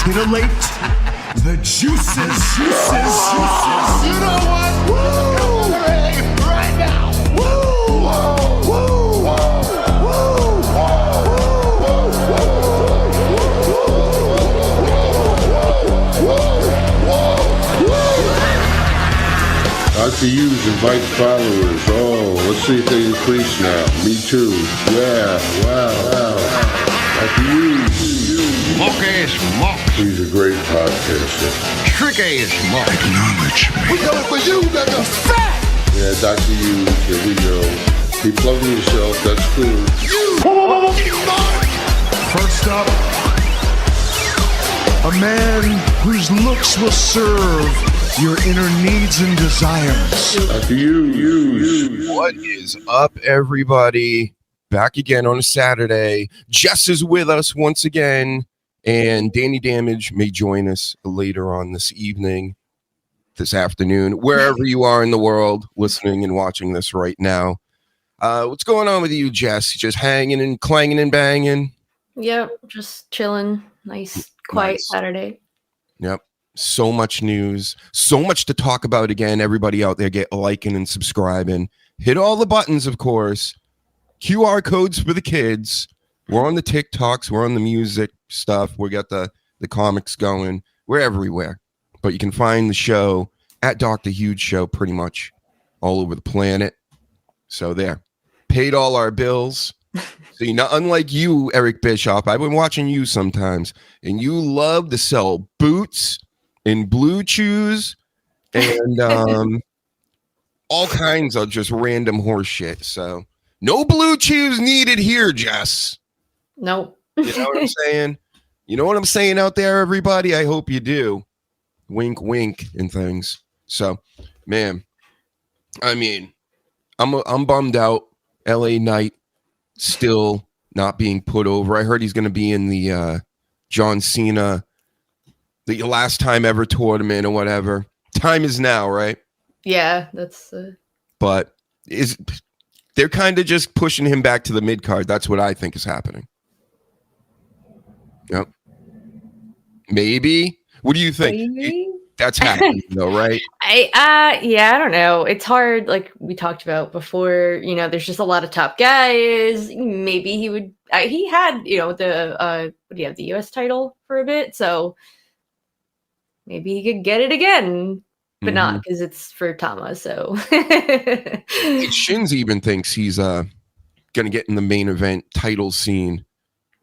titillate the juices. You know what? Woo! Right now. Woo! Woo! Dr. Hughes invites followers. Oh, let's see if they increase now. Me too. Yeah, wow. Dr. Hughes. Mock-ass mock. He's a great podcaster. Trick-ass mock. Acknowledge me. We coming for you, nigga. Fat! Yeah, Dr. Hughes, here we go. Keep plugging yourself, that's cool. First up, a man whose looks will serve your inner needs and desires. Dr. Hughes. What is up, everybody? Back again on a Saturday. Jess is with us once again, and Danny Damage may join us later on this evening, this afternoon, wherever you are in the world, listening and watching this right now. What's going on with you, Jess? Just hanging and clanging and banging? Yep, just chilling. Nice, quiet Saturday. Yep. So much news, so much to talk about again. Everybody out there, get liking and subscribing. Hit all the buttons, of course. QR codes for the kids. We're on the TikToks. We're on the music stuff. We got the comics going. We're everywhere. But you can find the show at Dr. Huge Show pretty much all over the planet. So there. Paid all our bills. So unlike you, Eric Bischoff, I've been watching you sometimes, and you love to sell boots and blue chews and all kinds of just random horse shit. So no blue chews needed here, Jess. Nope. You know what I'm saying? You know what I'm saying out there, everybody? I hope you do. Wink, wink, and things. So, man, I mean, I'm bummed out. LA Knight still not being put over. I heard he's going to be in the John Cena, the last time ever tournament or whatever. Time is now, right? Yeah, that's. But they're kind of just pushing him back to the mid card. That's what I think is happening. Yep. Maybe. What do you think? Maybe? That's happening, though, right? I don't know. It's hard, like we talked about before. There's just a lot of top guys. Maybe he would. He had, the what do you have, the U.S. title for a bit, so maybe he could get it again, but not because it's for Tama. So Shinz even thinks he's gonna get in the main event title scene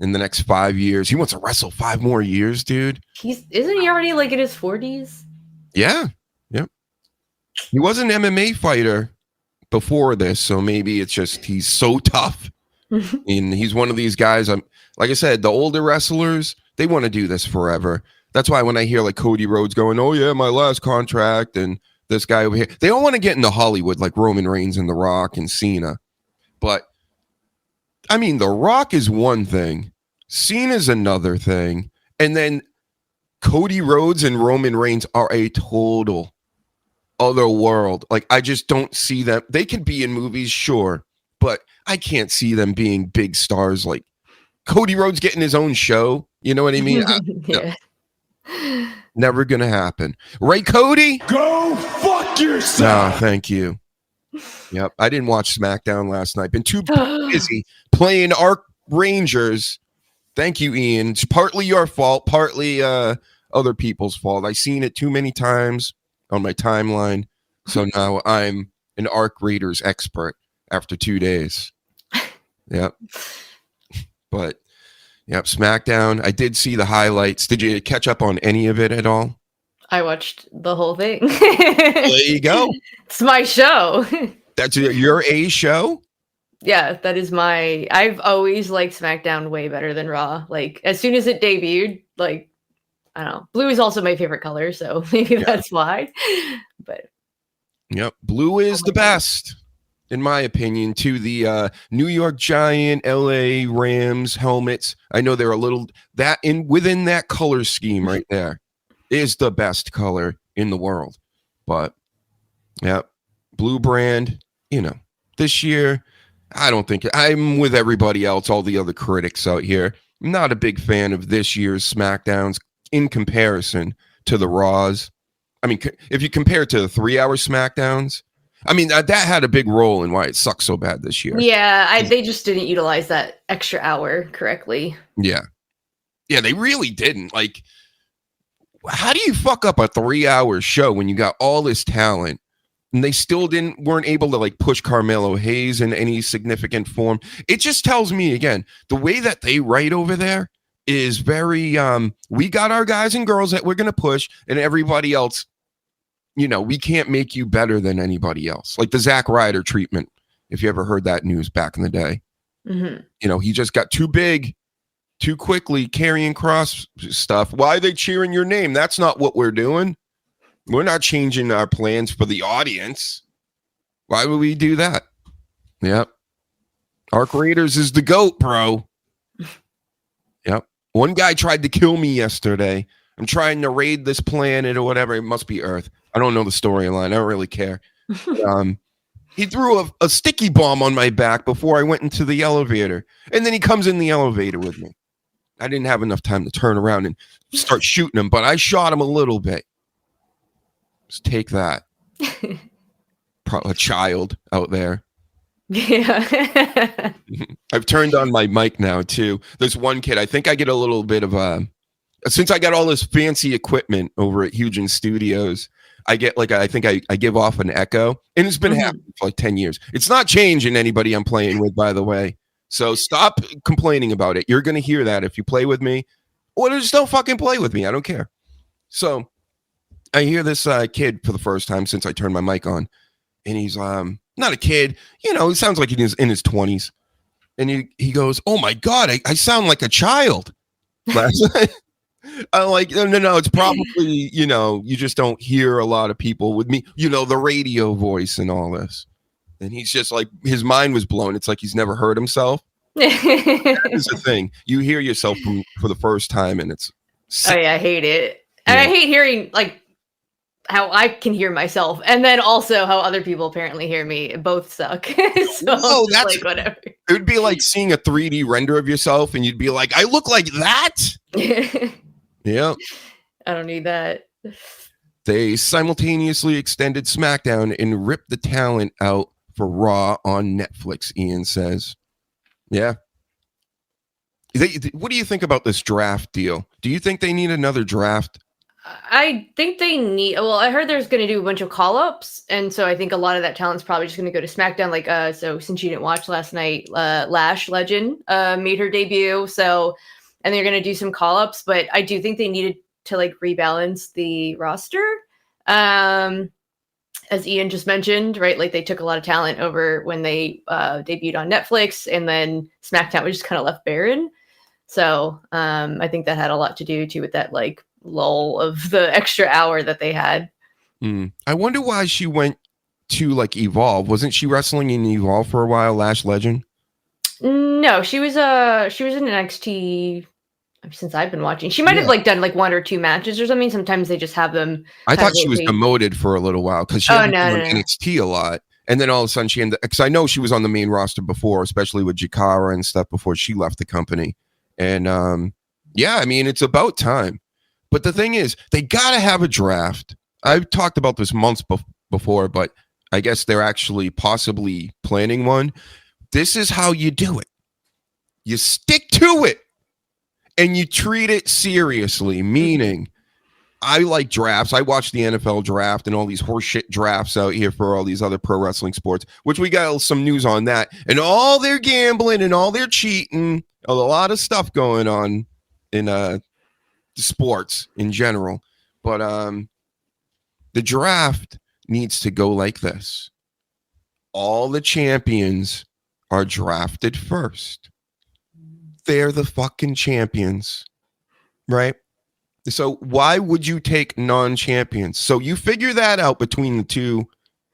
in the next 5 years. He wants to wrestle 5 more years, dude. Isn't he already like in his 40s? Yeah. Yep. He was an MMA fighter before this, so maybe it's just he's so tough. And he's one of these guys. Like I said, the older wrestlers, they want to do this forever. That's why when I hear like Cody Rhodes going, "Oh yeah, my last contract," and this guy over here, they all want to get into Hollywood like Roman Reigns and The Rock and Cena. But I mean, The Rock is one thing, Cena's another thing, and then Cody Rhodes and Roman Reigns are a total other world. Like, I just don't see them. They could be in movies, sure, but I can't see them being big stars like Cody Rhodes getting his own show. You know what I mean? Yeah. No, never gonna happen. Right, Cody? Go fuck yourself. No, thank you. Yep. I didn't watch SmackDown last night. Been too busy playing Arc Rangers. Thank you, Ian. It's partly your fault, partly other people's fault. I've seen it too many times on my timeline. So now I'm an Arc Raiders expert after 2 days. Yep. But, yep, SmackDown. I did see the highlights. Did you catch up on any of it at all? I watched the whole thing. There you go. It's my show. That's your A show? Yeah, that is I've always liked SmackDown way better than Raw. Like, as soon as it debuted, like, I don't know. Blue is also my favorite color, so maybe that's why. But yep, blue is the best, in my opinion, to the New York Giant, LA Rams helmets. I know they're a little within that color scheme right there is the best color in the world. But yeah, blue brand, this year, I don't think I'm with everybody else, all the other critics out here. I'm not a big fan of this year's SmackDowns. in comparison to the Raws. I mean, if you compare it to the 3-hour SmackDowns, I mean, that had a big role in why it sucks so bad this year. Yeah, they just didn't utilize that extra hour correctly. Yeah. Yeah, they really didn't. Like, how do you fuck up a 3-hour show when you got all this talent and they still weren't able to like push Carmelo Hayes in any significant form? It just tells me, again, the way that they write over there is very, we got our guys and girls that we're going to push, and everybody else, we can't make you better than anybody else. Like the Zack Ryder treatment, if you ever heard that news back in the day. Mm-hmm. He just got too big too quickly, carrying cross stuff. Why are they cheering your name? That's not what we're doing. We're not changing our plans for the audience. Why would we do that? Yep. Arc Raiders is the GOAT, bro. Yep. One guy tried to kill me yesterday. I'm trying to raid this planet or whatever. It must be Earth. I don't know the storyline. I don't really care. He threw a sticky bomb on my back before I went into the elevator. And then he comes in the elevator with me. I didn't have enough time to turn around and start shooting him, but I shot him a little bit. Just take that. A child out there. Yeah. I've turned on my mic now, too. There's one kid. I think I get a little bit of since I got all this fancy equipment over at Hugen Studios, I get I think I give off an echo, and it's been happening for like 10 years. It's not changing anybody I'm playing with, by the way. So stop complaining about it. You're going to hear that if you play with me, or just don't fucking play with me. I don't care. So I hear this kid for the first time since I turned my mic on, and he's not a kid. He sounds like he's in his 20s. And he goes, "Oh my God, I sound like a child." Last night. I'm like, no, it's probably, you just don't hear a lot of people with me, the radio voice and all this. And he's just like, his mind was blown. It's like he's never heard himself. That is the thing. You hear yourself for the first time, and it's sick. Oh yeah, I hate it. And I hate hearing like how I can hear myself, and then also how other people apparently hear me. Both suck. So that's like whatever. It would be like seeing a 3D render of yourself, and you'd be like, I look like that. Yeah. I don't need that. They simultaneously extended SmackDown and ripped the talent out for Raw on Netflix, Ian says. Yeah. What do you think about this draft deal? Do you think they need another draft? I think they need. Well, I heard there's going to do a bunch of call-ups, and so I think a lot of that talent's probably just going to go to SmackDown. Like, so since you didn't watch last night, Lash Legend made her debut. So, and they're going to do some call-ups, but I do think they needed to like rebalance the roster. As Ian just mentioned, right? Like they took a lot of talent over when they debuted on Netflix, and then SmackDown was just kind of left barren. So I think that had a lot to do too with that like lull of the extra hour that they had. I wonder why she went to like Evolve. Wasn't she wrestling in Evolve for a while, Lash Legend? No, she was in NXT since I've been watching. She might have like done like 1 or 2 matches or something. Sometimes they just have them. I thought she was demoted for a little while because she had been on NXT a lot. And then all of a sudden she ended, because I know she was on the main roster before, especially with Jakara and stuff before she left the company. And yeah, I mean, it's about time. But the thing is, they got to have a draft. I've talked about this months before, but I guess they're actually possibly planning one. This is how you do it. You stick to it and you treat it seriously, meaning I like drafts. I watch the NFL draft and all these horseshit drafts out here for all these other pro wrestling sports, which we got some news on that. And all their gambling and all their cheating, a lot of stuff going on in sports in general. But the draft needs to go like this. All the champions are drafted first. They're the fucking champions, right? So why would you take non-champions? So you figure that out between the two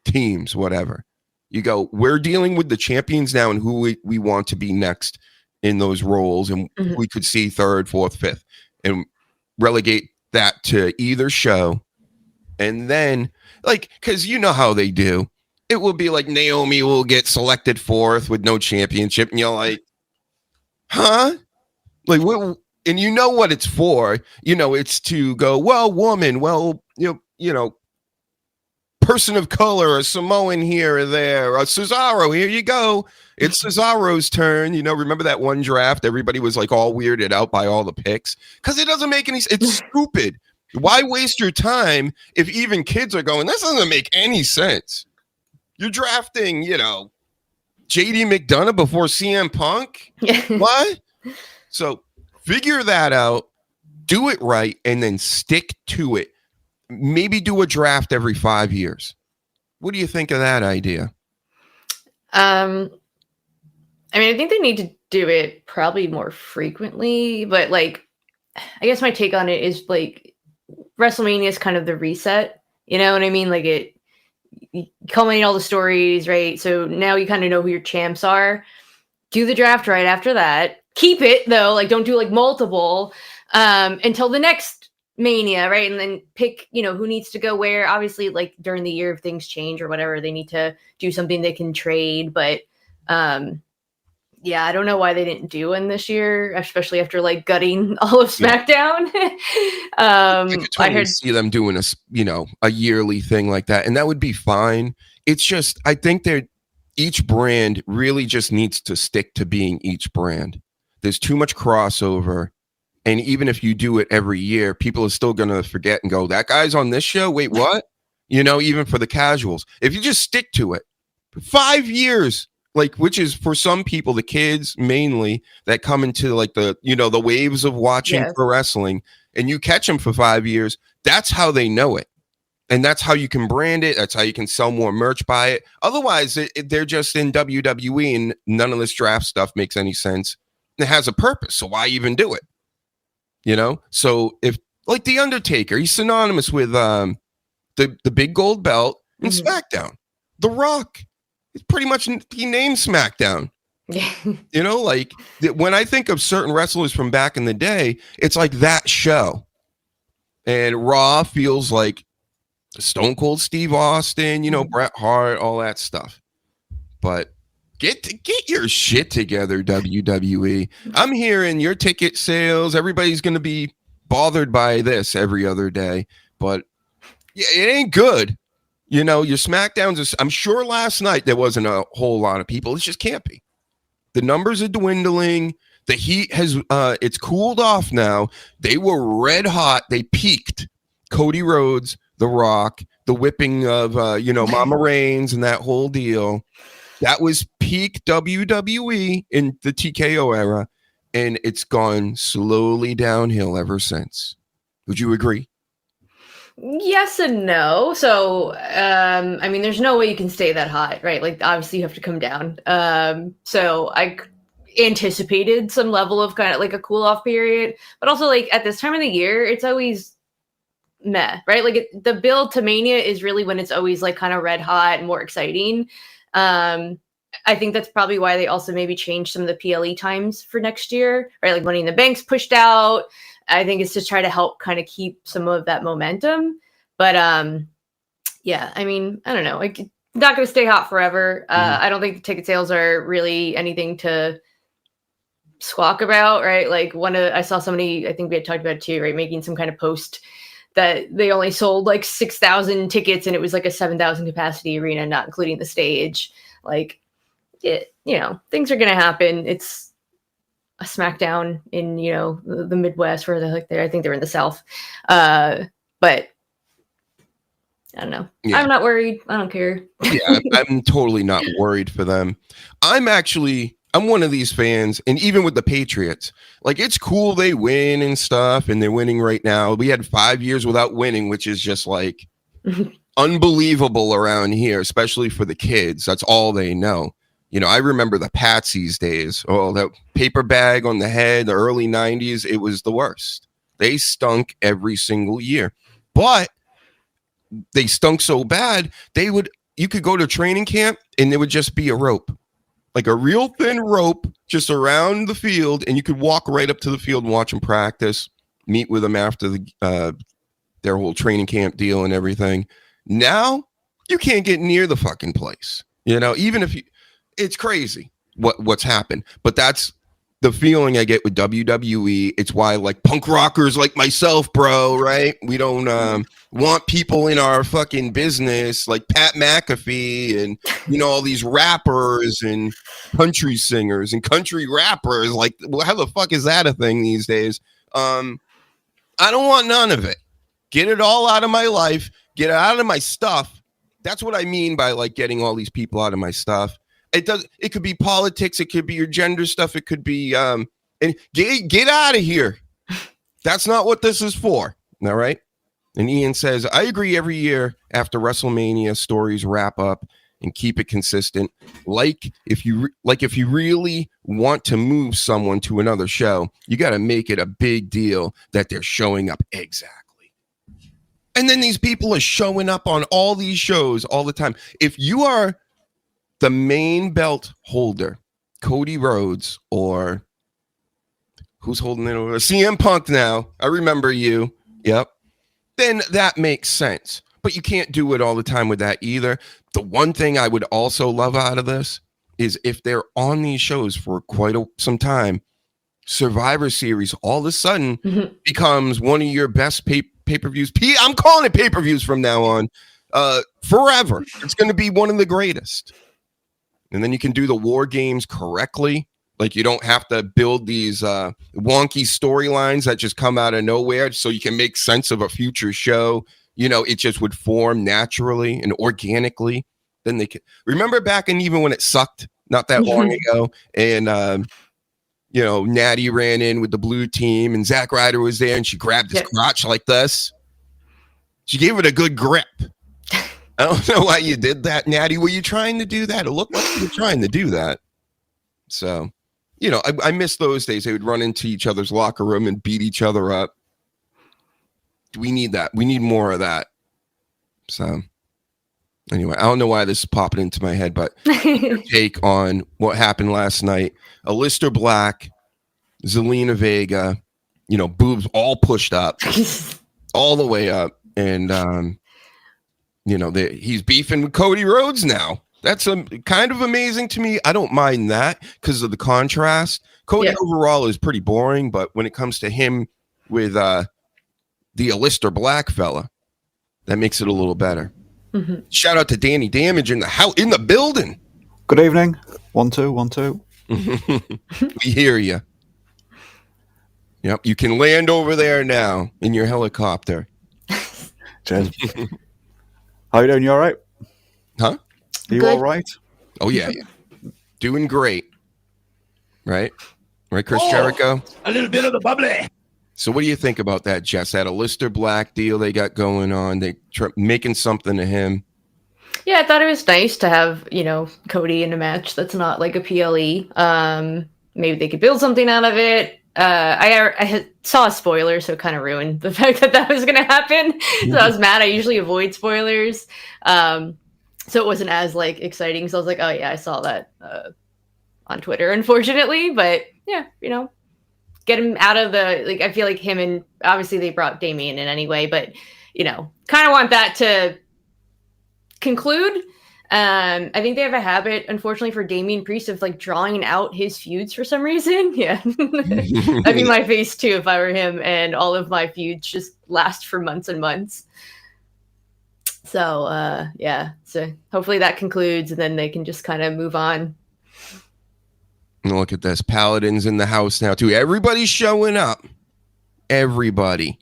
teams, whatever. You go, we're dealing with the champions now and who we want to be next in those roles. And we could see 3rd, 4th, 5th and relegate that to either show. And then, like, because you know how they do. It will be like Naomi will get selected 4th with no championship. And you're like, huh? Like, what? and you know what it's for. It's to go, well, woman, well, person of color, a Samoan here or there, a Cesaro, here you go. It's Cesaro's turn. Remember that one draft? Everybody was like all weirded out by all the picks because it doesn't make any sense. It's stupid. Why waste your time if even kids are going, this doesn't make any sense? You're drafting, JD McDonough before CM Punk? What? So figure that out, do it right, and then stick to it. Maybe do a draft every 5 years. What do you think of that idea? I think they need to do it probably more frequently, but I guess my take on it is WrestleMania is kind of the reset. You know what I mean? You culminate all the stories, right? So now you kind of know who your champs are. Do the draft right after that. Keep it though, don't do multiple until the next Mania, right? And then pick, who needs to go where. Obviously, during the year, if things change or whatever, they need to do something they can trade. But I don't know why they didn't do one this year, especially after gutting all of SmackDown. I could totally see them doing a yearly thing like that, and that would be fine. It's just I think each brand really just needs to stick to being each brand. There's too much crossover. And even if you do it every year, people are still going to forget and go, that guy's on this show? Wait, what? Even for the casuals. If you just stick to it, 5 years, which is for some people, the kids mainly, that come into the waves of watching pro wrestling, and you catch them for 5 years, that's how they know it. And that's how you can brand it. That's how you can sell more merch by it. Otherwise, they're just in WWE and none of this draft stuff makes any sense. It has a purpose. So why even do it? So if The Undertaker, he's synonymous with the big gold belt in SmackDown. The Rock, it's pretty much, he named SmackDown. When I think of certain wrestlers from back in the day, it's like that show. And Raw feels like Stone Cold Steve Austin, Bret Hart, all that stuff. But get your shit together, WWE. I'm hearing your ticket sales. Everybody's going to be bothered by this every other day, but it ain't good. Your SmackDowns. I'm sure last night there wasn't a whole lot of people. It just can't be. The numbers are dwindling. The heat has it's cooled off now. They were red hot. They peaked. Cody Rhodes, The Rock, the whipping of Mama Reigns and that whole deal. That was peak WWE in the TKO era, and it's gone slowly downhill ever since. Would you agree? Yes and no. So, there's no way you can stay that hot, right? Obviously you have to come down. So I anticipated some level of kind of a cool off period, but also at this time of the year, it's always meh, right? The build to Mania is really when it's always kind of red hot and more exciting. I think that's probably why they also maybe changed some of the PLE times for next year, right? Money in the Bank's pushed out. I think it's to try to help kind of keep some of that momentum. But I don't know. Not going to stay hot forever. I don't think the ticket sales are really anything to squawk about, right? I saw somebody, I think we had talked about it too, right? Making some kind of post that they only sold 6,000 tickets and it was a 7,000 capacity arena, not including the stage. Things are going to happen. It's a SmackDown in, the Midwest where they're there. I think they're in the South. But I don't know. Yeah. I'm not worried. I don't care. Yeah, I'm totally not worried for them. I'm one of these fans, and even with the Patriots, it's cool they win and stuff, and they're winning right now. We had 5 years without winning, which is just unbelievable around here, especially for the kids. That's all they know. I remember the Patsies days. Oh, that paper bag on the head, the early 90s, it was the worst. They stunk every single year. But they stunk so bad, you could go to training camp and there would just be a rope. A real thin rope just around the field, and you could walk right up to the field and watch them practice, meet with them after their whole training camp deal and everything. Now, you can't get near the fucking place. Even if it's crazy what's happened. But that's the feeling I get with WWE. It's why like punk rockers like myself, bro, right? We don't want people in our fucking business like Pat McAfee and all these rappers and country singers and country rappers. Like, how the fuck is that a thing these days? I don't want none of it. Get it all out of my life. Get it out of my stuff. That's what I mean by like getting all these people out of my stuff. It could be politics. It could be your gender stuff. It could be and get out of here. That's not what this is for. All right. And Ian says, I agree. Every year after WrestleMania, stories wrap up and keep it consistent. Like if you really want to move someone to another show, you got to make it a big deal that they're showing up. Exactly. And then these people are showing up on all these shows all the time. If you are the main belt holder, Cody Rhodes, or who's holding it over? CM Punk now. I remember you. Yep. Then that makes sense. But you can't do it all the time with that either. The one thing I would also love out of this is if they're on these shows for quite some time, Survivor Series all of a sudden becomes one of your best pay-per-views. I'm calling it pay-per-views from now on. Forever. It's going to be one of the greatest. And then you can do the war games correctly. Like you don't have to build these wonky storylines that just come out of nowhere so you can make sense of a future show. It just would form naturally and organically. Then they could remember back and even when it sucked not that long ago. And, Natty ran in with the blue team and Zack Ryder was there and she grabbed his crotch like this. She gave it a good grip. I don't know why you did that, Natty. Were you trying to do that? It looked like you were trying to do that. So, I miss those days. They would run into each other's locker room and beat each other up. We need that. We need more of that. So, anyway, I don't know why this is popping into my head, but your take on what happened last night. Aleister Black, Zelina Vega, boobs all pushed up, all the way up. And, he's beefing with Cody Rhodes now. That's kind of amazing to me. I don't mind that because of the contrast. Cody overall is pretty boring, but when it comes to him with the Aleister Black fella, that makes it a little better. Shout out to Danny Damage in the building. Good evening. 1 2 1 2. We hear you. Yep, you can land over there now in your helicopter. Cheers. How you doing? You all right? Huh? Are you Good. all right? Oh, yeah. Doing great. Right, Chris Jericho? A little bit of the bubbly. So what do you think about that, Jess? That Aleister Black deal they got going on, they making something of him. Yeah, I thought it was nice to have, Cody in a match that's not like a PLE. Maybe they could build something out of it. I saw a spoiler, so it kind of ruined the fact that was going to happen. So I was mad. I usually avoid spoilers. So it wasn't as like exciting. So I was like, oh yeah, I saw that on Twitter, unfortunately. But yeah, get him out of the, I feel like him and obviously they brought Damian in anyway, but kind of want that to conclude. I think they have a habit, unfortunately, for Damian Priest of drawing out his feuds for some reason. Yeah. That'd be my face too if I were him, and all of my feuds just last for months and months. So so hopefully that concludes and then they can just kind of move on. Look at this. Paladin's in the house now too. Everybody's showing up. Everybody.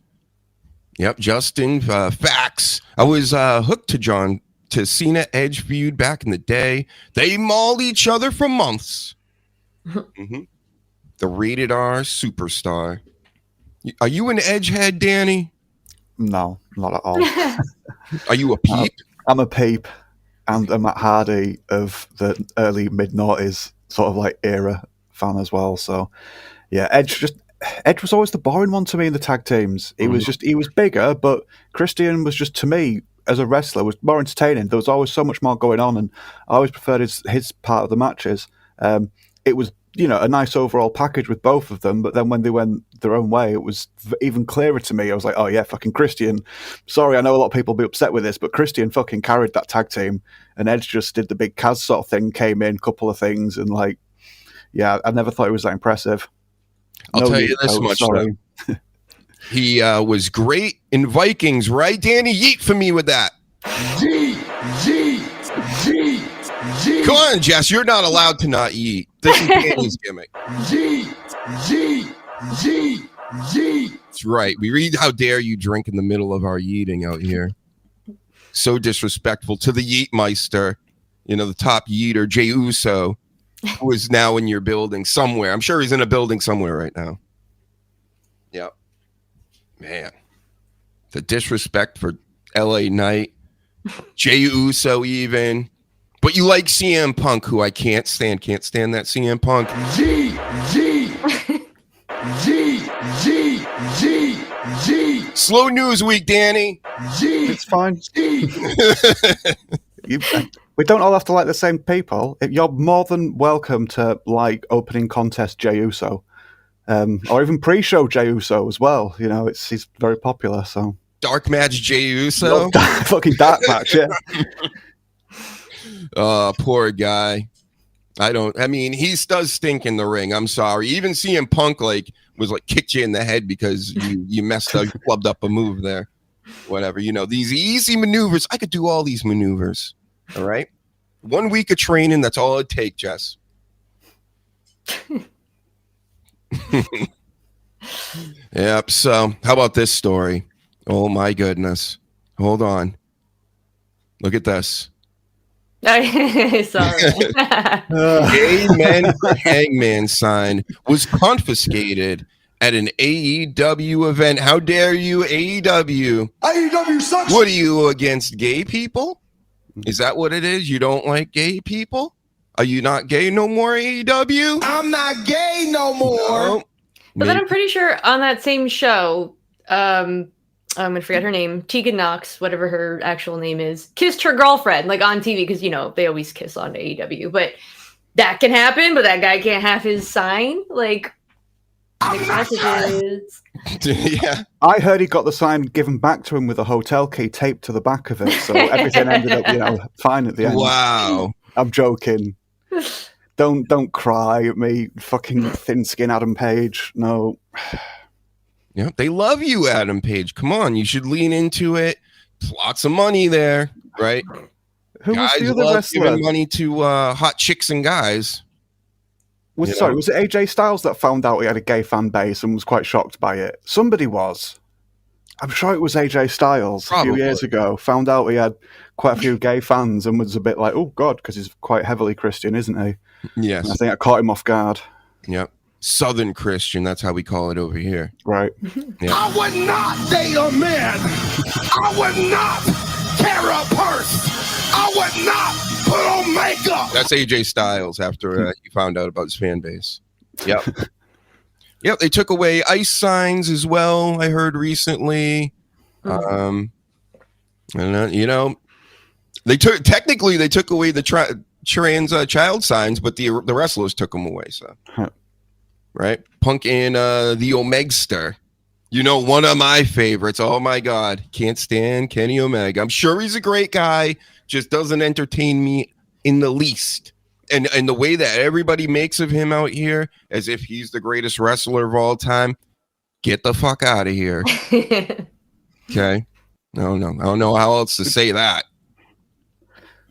Yep, Justin, facts. I was hooked to John Cena Edge feud back in the day. They mauled each other for months. The rated R superstar. Are you an Edge head, Danny? No, not at all. Are you a peep? I'm a peep, and I'm a Hardy of the early mid-noughties sort of era fan as well. So yeah, Edge was always the boring one to me in the tag teams. He was bigger, but Christian was just, to me, as a wrestler, was more entertaining. There was always so much more going on, and I always preferred his part of the matches. It was, a nice overall package with both of them, but then when they went their own way, it was even clearer to me. I was like, oh yeah, fucking Christian. Sorry, I know a lot of people will be upset with this, but Christian fucking carried that tag team, and Edge just did the big Kaz sort of thing, came in, couple of things, and yeah, I never thought he was that impressive. I'll tell you this much, sorry. though. He was great in Vikings, right, Danny? Yeet for me with that. G. Come on, Jess. You're not allowed to not yeet. This is Danny's gimmick. G. That's right. We read "How dare you drink in the middle of our yeeting" out here. So disrespectful to the Yeetmeister, the top yeeter, Jey Uso, who is now in your building somewhere. I'm sure he's in a building somewhere right now. Yep. Man. The disrespect for LA Knight, Jey Uso even. But you like CM Punk, who I can't stand. Can't stand that CM Punk. G. Slow news week, Danny. It's fine. We don't all have to like the same people. You're more than welcome to like opening contest Jey Uso, or even pre-show Jey Uso as well. He's very popular. So Dark match Jey Uso. Fucking dark match, yeah. Oh, poor guy. He does stink in the ring. I'm sorry. Even CM Punk was kicked you in the head because you messed up, you clubbed up a move there. Whatever. These easy maneuvers. I could do all these maneuvers. All right. 1 week of training. That's all it takes, Jess. Yep. So how about this story? Oh my goodness. Hold on. Look at this. Sorry. Gay men hangman sign was confiscated at an AEW event. How dare you, AEW? AEW sucks. What are you, against gay people? Is that what it is? You don't like gay people? Are you not gay no more, AEW? I'm not gay no more. No. But then I'm pretty sure on that same show, I'm gonna forget her name, Tegan Knox, whatever her actual name is, kissed her girlfriend on TV because they always kiss on AEW. But that can happen, but that guy can't have his sign. Mixed messages. Yeah. I heard he got the sign given back to him with a hotel key taped to the back of it, so everything ended up, fine at the end. Wow. I'm joking. Don't cry at me, fucking thin skin Adam Page. No. Yeah, they love you, Adam Page. Come on, you should lean into it. There's lots of money there, right? Who Guys was the other love wrestler? giving money to hot chicks and guys. Was it AJ Styles that found out he had a gay fan base and was quite shocked by it? Somebody was. I'm sure it was AJ Styles a few years ago. Found out he had quite a few gay fans and was a bit like, oh God, because he's quite heavily Christian, isn't he? Yes. And I think I caught him off guard. Yep. Southern Christian, that's how we call it over here. Right. Yeah. I would not date a man. I would not carry a purse. I would not put on makeup. That's AJ Styles after you found out about his fan base. Yep. Yep, they took away ice signs as well, I heard recently. And they took away the trans child signs, but the wrestlers took them away, so. Right? Punk and the Omegster. One of my favorites. Oh my God. Can't stand Kenny Omega. I'm sure he's a great guy, just doesn't entertain me in the least. And the way that everybody makes of him out here, as if he's the greatest wrestler of all time, get the fuck out of here. Okay? No. I don't know how else to say that.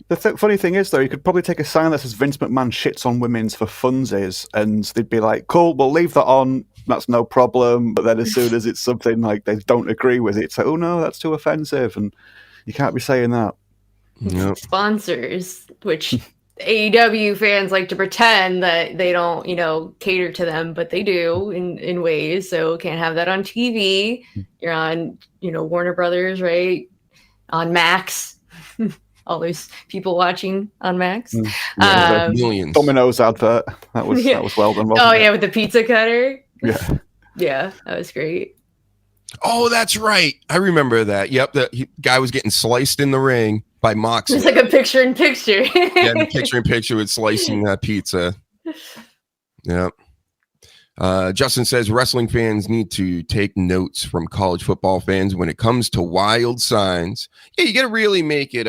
The funny thing is, though, you could probably take a sign that says Vince McMahon shits on women's for funsies, and they'd be like, cool, we'll leave that on, that's no problem. But then as soon as it's something they don't agree with it, it's like, oh no, that's too offensive, and you can't be saying that. Yep. Sponsors, which AEW fans like to pretend that they don't, cater to them, but they do in ways. So can't have that on TV. You're on, Warner Brothers, right? On Max. All those people watching on Max. Millions. Domino's advert. That was well done. Oh it? yeah, with the pizza cutter. Yeah. Yeah, that was great. Oh, that's right. I remember that. Yep, the guy was getting sliced in the ring by Moxley. It's like a picture-in-picture. Yeah, the picture-in-picture with slicing that pizza. Yep. Justin says wrestling fans need to take notes from college football fans when it comes to wild signs. Yeah, you got to really make it,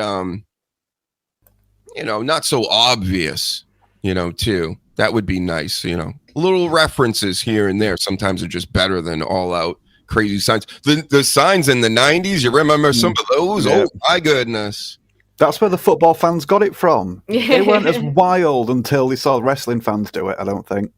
not so obvious, too. That would be nice, Little references here and there sometimes are just better than all out crazy signs. The signs in the 90s, you remember some of those? Yeah. Oh my goodness. That's where the football fans got it from. They weren't as wild until they saw wrestling fans do it, I don't think.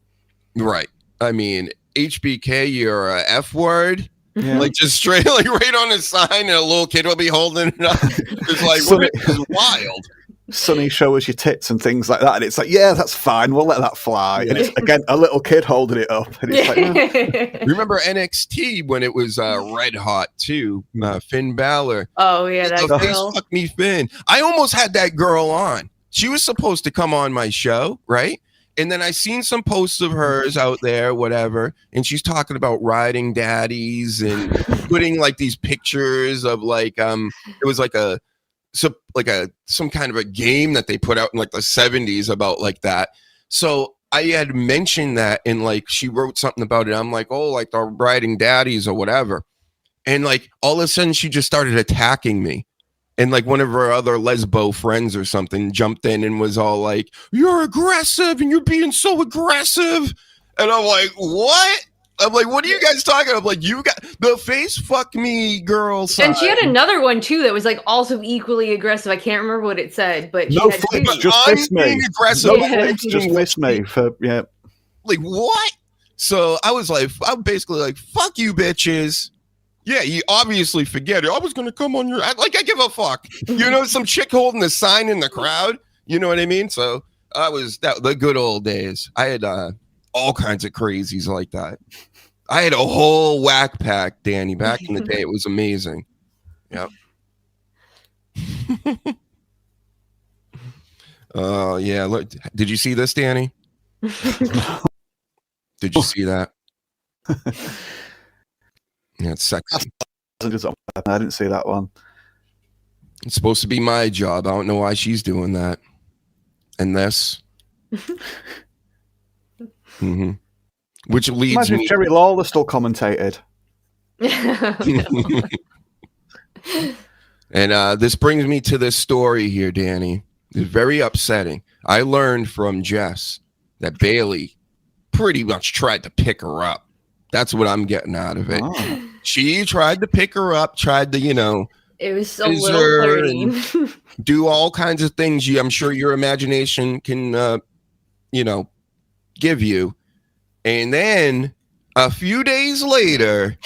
Right. I mean, HBK, you're a F word. Yeah. Like just straight, like right on a sign, and a little kid will be holding it up. It's like, this is wild. Sonny, show us your tits and things like that. And it's like, yeah, that's fine. We'll let that fly. And it's, again, a little kid holding it up. And it's like, Remember NXT when it was red hot too? Finn Balor. Oh, yeah, that Face girl. fuck me, Finn. I almost had that girl on. She was supposed to come on my show, right? And then I seen some posts of hers out there, whatever, and she's talking about riding daddies and putting like these pictures of like it was like some kind of a game that they put out in like the 70s about like that. So I had mentioned that, and like she wrote something about it. I'm like, oh, like the riding daddies or whatever. And like all of a sudden she just started attacking me. And like one of her other lesbo friends or something jumped in and was all like, you're aggressive and you're being so aggressive. And I'm like, what? I'm like, what are you guys talking about? I'm like, you got the face fuck me girl side. And she had another one too that was like also equally aggressive. I can't remember what it said, but she no had flips, two. just I'm miss me. being aggressive. No Yeah. flips, just miss me. Yeah. Like, what? So I was like, I'm basically like, fuck you, bitches. Yeah, you obviously forget it. I was going to come on your... I give a fuck. Some chick holding a sign in the crowd. You know what I mean? So the good old days. I had all kinds of crazies like that. I had a whole whack pack, Danny. Back in the day, it was amazing. Yep. Yeah. Look, did you see this, Danny? Did you see that? Yeah, it's sexy. I didn't see that one. It's supposed to be my job. I don't know why she's doing that. And this. Mm-hmm. Which leads Imagine me... if Jerry Lawler still commentated. And this brings me to this story here, Danny. It's very upsetting. I learned from Jess that Bailey pretty much tried to pick her up. That's what I'm getting out of it. Oh. She tried to pick her up, tried to, It was a Is little there flirty. do all kinds of things I'm sure your imagination can, give you. And then a few days later,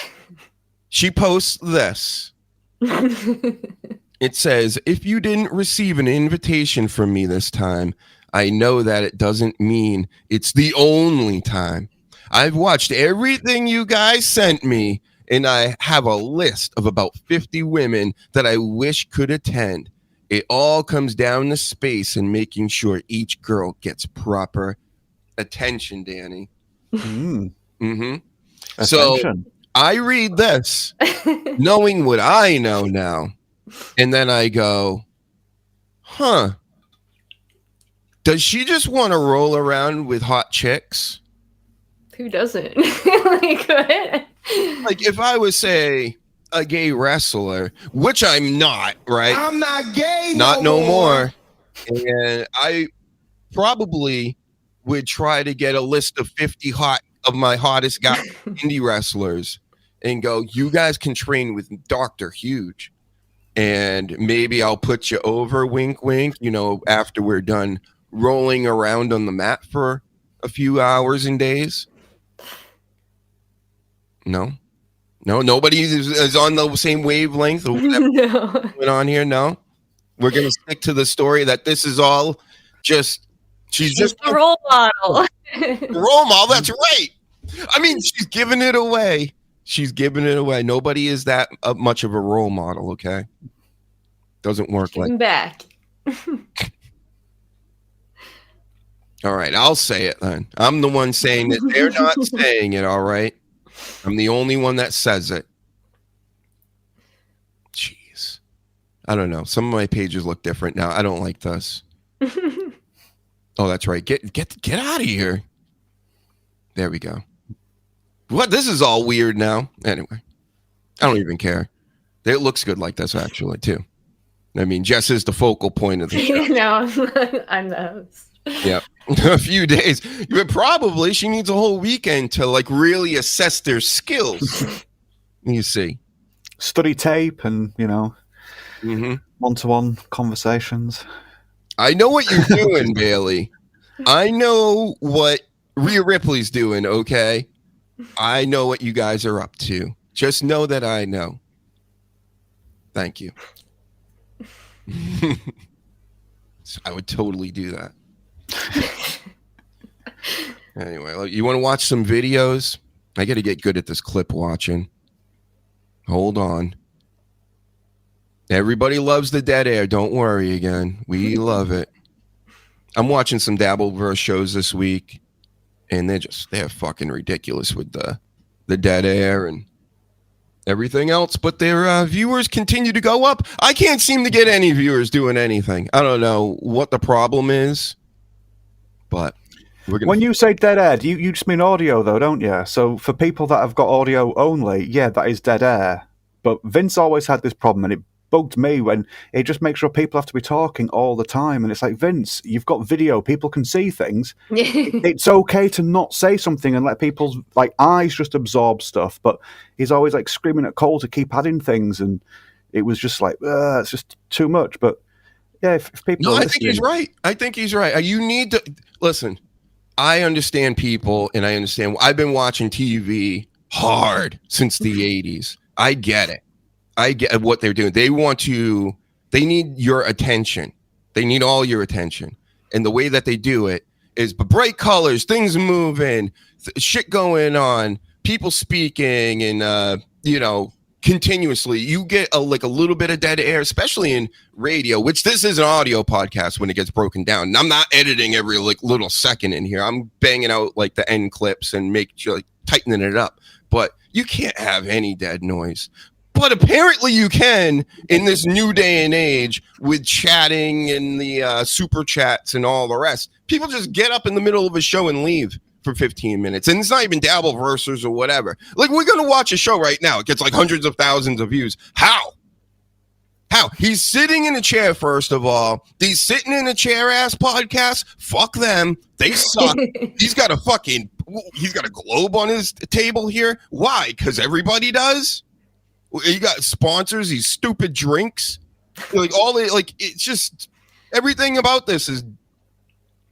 she posts this. It says, if you didn't receive an invitation from me this time, I know that it doesn't mean it's the only time. I've watched everything you guys sent me, and I have a list of about 50 women that I wish could attend. It all comes down to space and making sure each girl gets proper attention, Danny. Mm-hmm. So I read this knowing what I know now, and then I go, huh, does she just want to roll around with hot chicks? Who doesn't? Like, what? Like if I was, say, a gay wrestler, which I'm not, right? I'm not gay. Not no more. And I probably would try to get a list of 50 of my hottest guy indie wrestlers and go, you guys can train with Dr. Huge. And maybe I'll put you over, wink, wink, after we're done rolling around on the mat for a few hours and days. No, nobody is on the same wavelength of what's going on here. No, we're going to stick to the story that this is all just, she's just a role model. Role model. That's right. I mean, she's giving it away. Nobody is that much of a role model. Okay. Doesn't work like back. All right. I'll say it then. I'm the one saying it. They're not saying it. All right. I'm the only one that says it. Jeez. I don't know. Some of my pages look different now. I don't like this. Oh, that's right. Get out of here. There we go. What? This is all weird now. Anyway, I don't even care. It looks good like this, actually, too. I mean, Jess is the focal point of the show. No, I'm the host. Yep. A few days. But probably she needs a whole weekend to like really assess their skills. You see. Study tape and, one-to-one conversations. I know what you're doing, Bailey. I know what Rhea Ripley's doing, okay? I know what you guys are up to. Just know that I know. Thank you. I would totally do that. Anyway, look, you want to watch some videos? I got to get good at this clip watching. Hold on. Everybody loves the dead air. Don't worry again. We love it. I'm watching some Dabbleverse shows this week, and they're fucking ridiculous with the dead air and everything else, but their viewers continue to go up. I can't seem to get any viewers doing anything. I don't know what the problem is, but when you say dead air, you just mean audio, though, don't you? So for people that have got audio only, yeah, that is dead air. But Vince always had this problem, and it bugged me when it just makes sure people have to be talking all the time. And it's like, Vince, you've got video, people can see things. It's okay to not say something and let people's eyes just absorb stuff. But he's always screaming at Cole to keep adding things, and it was just it's just too much. But yeah, if people I think he's right. I think he's right. You need to listen. I understand people, and I understand. I've been watching TV hard since the 80s. I get it. I get what they're doing. They need your attention. They need all your attention. And the way that they do it is bright colors, things moving, shit going on, people speaking, and, continuously. You get a little bit of dead air, especially in radio, which this is an audio podcast when it gets broken down. And I'm not editing every little second in here. I'm banging out the end clips and tightening it up. But you can't have any dead noise. But apparently you can in this new day and age with chatting and the super chats and all the rest. People just get up in the middle of a show and leave for 15 minutes. And it's not even Dabbleversers or whatever. We're going to watch a show right now. It gets hundreds of thousands of views. How? He's sitting in a chair, first of all. These sitting in a chair ass podcasts, fuck them. They suck. He's got a globe on his table here. Why? Because everybody does. You got sponsors, these stupid drinks. It's just everything about this is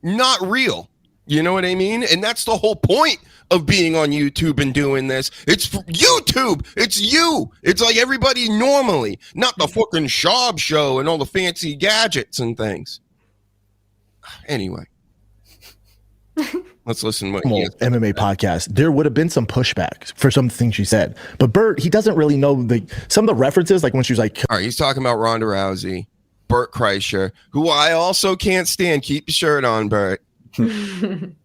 not real. You know what I mean? And that's the whole point of being on YouTube and doing this. It's for YouTube. It's you. It's like everybody normally, not the fucking Schaub show and all the fancy gadgets and things. Anyway. Let's listen. MMA podcast. There would have been some pushback for some things she said, but Bert, he doesn't really know some of the references. When she was all right, he's talking about Ronda Rousey, Bert Kreischer, who I also can't stand. Keep your shirt on, Bert.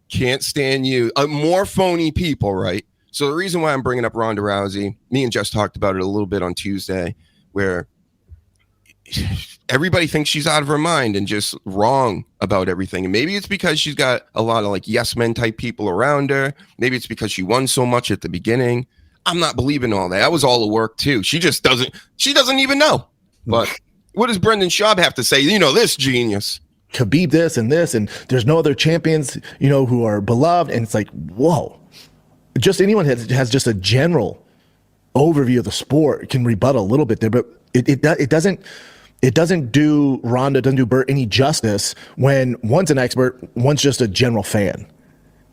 Can't stand you. More phony people, right? So the reason why I'm bringing up Ronda Rousey, me and Jess talked about it a little bit on Tuesday, where everybody thinks she's out of her mind and just wrong about everything. And maybe it's because she's got a lot of yes men type people around her. Maybe it's because she won so much at the beginning. I'm not believing all that. That was all the work too. She doesn't even know. But what does Brendan Schaub have to say? This genius. Khabib this, and there's no other champions, who are beloved. And it's whoa. Just anyone has just a general overview of the sport can rebut a little bit there, but it doesn't do Ronda, doesn't do Bert any justice when one's an expert, one's just a general fan.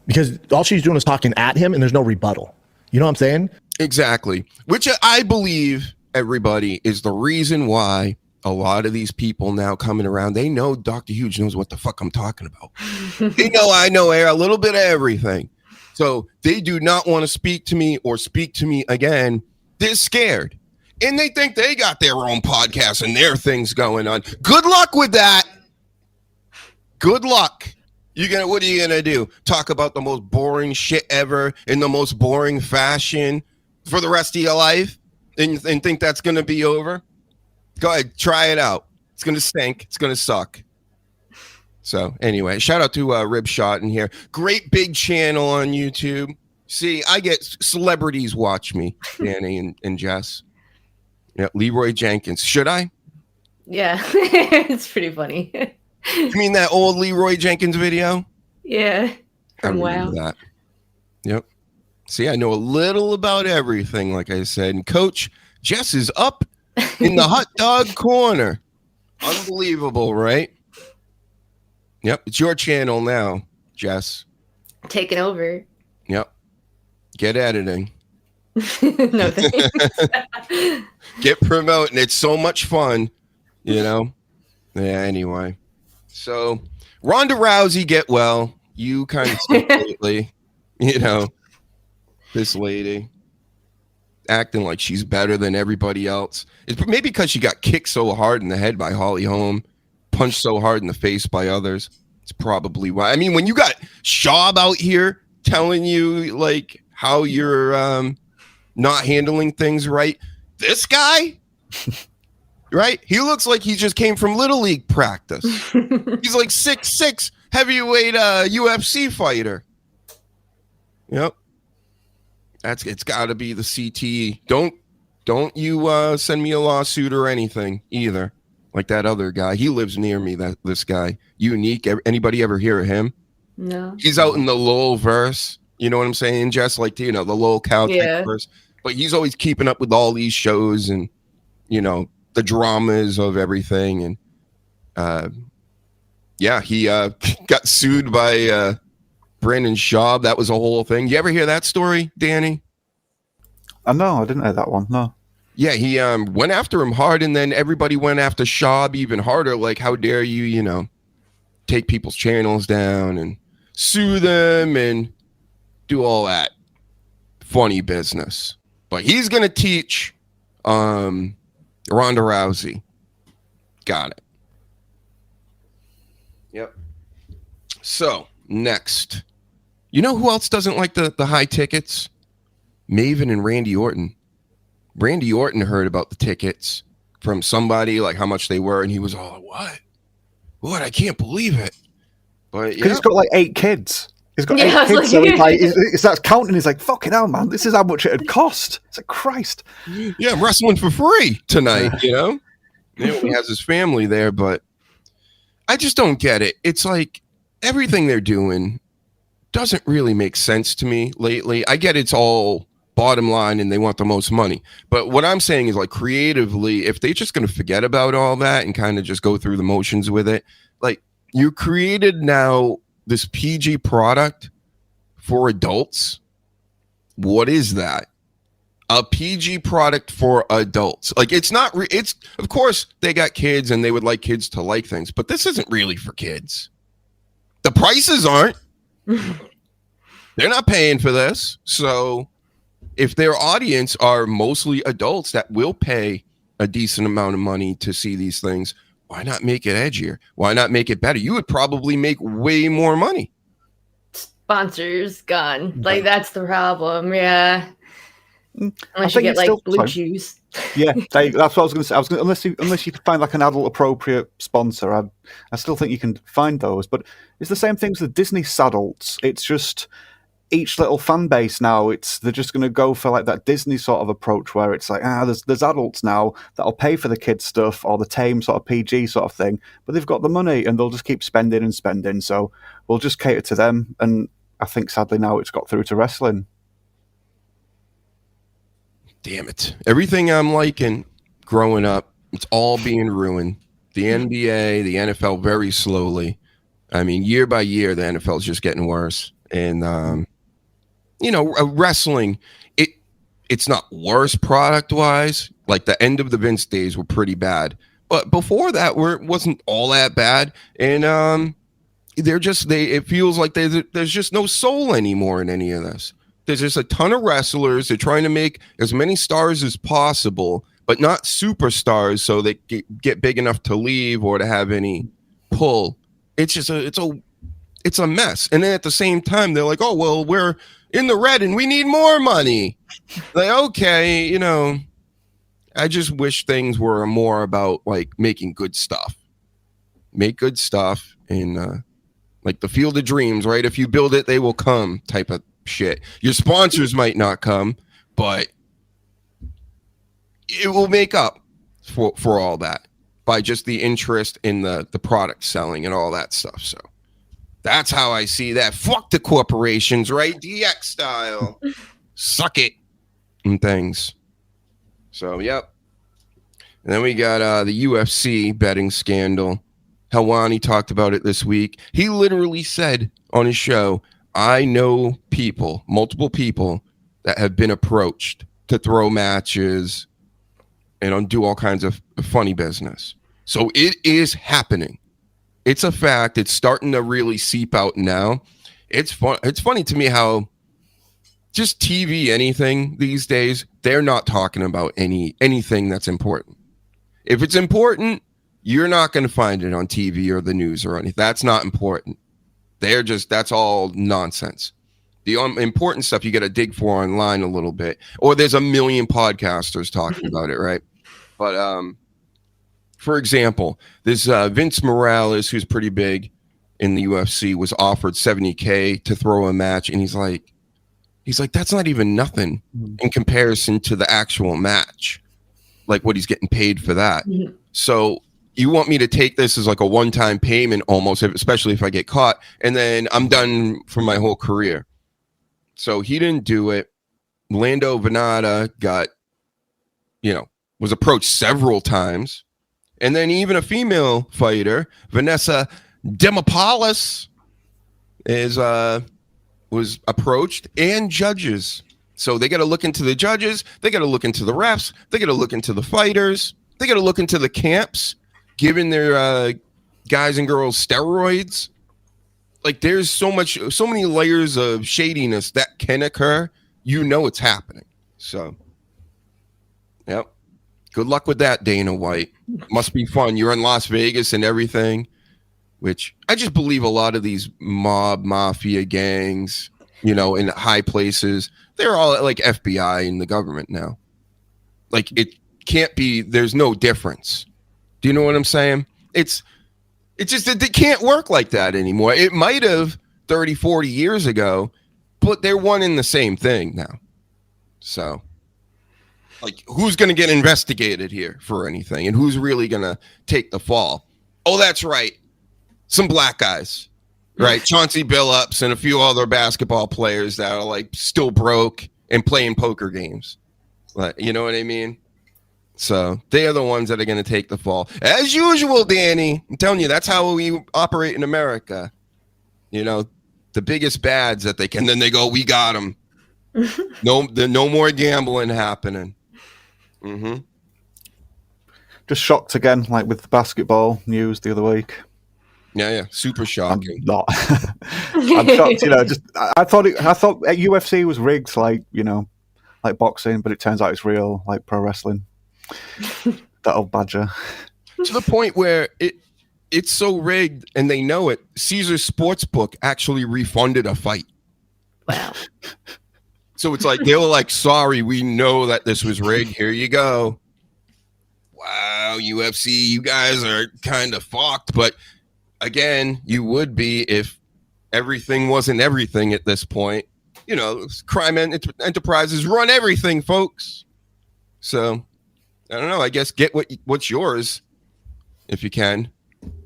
Because all she's doing is talking at him and there's no rebuttal. You know what I'm saying? Exactly. Which I believe, everybody, is the reason why a lot of these people now coming around, they know Dr. Huge knows what the fuck I'm talking about. They know I know a little bit of everything. So they do not want to speak to me or speak to me again. They're scared. And they think they got their own podcast and their things going on. Good luck with that. Good luck. What are you gonna do? Talk about the most boring shit ever in the most boring fashion for the rest of your life and think that's gonna be over? Go ahead, try it out. It's gonna stink. It's gonna suck. So anyway, shout out to Rib Shot in here. Great big channel on YouTube. See, I get celebrities watch me, Danny and Jess. Yeah, Leroy Jenkins. Should I? Yeah, it's pretty funny. You mean that old Leroy Jenkins video? Yeah. I From remember WoW. that. Yep. See, I know a little about everything, like I said. And Coach Jess is up in the hot dog corner. Unbelievable, right? Yep. It's your channel now, Jess. Taking over. Yep. Get editing. No thanks. Get promoting. It's so much fun, you know? Yeah, anyway. So, Ronda Rousey, get well. You kind of sick lately, you know, this lady acting like she's better than everybody else. It's maybe because she got kicked so hard in the head by Holly Holm, punched so hard in the face by others. It's probably why. I mean, when you got Schaub out here telling you like how you're not handling things right, this guy, right? He looks like he just came from Little League practice. He's like 6'6", heavyweight UFC fighter. Yep. It's got to be the CTE. Don't you send me a lawsuit or anything either. Like that other guy. He lives near me, this guy. Unique. Anybody ever hear of him? No. He's out in the Lowell verse. You know what I'm saying? Just like, you know, the Lowell cow type verse. But he's always keeping up with all these shows and, you know, the dramas of everything. And he got sued by Brandon Schaub. That was a whole thing. You ever hear that story, Danny? No, I didn't hear that one. No. Yeah, he went after him hard, and then everybody went after Schaub even harder. Like, how dare you, you know, take people's channels down and sue them and do all that funny business. But he's going to teach Ronda Rousey. Got it. Yep. So, next. You know who else doesn't like the high tickets? Maven and Randy Orton. Randy Orton heard about the tickets from somebody, like how much they were, and he was all, what? I can't believe it. But Because he's got like 8 kids. He's got 8 I was kids, so he starts counting. He's like, fucking hell, man, this is how much it would cost. It's like, Christ. Yeah, I'm wrestling for free tonight, you know? He has his family there, but I just don't get it. It's like everything they're doing doesn't really make sense to me lately. I get it's all bottom line and they want the most money. But what I'm saying is, like, creatively, if they're just going to forget about all that and kind of just go through the motions with it, like, you created now this PG product for adults. What is that? A PG product for adults. Like, it's not, it's, of course, they got kids and they would like kids to like things, but this isn't really for kids. The prices aren't. They're not paying for this. So if their audience are mostly adults that will pay a decent amount of money to see these things, why not make it edgier? Why not make it better? You would probably make way more money. Sponsors gone. Like, that's the problem. Yeah. Unless you get like Blue Chews. Yeah, that's what I was going to say. Unless you find like an adult appropriate sponsor, I still think you can find those. But it's the same thing as the Disney Sadults. It's just each little fan base now. They're just going to go for like that Disney sort of approach where it's like, there's adults now that'll pay for the kids stuff or the tame sort of PG sort of thing, but they've got the money and they'll just keep spending and spending. So we'll just cater to them. And I think sadly now it's got through to wrestling. Damn it. Everything I'm liking growing up, it's all being ruined. The NBA, the NFL, very slowly. I mean, year by year, the NFL is just getting worse. And, wrestling, it's not worse product-wise. Like, the end of the Vince days were pretty bad. But before that, it wasn't all that bad. And it feels like there's just no soul anymore in any of this. There's just a ton of wrestlers. They're trying to make as many stars as possible, but not superstars so they get big enough to leave or to have any pull. It's just it's a mess. And then at the same time, they're like, oh, well, we're in the red and we need more money. Like, okay, I just wish things were more about like making good stuff. Make good stuff and like the Field of Dreams, right? If you build it, they will come type of shit. Your sponsors might not come, but it will make up for all that by just the interest in the product selling and all that stuff. So That's how I see that. Fuck the corporations, right? DX style. Suck it and things. So, yep. And then we got the UFC betting scandal. Helwani talked about it this week. He literally said on his show, I know people, multiple people, that have been approached to throw matches and do all kinds of funny business. So it is happening. It's a fact. It's starting to really seep out now. It's fun. It's funny to me how just TV, anything these days, they're not talking about anything that's important. If it's important, you're not going to find it on TV or the news or anything. That's not important. That's all nonsense. The important stuff you got to dig for online a little bit, or there's a million podcasters talking about it, right? But for example, this Vince Morales, who's pretty big in the UFC, was offered $70K to throw a match, and he's like, that's not even nothing in comparison to the actual match, like what he's getting paid for that. Mm-hmm. So you want me to take this as like a one-time payment almost, especially if I get caught, and then I'm done for my whole career. So he didn't do it. Lando Venata was approached several times. And then even a female fighter, Vanessa Demopoulos, was approached, and judges. So they got to look into the judges. They got to look into the refs. They got to look into the fighters. They got to look into the camps, giving their guys and girls steroids. Like, there's so many layers of shadiness that can occur. It's happening. So, yep. Good luck with that, Dana White. Must be fun. You're in Las Vegas and everything, which I just believe a lot of these mafia gangs, in high places, they're all like FBI and the government now. Like, it can't be, there's no difference. Do you know what I'm saying? It's just that it can't work like that anymore. It might have 30, 40 years ago, but they're one and the same thing now. So, like, who's going to get investigated here for anything? And who's really going to take the fall? Oh, that's right. Some black guys, right? Chauncey Billups and a few other basketball players that are like still broke and playing poker games. Like, you know what I mean? So they are the ones that are going to take the fall. As usual, Danny, I'm telling you, that's how we operate in America. The biggest bads that they can, then they go, we got them. No more gambling happening. Mm-hmm. Just shocked again, like with the basketball news the other week. Yeah, super shocking. I'm not. I'm shocked. I thought UFC was rigged, like boxing, but it turns out it's real, like pro wrestling. That old badger. To the point where it's so rigged, and they know it. Caesars Sportsbook actually refunded a fight. Wow. So it's like they were like, sorry, we know that this was rigged. Here you go. Wow, UFC, you guys are kind of fucked. But again, you would be if everything wasn't everything at this point. Crime enterprises run everything, folks. So I don't know. I guess get what's yours if you can.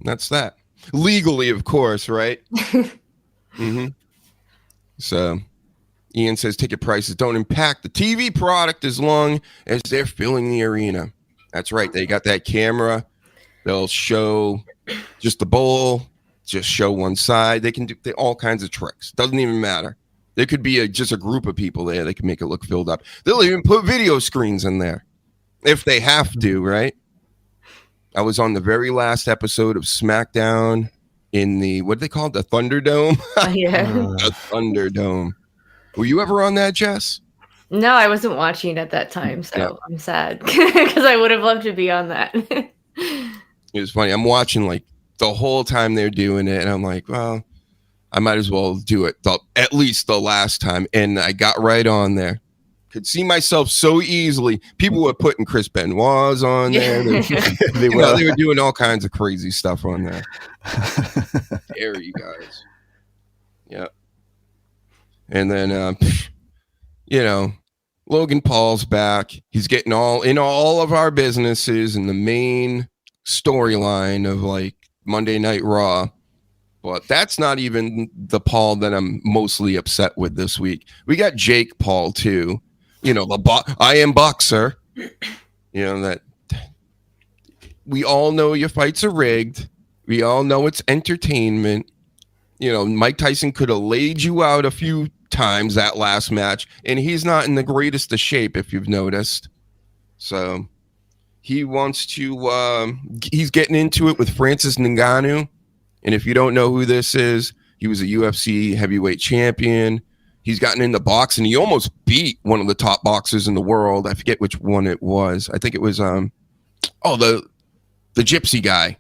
That's that. Legally, of course, right? Mm-hmm. So Ian says ticket prices don't impact the TV product as long as they're filling the arena. That's right. They got that camera. They'll show just the bowl, just show one side. They can do all kinds of tricks. Doesn't even matter. There could be just a group of people there. They can make it look filled up. They'll even put video screens in there if they have to, right? I was on the very last episode of SmackDown in the, what do they call it? The Thunderdome? Yeah. The Thunderdome. Were you ever on that, Jess? No, I wasn't watching at that time, so I'm sad because I would have loved to be on that. It was funny. I'm watching like the whole time they're doing it, and I'm like, well, I might as well do it at least the last time. And I got right on there. Could see myself so easily. People were putting Chris Benoit's on there. They were doing all kinds of crazy stuff on there. Dare you guys. Yeah. And then, Logan Paul's back. He's getting all of our businesses in the main storyline of like Monday Night Raw. But that's not even the Paul that I'm mostly upset with this week. We got Jake Paul too. You know, I am boxer. You know, that we all know your fights are rigged. We all know it's entertainment. You know, Mike Tyson could have laid you out a few times that last match, and he's not in the greatest of shape, if you've noticed. So he wants to, he's getting into it with Francis Ngannou. And if you don't know who this is, he was a UFC heavyweight champion. He's gotten into boxing. He almost beat one of the top boxers in the world. I forget which one it was. I think it was, the gypsy guy.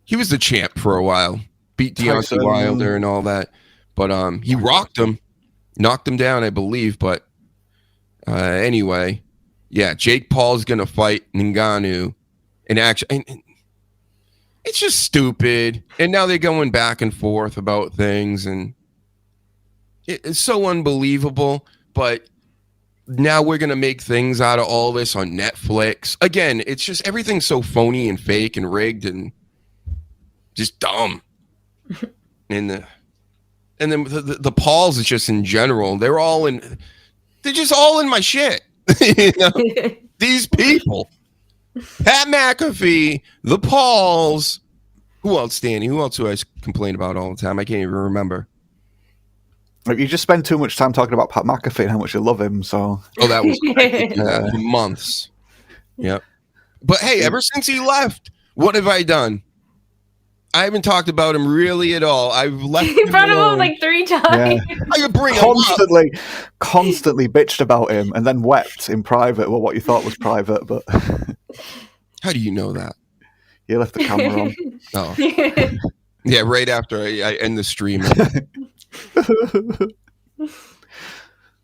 He was the champ for a while. Beat Deontay Wilder and all that. But he rocked him. Knocked him down, I believe. But anyway, yeah, Jake Paul's going to fight Ngannou. And actually, it's just stupid. And now they're going back and forth about things, and it's so unbelievable. But now we're going to make things out of all this on Netflix. Again, it's just everything's so phony and fake and rigged and just dumb. And then the Pauls is just in general. They're just all in my shit. You know? These people. Pat McAfee, the Pauls. Who else, Danny? Who else do I complain about all the time? I can't even remember. You just spend too much time talking about Pat McAfee and how much you love him. So, that was for months. Yep. But hey, ever since he left, what have I done? I haven't talked about him really at all. I've left him brought him alone. up like 3 times. Yeah. I could bring constantly bitched about him and then wept in private. Well, what you thought was private, but how do you know that? You left the camera on. Oh, yeah, right after I end the stream.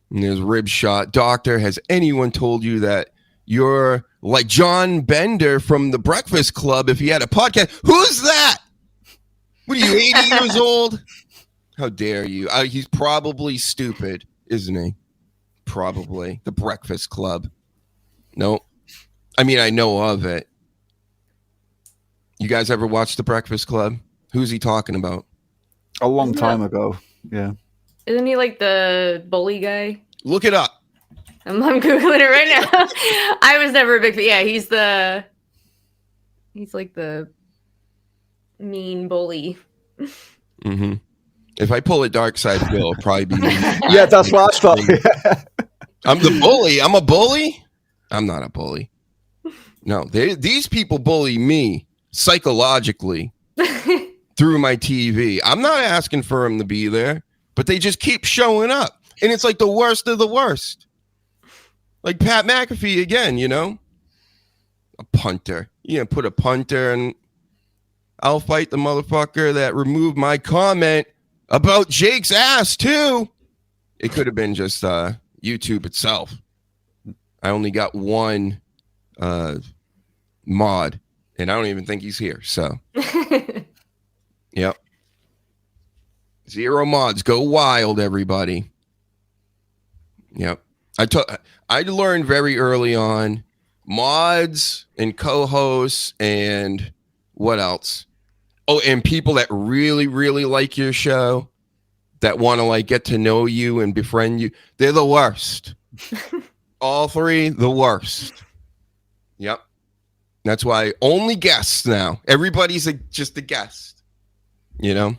And there's rib shot. Doctor, has anyone told you that you're like John Bender from The Breakfast Club if he had a podcast? Who's that? What are you, 80 years old? How dare you? He's probably stupid, isn't he? Probably. The Breakfast Club. No. I mean, I know of it. You guys ever watch The Breakfast Club? Who's he talking about? A long time ago. Yeah. Isn't he like the bully guy? Look it up. I'm Googling it right now. I was never a big fan. Yeah, he's like the mean bully. Mm-hmm. If I pull a dark side Bill, it'll probably be me. Yeah, that's what I thought. I'm the bully. I'm a bully? I'm not a bully. No, these people bully me psychologically through my TV. I'm not asking for them to be there, but they just keep showing up. And it's like the worst of the worst. Like Pat McAfee again, you know? A punter. You know, put a punter and I'll fight the motherfucker that removed my comment about Jake's ass too. It could have been just YouTube itself. I only got one mod, and I don't even think he's here. So, yep. 0 mods. Go wild, everybody. Yep. I learned very early on mods and co-hosts and what else? Oh, and people that really, really like your show, that want to like get to know you and befriend you. They're the worst. All 3, the worst. Yep. That's why only guests now. Everybody's just a guest. You know,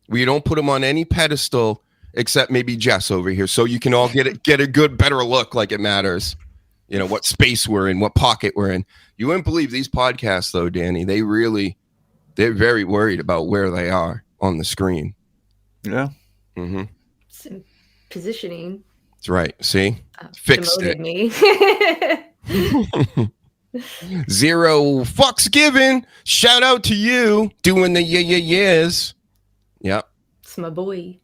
we don't put them on any pedestal except maybe Jess over here, so you can all get a good, better look like it matters. You know, what space we're in, what pocket we're in. You wouldn't believe these podcasts, though, Danny. They're very worried about where they are on the screen. Yeah. Mm-hmm. Positioning. That's right. See? Fixed it. Me. 0 fucks given. Shout out to you doing the yeahs. Yep. It's my boy.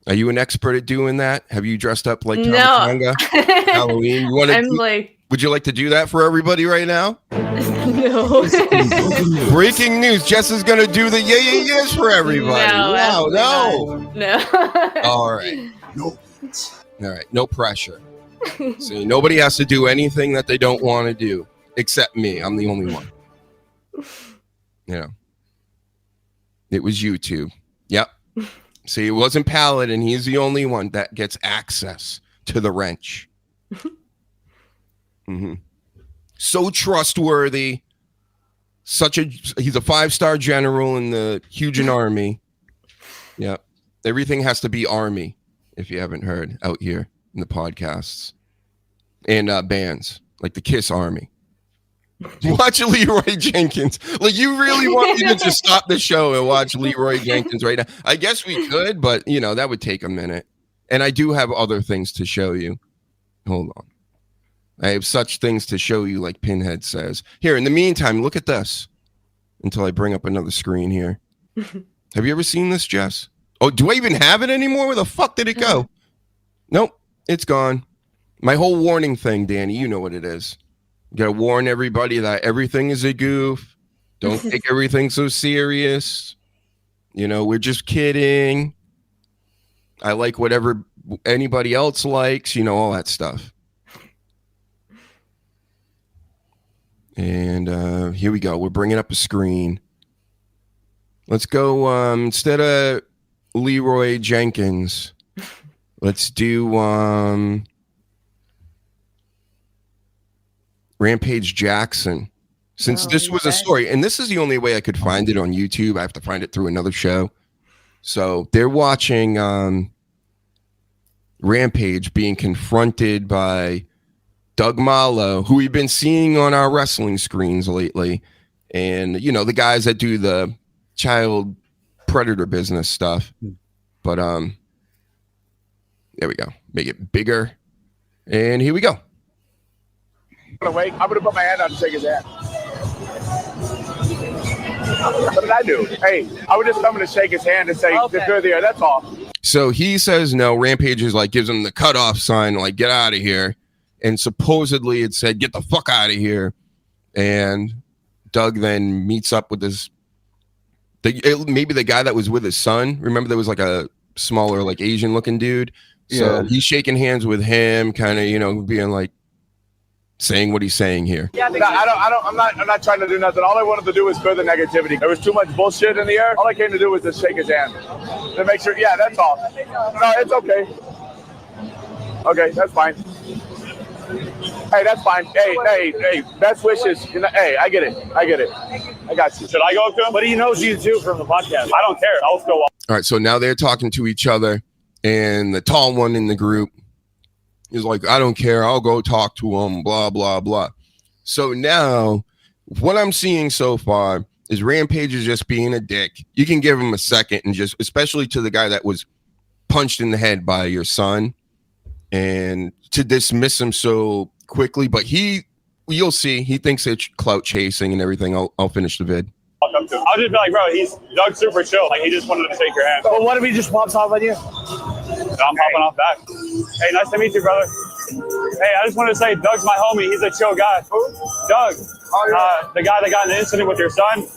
Are you an expert at doing that? Have you dressed up like No. Halloween? Would you like to do that for everybody right now? No. Breaking news. Jess is going to do the yeahs for everybody. No. All right. All right. No pressure. See, nobody has to do anything that they don't want to do except me. I'm the only one. It was YouTube. Yep. See, it wasn't Paladin. He's the only one that gets access to the wrench. Mm-hmm. So trustworthy. He's a 5-star general in the Hujan army. Yep. Everything has to be army, if you haven't heard out here in the podcasts. And bands, like the Kiss Army. Watch Leroy Jenkins. Like, you really want me to just stop the show and watch Leroy Jenkins right now? I guess we could, but, that would take a minute. And I do have other things to show you. Hold on. I have such things to show you, like Pinhead says. Here, in the meantime, look at this. Until I bring up another screen here. Have you ever seen this, Jess? Oh, do I even have it anymore? Where the fuck did it go? Nope, it's gone. My whole warning thing, Danny, you know what it is. You gotta warn everybody that everything is a goof. Don't take everything so serious. We're just kidding. I like whatever anybody else likes, all that stuff. And here we go. We're bringing up a screen. Let's go. Instead of Leroy Jenkins, let's do Rampage Jackson. Since this was a story, and this is the only way I could find it on YouTube. I have to find it through another show. So they're watching Rampage being confronted by Doug Malo, who we've been seeing on our wrestling screens lately. And, the guys that do the child predator business stuff. But there we go. Make it bigger. And here we go. I'm going to put my hand out and shake his hand. What did I do? Hey, I was just coming to shake his hand and say, the good there, that's all. So he says no. Rampage is gives him the cutoff sign, get out of here. And supposedly it said, get the fuck out of here. And Doug then meets up with maybe the guy that was with his son. Remember, there was a smaller, Asian looking dude. So he's shaking hands with him, kind of, being saying what he's saying here. Yeah, I'm not trying to do nothing. All I wanted to do was clear the negativity. There was too much bullshit in the air. All I came to do was just shake his hand to make sure. Yeah, that's all. No, it's okay. Okay, that's fine. Hey, that's fine. Hey, best wishes. Hey, I get it. I got you. Should I go up to him? But he knows you too from the podcast. I don't care. I'll go up. All right, so now they're talking to each other, and the tall one in the group is like, I don't care. I'll go talk to him, blah, blah, blah. So now what I'm seeing so far is Rampage is just being a dick. You can give him a second and just, especially to the guy that was punched in the head by your son, and to dismiss him so quickly, but you'll see, he thinks it's clout chasing and everything. I'll finish the vid. I'll just be like, bro, Doug's super chill. He just wanted to shake your hand. Well, what if he just pops off on you? I'm popping off back. Hey, nice to meet you, brother. Hey, I just wanted to say, Doug's my homie. He's a chill guy. Doug, the guy that got in the incident with your son,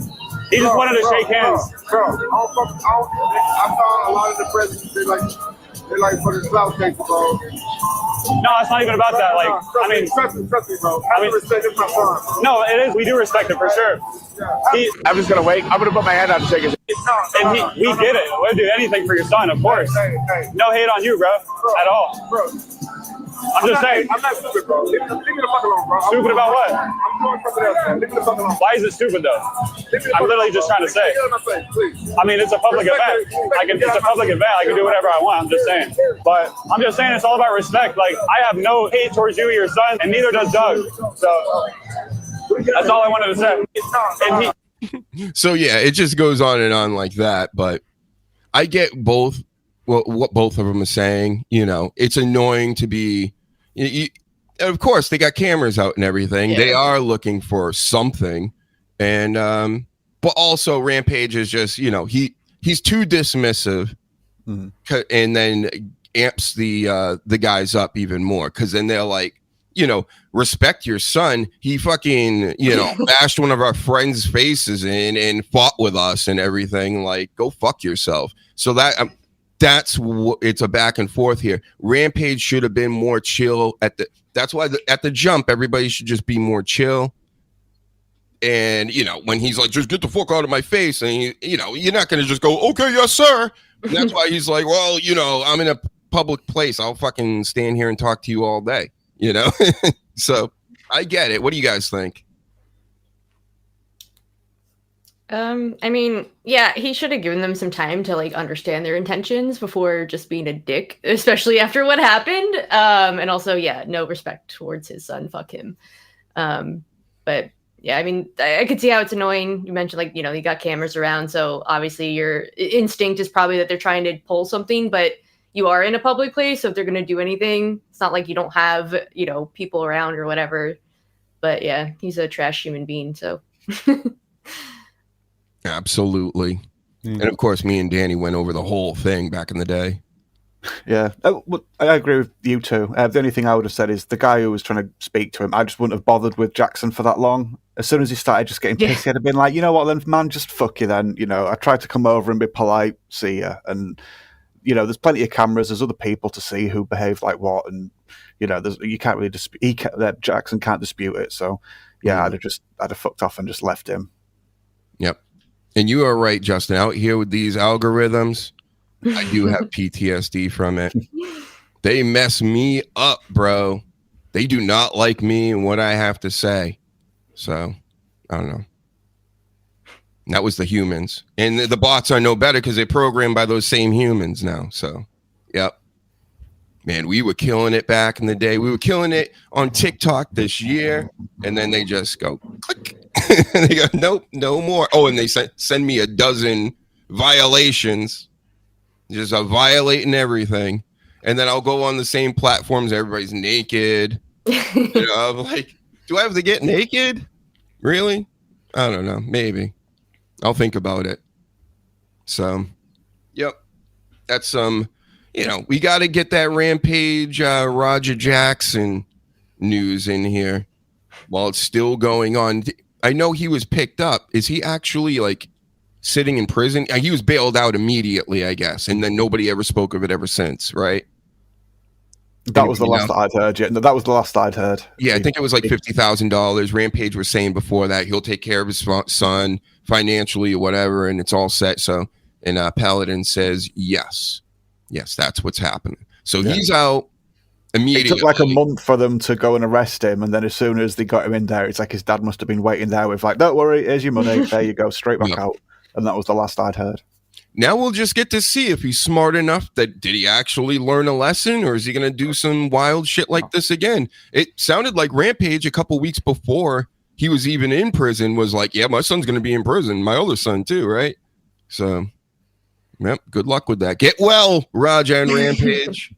he just wanted to shake hands. Bro, I found a lot of the presidents, they like for the clout chase, bro. No, it's not even about that. Trust me, bro. I respect my son. No, it is. We do respect it for sure. I'm just gonna wait. I'm gonna put my hand out and shake his hand. And we get it. We'll do anything for your son, of course. Hey. No hate on you, bro, at all. Bro. I'm just saying. I'm not stupid, bro. Leave me the fuck alone, bro. Stupid about what? I'm doing something else, man. Leave me the fuck alone. Why is it stupid, though? I'm literally just trying to say. I mean, it's a public event. It's a public event. I can do whatever I want. I'm just saying. But I'm just saying it's all about respect. I have no hate towards you or your son, and neither does Doug. So that's all I wanted to say. And so yeah, it just goes on and on like that. But I get both. Well, what both of them are saying, it's annoying to be. Of course, they got cameras out and everything. Yeah. They are looking for something, and but also Rampage is just he's too dismissive, and then amps the guys up even more, because then they're like, respect your son. He fucking bashed one of our friends' faces in and fought with us and everything. Like, go fuck yourself. So that. That's what it's a back and forth here. Rampage should have been more chill that's why at the jump, everybody should just be more chill. And, when he's like, just get the fuck out of my face. And, you're not going to just go, okay, yes, sir. And that's why he's like, well, I'm in a public place. I'll fucking stand here and talk to you all day, So I get it. What do you guys think? I mean, yeah, he should have given them some time to like understand their intentions before just being a dick, especially after what happened. And also, yeah, no respect towards his son. Fuck him. But yeah, I mean, I could see how it's annoying. You mentioned like, you got cameras around, so obviously your instinct is probably that they're trying to pull something, but you are in a public place, so if they're going to do anything, it's not like you don't have, people around or whatever. But yeah, he's a trash human being, so. Absolutely. And of course, me and Danny went over the whole thing back in the day. Yeah, I agree with you too. The only thing I would have said is the guy who was trying to speak to him, I just wouldn't have bothered with Jackson for that long. As soon as he started just getting pissy, I'd have been like, you know what, then, man, just fuck you then. I tried to come over and be polite, see ya. And, there's plenty of cameras, there's other people to see who behaved like what. And, you can't really dispute, Jackson can't dispute it. So, yeah, I'd have fucked off and just left him. Yep. And you are right, Justin. Out here with these algorithms, I do have PTSD from it. They mess me up, bro. They do not like me and what I have to say. So, I don't know. And that was the humans. And the bots are no better because they're programmed by those same humans now. So, yep. Man, we were killing it back in the day. We were killing it on TikTok this year. And then they just go, click. And they go, nope, no more. Oh, and they send me a dozen violations. Just violating everything. And then I'll go on the same platforms. Everybody's naked. I'm like, do I have to get naked? Really? I don't know. Maybe. I'll think about it. So, yep. That's we got to get that Rampage Roger Jackson news in here while it's still going on. I know he was picked up. Is he actually like sitting in prison? He was bailed out immediately, I guess, and then nobody ever spoke of it ever since, right? That was the last I'd heard. Yeah, that was the last I'd heard. Yeah, I think it was like $50,000. Rampage was saying before that he'll take care of his son financially or whatever, and it's all set. So, and Paladin says yes, that's what's happening. So he's out immediately. It took like a month for them to go and arrest him, and then as soon as they got him in there, it's like his dad must have been waiting there with like, "Don't worry, here's your money. There you go, straight back out." And that was the last I'd heard. Now we'll just get to see if he's smart enough that did he actually learn a lesson, or is he going to do some wild shit like this again? It sounded like Rampage a couple weeks before he was even in prison was like, yeah, my son's going to be in prison. My older son too, right? So, yep, good luck with that. Get well, Raja and Rampage.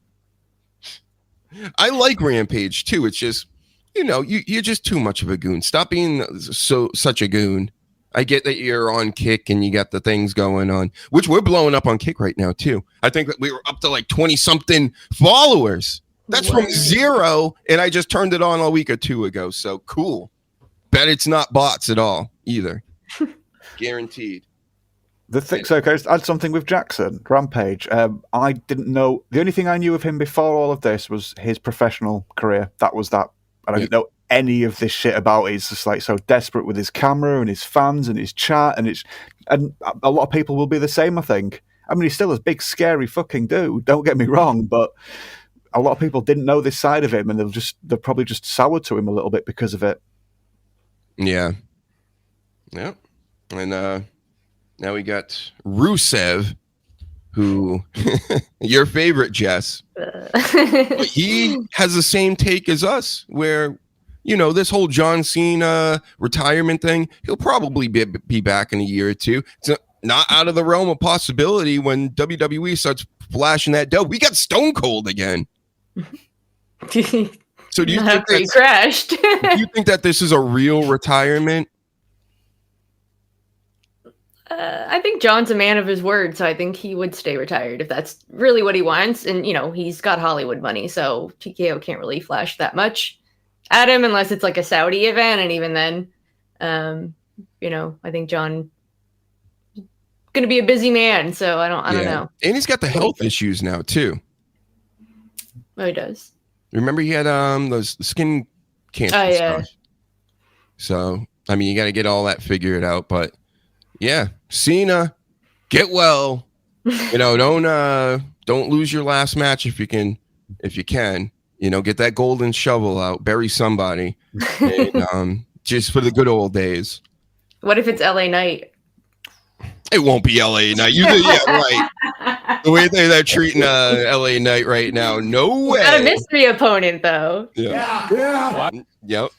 I like Rampage too. It's just, you're just too much of a goon. Stop being such a goon. I get that you're on Kick and you got the things going on, which we're blowing up on Kick right now too. I think that we were up to like 20 something followers. That's from 0. And I just turned it on a week or 2 ago. So cool. Bet it's not bots at all either. Guaranteed. The thing, so can I add something with Jackson, Rampage. I didn't know, the only thing I knew of him before all of this was his professional career. That was that. And I didn't know any of this shit about it. He's just like so desperate with his camera and his fans and his chat, and a lot of people will be the same, I think. I mean, he's still a big scary fucking dude, don't get me wrong, but a lot of people didn't know this side of him, and they're probably just soured to him a little bit because of it. Yeah. And now we got Rusev, who your favorite, Jess. He has the same take as us, where this whole John Cena retirement thing, he'll probably be back in a year or two. It's not out of the realm of possibility when WWE starts flashing that dough. We got Stone Cold again. So do you think he crashed? Do you think that this is a real retirement? I think John's a man of his word, so I think he would stay retired if that's really what he wants. And, he's got Hollywood money, so TKO can't really flash that much at him unless it's like a Saudi event. And even then, I think John going to be a busy man, so I don't know. And he's got the health issues now, too. Oh, he does. Remember he had those skin cancer stuff. So I mean, you got to get all that figured out. But yeah, Cena, get well. Don't lose your last match if you can. Get that golden shovel out, bury somebody, and, just for the good old days. What if it's LA Knight? It won't be LA Knight. Yeah, right. The way they're treating LA Knight right now, no way. Got a mystery opponent though. Yeah. Yep.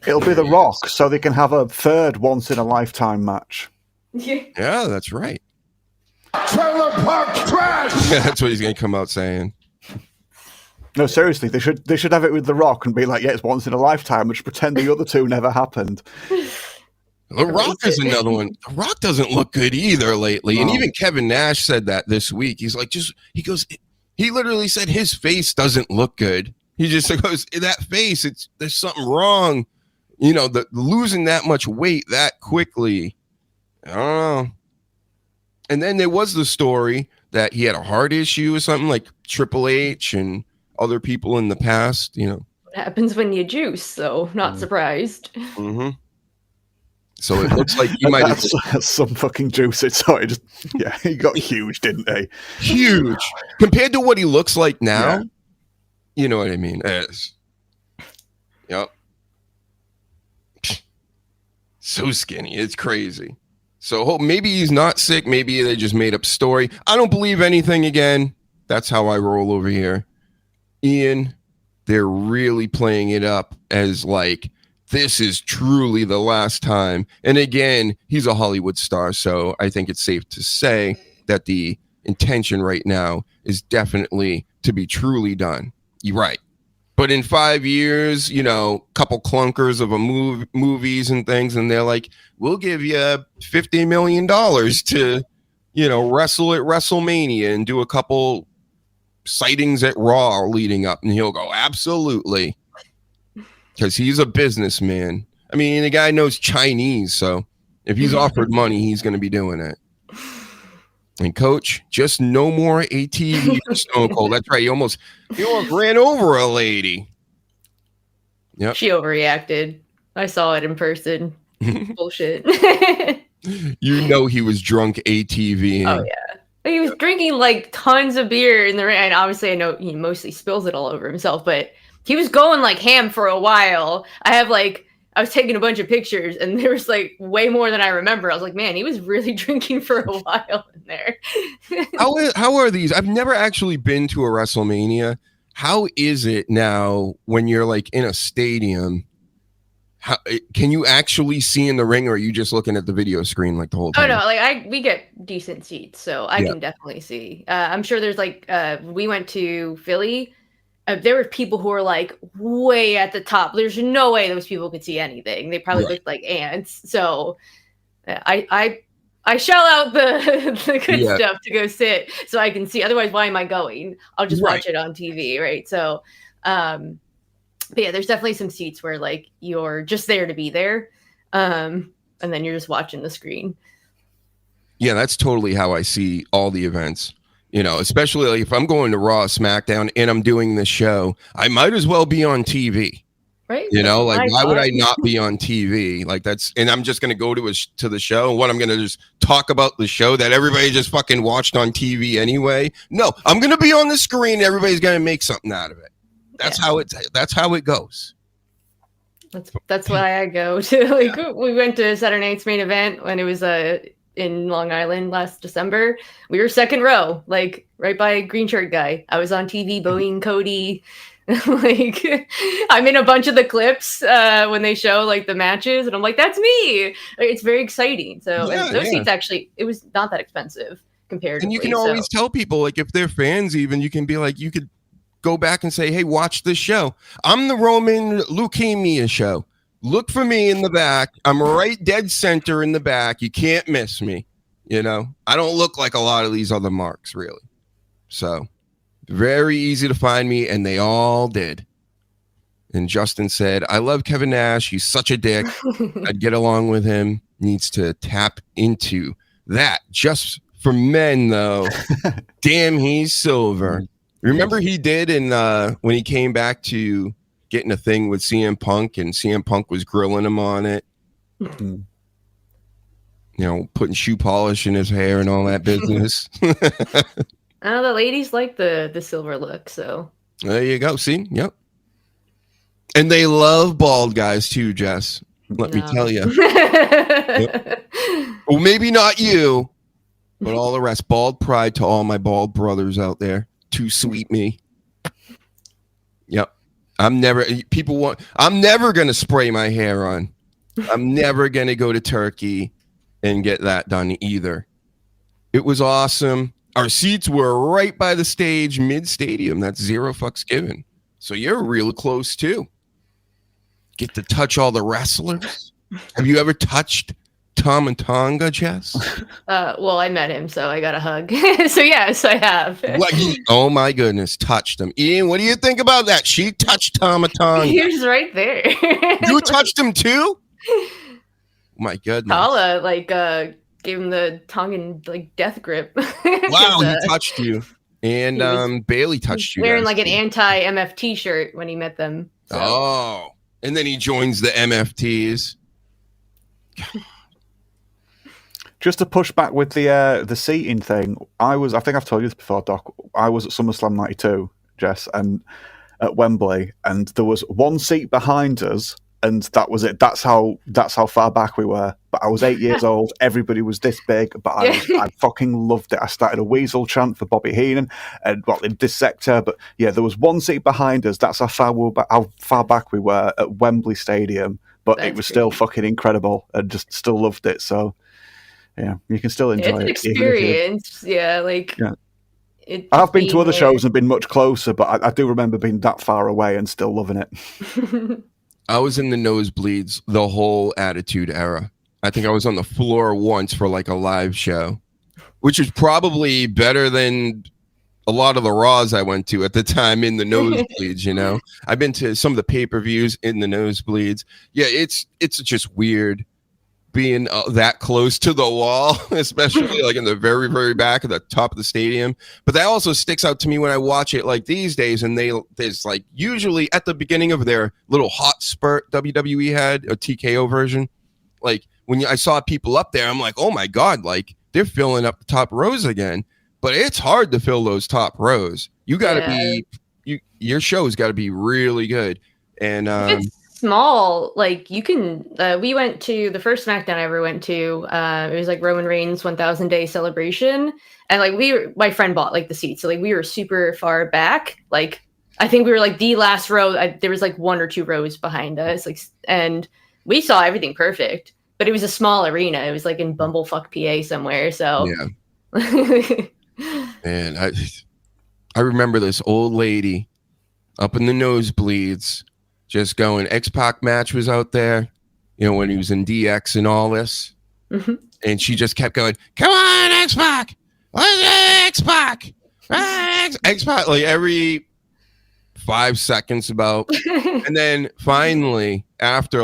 It'll be The Rock, so they can have a third once-in-a-lifetime match. Yeah, that's right. Trailer park trash! Yeah, that's what he's gonna come out saying. No, seriously, they should have it with The Rock and be like, yeah, it's once in a lifetime, and just pretend the other two never happened. The Rock is another one. The Rock doesn't look good either lately. And even Kevin Nash said that this week. He's like, he literally said his face doesn't look good. He just goes, that face, there's something wrong. Losing that much weight that quickly. I don't know. And then there was the story that he had a heart issue or something, like Triple H and other people in the past, What happens when you juice, so not surprised. Mm-hmm. So it looks like he might have that's some fucking juice. He got huge, didn't he? Huge. Compared to what he looks like now, you know what I mean? Yep. So skinny. It's crazy. So maybe he's not sick. Maybe they just made up a story. I don't believe anything again. That's how I roll over here. Ian, they're really playing it up as like, this is truly the last time. And again, he's a Hollywood star. So I think it's safe to say that the intention right now is definitely to be truly done. You're right. But in 5 years, couple clunkers of movies and things, and they're like, we'll give you $50 million to, wrestle at WrestleMania and do a couple sightings at Raw leading up. And he'll go, absolutely. Because he's a businessman. I mean, the guy knows Chinese, so if he's offered money, he's going to be doing it. And Coach, just no more ATV for Stone Cold. That's right. He almost ran over a lady. Yep. She overreacted. I saw it in person. Bullshit. He was drunk ATVing. Oh yeah. He was drinking like tons of beer in the ring. And obviously I know he mostly spills it all over himself, but he was going like ham for a while. I was taking a bunch of pictures and there was like way more than I remember. I was like, man, he was really drinking for a while in there. How are these? I've never actually been to a WrestleMania. How is it now when you're like in a stadium? How can you actually see in the ring, or are you just looking at the video screen like the whole time? Oh no, we get decent seats, so I can definitely see. I'm sure there's we went to Philly. There were people who were like way at the top. There's no way those people could see anything. They probably looked like ants. So I shell out the good stuff to go sit so I can see. Otherwise, why am I going? I'll just watch it on TV, right? So, but yeah, there's definitely some seats where like you're just there to be there, and then you're just watching the screen. Yeah, that's totally how I see all the events. Especially like if I'm going to Raw, SmackDown, and I'm doing this show, I might as well be on TV. Right. Why would I not be on TV? Like and I'm just going to go to the show. And what, I'm going to just talk about the show that everybody just fucking watched on TV anyway? No, I'm going to be on the screen. Everybody's going to make something out of it. That's how it goes. That's why I go to we went to Saturday Night's Main Event when it was in Long Island last December. We were second row, like right by Green Shirt guy. I was on TV, Boeing Cody. I'm in a bunch of the clips when they show like the matches, and I'm like, that's me. It's very exciting. So those seats actually, it was not that expensive comparatively. And you can always tell people, like if they're fans, even you can be like, you could go back and say, hey, watch this show. I'm the Roman leukemia show. Look for me in the back. I'm right dead center in the back. You can't miss me. I don't look like a lot of these other marks, really. So very easy to find me, and they all did. And Justin said, I love Kevin Nash. He's such a dick. I'd get along with him. Needs to tap into that. Just for men, though. Damn, he's silver. Remember he did when he came back to getting a thing with CM Punk, and CM Punk was grilling him on it. Mm. You know, putting shoe polish in his hair and all that business. Oh, the ladies like the silver look, so There you go. See? Yep. And they love bald guys too, Jess. Let me tell you. Yep. Well, maybe not you, but all the rest. Bald pride to all my bald brothers out there. Too sweet me. Yep. I'm never going to spray my hair on. I'm never going to go to Turkey and get that done either. It was awesome. Our seats were right by the stage, mid-stadium. That's 0 fucks given. So you're real close too. Get to touch all the wrestlers. Have you ever touched Tama Tonga, Jess? Well, I met him, so I got a hug. So yes, I have. Oh my goodness, touched him. Ian, what do you think about that? She touched Tama Tonga. He was right there. You touched him too? My goodness. Tala, gave him the Tongan death grip. Wow, he touched you. And Bailey touched you. Wearing an anti-MFT shirt when he met them. So. Oh. And then he joins the MFTs. Just to push back with the seating thing, I think I've told you this before, Doc. I was at SummerSlam 92, Jess, and at Wembley, and there was one seat behind us, and that was it. That's how far back we were. But I was 8 years old. Everybody was this big, but I fucking loved it. I started a weasel chant for Bobby Heenan, and in this sector. But yeah, there was one seat behind us. That's how far back we were at Wembley Stadium. But it was still fucking incredible, and just still loved it. So yeah, you can still enjoy it. It's an experience. I've been to other shows and been much closer, but I do remember being that far away and still loving it. I was in the nosebleeds the whole Attitude Era. I think I was on the floor once for a live show, which is probably better than a lot of the Raws I went to at the time in the nosebleeds, you know. I've been to some of the pay-per-views in the nosebleeds. Yeah, it's just weird being that close to the wall, especially in the very, very back of the top of the stadium. But that also sticks out to me when I watch it these days, and there's usually at the beginning of their little hot spurt WWE had, a TKO version. When I saw people up there, I'm like, oh my God, they're filling up the top rows again. But it's hard to fill those top rows. You got to your show's got to be really good. And it's small. You can. We went to the first SmackDown I ever went to. It was Roman Reigns 1,000 day celebration, and my friend bought the seats, so we were super far back. I think we were the last row. There was 1 or 2 rows behind us, and we saw everything perfect. But it was a small arena. It was in Bumblefuck, PA somewhere. So yeah. Man, I remember this old lady up in the nosebleeds just going. X-Pac match was out there, when he was in DX and all this. Mm-hmm. And she just kept going, come on, X-Pac! What's X-Pac? X-Pac, every 5 seconds about. And then finally, after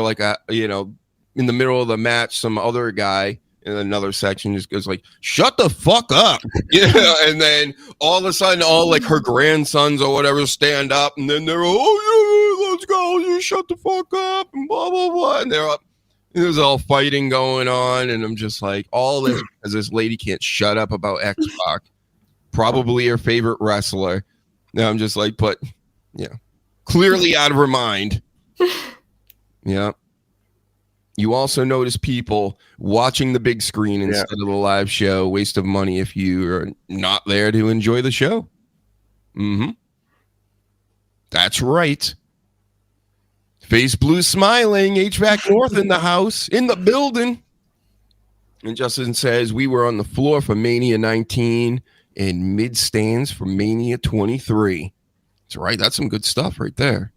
in the middle of the match, some other guy in another section just goes shut the fuck up. And then all of a sudden all her grandsons or whatever stand up, and then they're let's go, you shut the fuck up, and blah blah blah, and they're up. And there's all fighting going on, and I'm just all this because this lady can't shut up about X-Pac, probably her favorite wrestler. Now I'm just but clearly out of her mind. Yeah. You also notice people watching the big screen instead of the live show. Waste of money if you are not there to enjoy the show. Mm-hmm. That's right. Face blue smiling. HVAC North in the house, in the building. And Justin says, we were on the floor for Mania 19 and mid stands for Mania 23. That's right. That's some good stuff right there.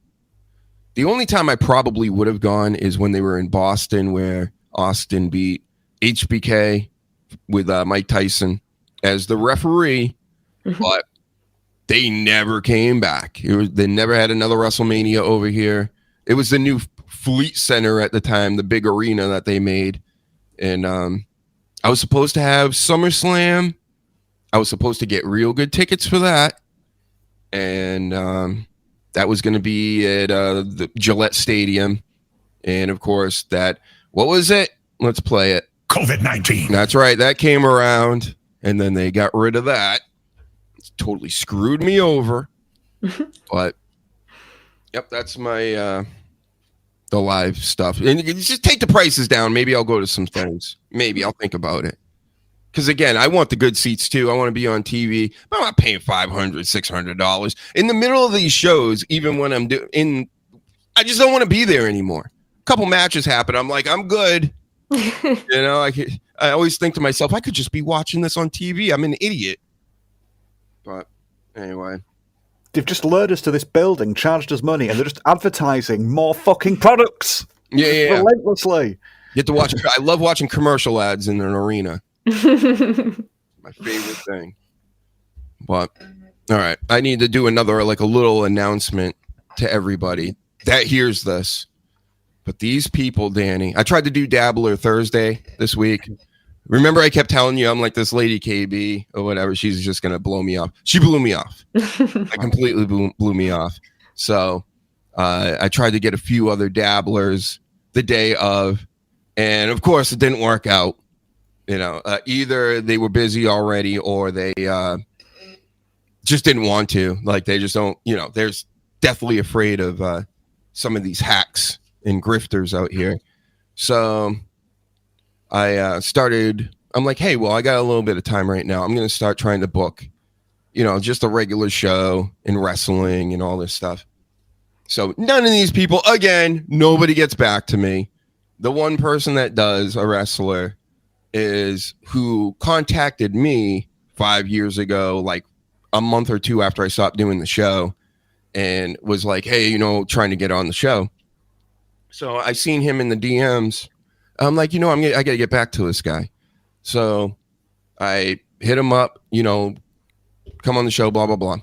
The only time I probably would have gone is when they were in Boston, where Austin beat HBK with Mike Tyson as the referee, but they never came back. They never had another WrestleMania over here. It was the new Fleet Center at the time, the big arena that they made. And I was supposed to have SummerSlam. I was supposed to get real good tickets for that. And that was going to be at the Gillette Stadium. And, of course, that What was it? Let's play it. COVID-19. That's right. That came around, and then they got rid of that. It's totally screwed me over. But, yep, that's my the live stuff. And you just take the prices down. Maybe I'll go to some things. Maybe I'll think about it. Because, again, I want the good seats, too. I want to be on TV. But I'm not paying $500, $600. In the middle of these shows, even when I'm I just don't want to be there anymore. A couple matches happen. I'm like, I'm good. I always think to myself, I could just be watching this on TV. I'm an idiot. But anyway. They've just lured us to this building, charged us money, and they're just advertising more fucking products. Yeah. Relentlessly. You get to watch. I love watching commercial ads in an arena. My favorite thing. But all right, I need to do another a little announcement to everybody that hears this. But these people, Danny, I tried to do Dabbler Thursday this week. Remember, I kept telling you I'm like this lady KB or whatever. She's just gonna blow me off. She blew me off. I completely blew me off. So I tried to get a few other dabblers the day of, and of course it didn't work out. Either they were busy already or they just didn't want to. Like they just don't. There's definitely afraid of some of these hacks and grifters out here. So I started. I'm like, hey, well, I got a little bit of time right now. I'm going to start trying to book, just a regular show in wrestling and all this stuff. So none of these people, again, nobody gets back to me. The one person that does, a wrestler, is who contacted me 5 years ago, like a month or two after I stopped doing the show, and was like, hey, trying to get on the show. So I seen him in the DMs. I'm like, I got to get back to this guy. So I hit him up, come on the show, blah, blah, blah.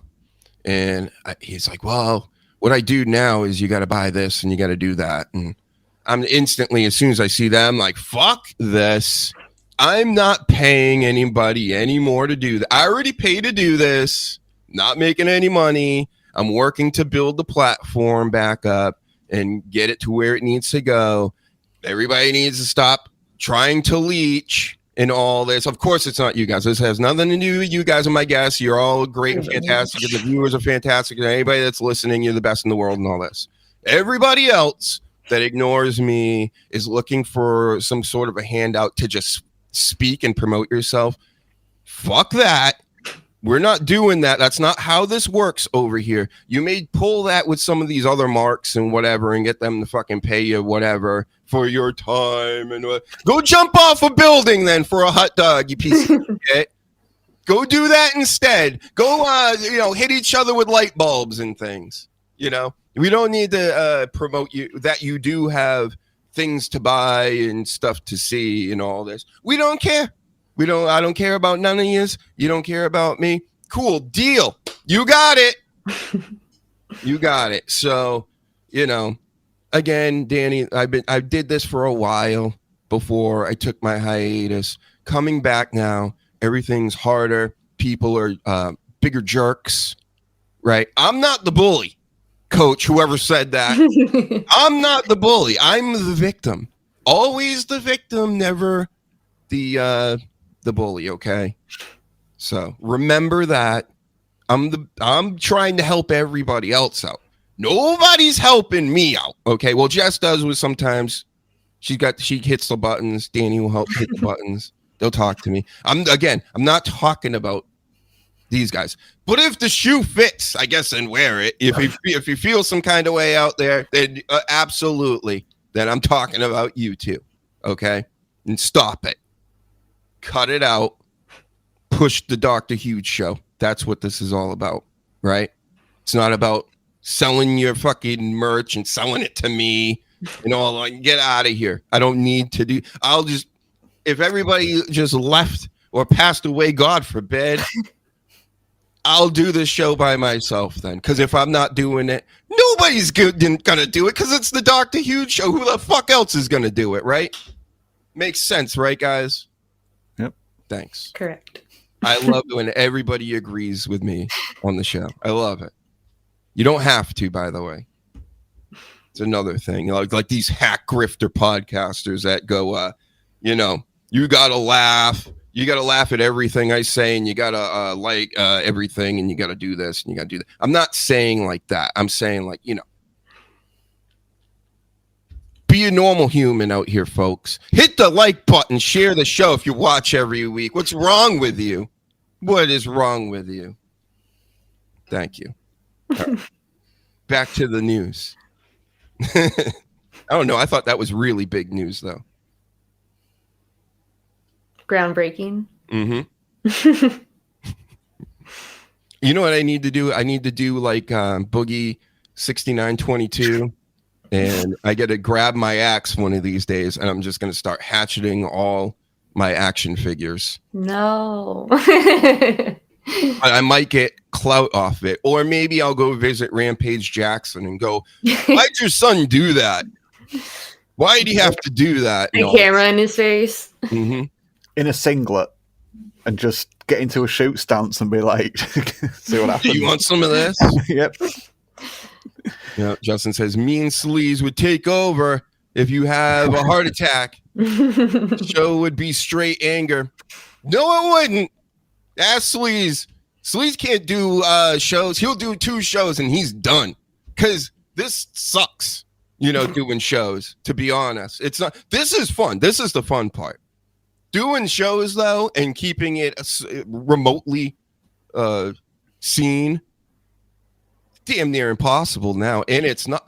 And he's like, well, what I do now is you got to buy this and you got to do that. And I'm instantly, as soon as I see that, I'm like, fuck this. I'm not paying anybody anymore to do that. I already paid to do this, not making any money. I'm working to build the platform back up and get it to where it needs to go. Everybody needs to stop trying to leech and all this. Of course, it's not you guys. This has nothing to do with you guys and my guests. You're all great and fantastic. The viewers are fantastic. And anybody that's listening, you're the best in the world and all this. Everybody else that ignores me is looking for some sort of a handout to just speak and promote yourself. Fuck that. We're not doing that. That's not how this works over here. You may pull that with some of these other marks and whatever and get them to fucking pay you whatever for your time and go jump off a building then for a hot dog, you piece of shit. Go do that instead. Go hit each other with light bulbs and things. We don't need to promote you that you do have things to buy and stuff to see and all this. We don't care. I don't care about none of yous. You don't care about me. Cool deal. You got it. You got it. So, again, Danny, I did this for a while before I took my hiatus. Coming back now, everything's harder. People are bigger jerks, right? I'm not the bully, coach, whoever said that. I'm not the bully. I'm the victim. Always the victim, never the bully, okay? So remember that. I'm trying to help everybody else out. Nobody's helping me out, okay? Well, Jess does with sometimes she hits the buttons. Danny will help hit the buttons. They'll talk to me. I'm not talking about these guys. But if the shoe fits, I guess, and wear it. If you feel some kind of way out there, then absolutely. Then I'm talking about you too, okay? And stop it. Cut it out. Push the Dr. Huge show. That's what this is all about, right? It's not about selling your fucking merch and selling it to me and all. Like, get out of here. I don't need to do. If everybody just left or passed away, God forbid, I'll do this show by myself then. Because if I'm not doing it, nobody's gonna do it because it's the Dr. Huge show. Who the fuck else is gonna do it, right? Makes sense, right, guys? Yep. Thanks. Correct. I love it when everybody agrees with me on the show. I love it. You don't have to, by the way. It's another thing. Like these hack grifter podcasters that go, you gotta laugh. You gotta laugh at everything I say, and you gotta like everything, and you gotta do this, and you gotta do that. I'm not saying like that. I'm saying like, be a normal human out here, folks. Hit the like button, share the show if you watch every week. What's wrong with you? What is wrong with you? Thank you. Right. Back to the news. I don't know. I thought that was really big news, though. Groundbreaking. Mm-hmm. You know what I need to do? I need to do like Boogie 6922, and I got to grab my axe one of these days, and I'm just going to start hatcheting all my action figures. No. I might get clout off it, or maybe I'll go visit Rampage Jackson and go, why'd your son do that? Why'd he have to do that? A camera in his face. Mm-hmm. In a singlet, and just get into a shoot stance and be like, see what happens. Do you want some of this? Yep. Yeah, Justin says, me and Sleaze would take over if you have a heart attack. The show would be straight anger. No, it wouldn't. Ask Sleaze. Sleaze can't do shows. He'll do 2 shows and he's done. Because this sucks, doing shows, to be honest. It's not. This is fun. This is the fun part. Doing shows, though, and keeping it remotely seen, damn near impossible now. And it's not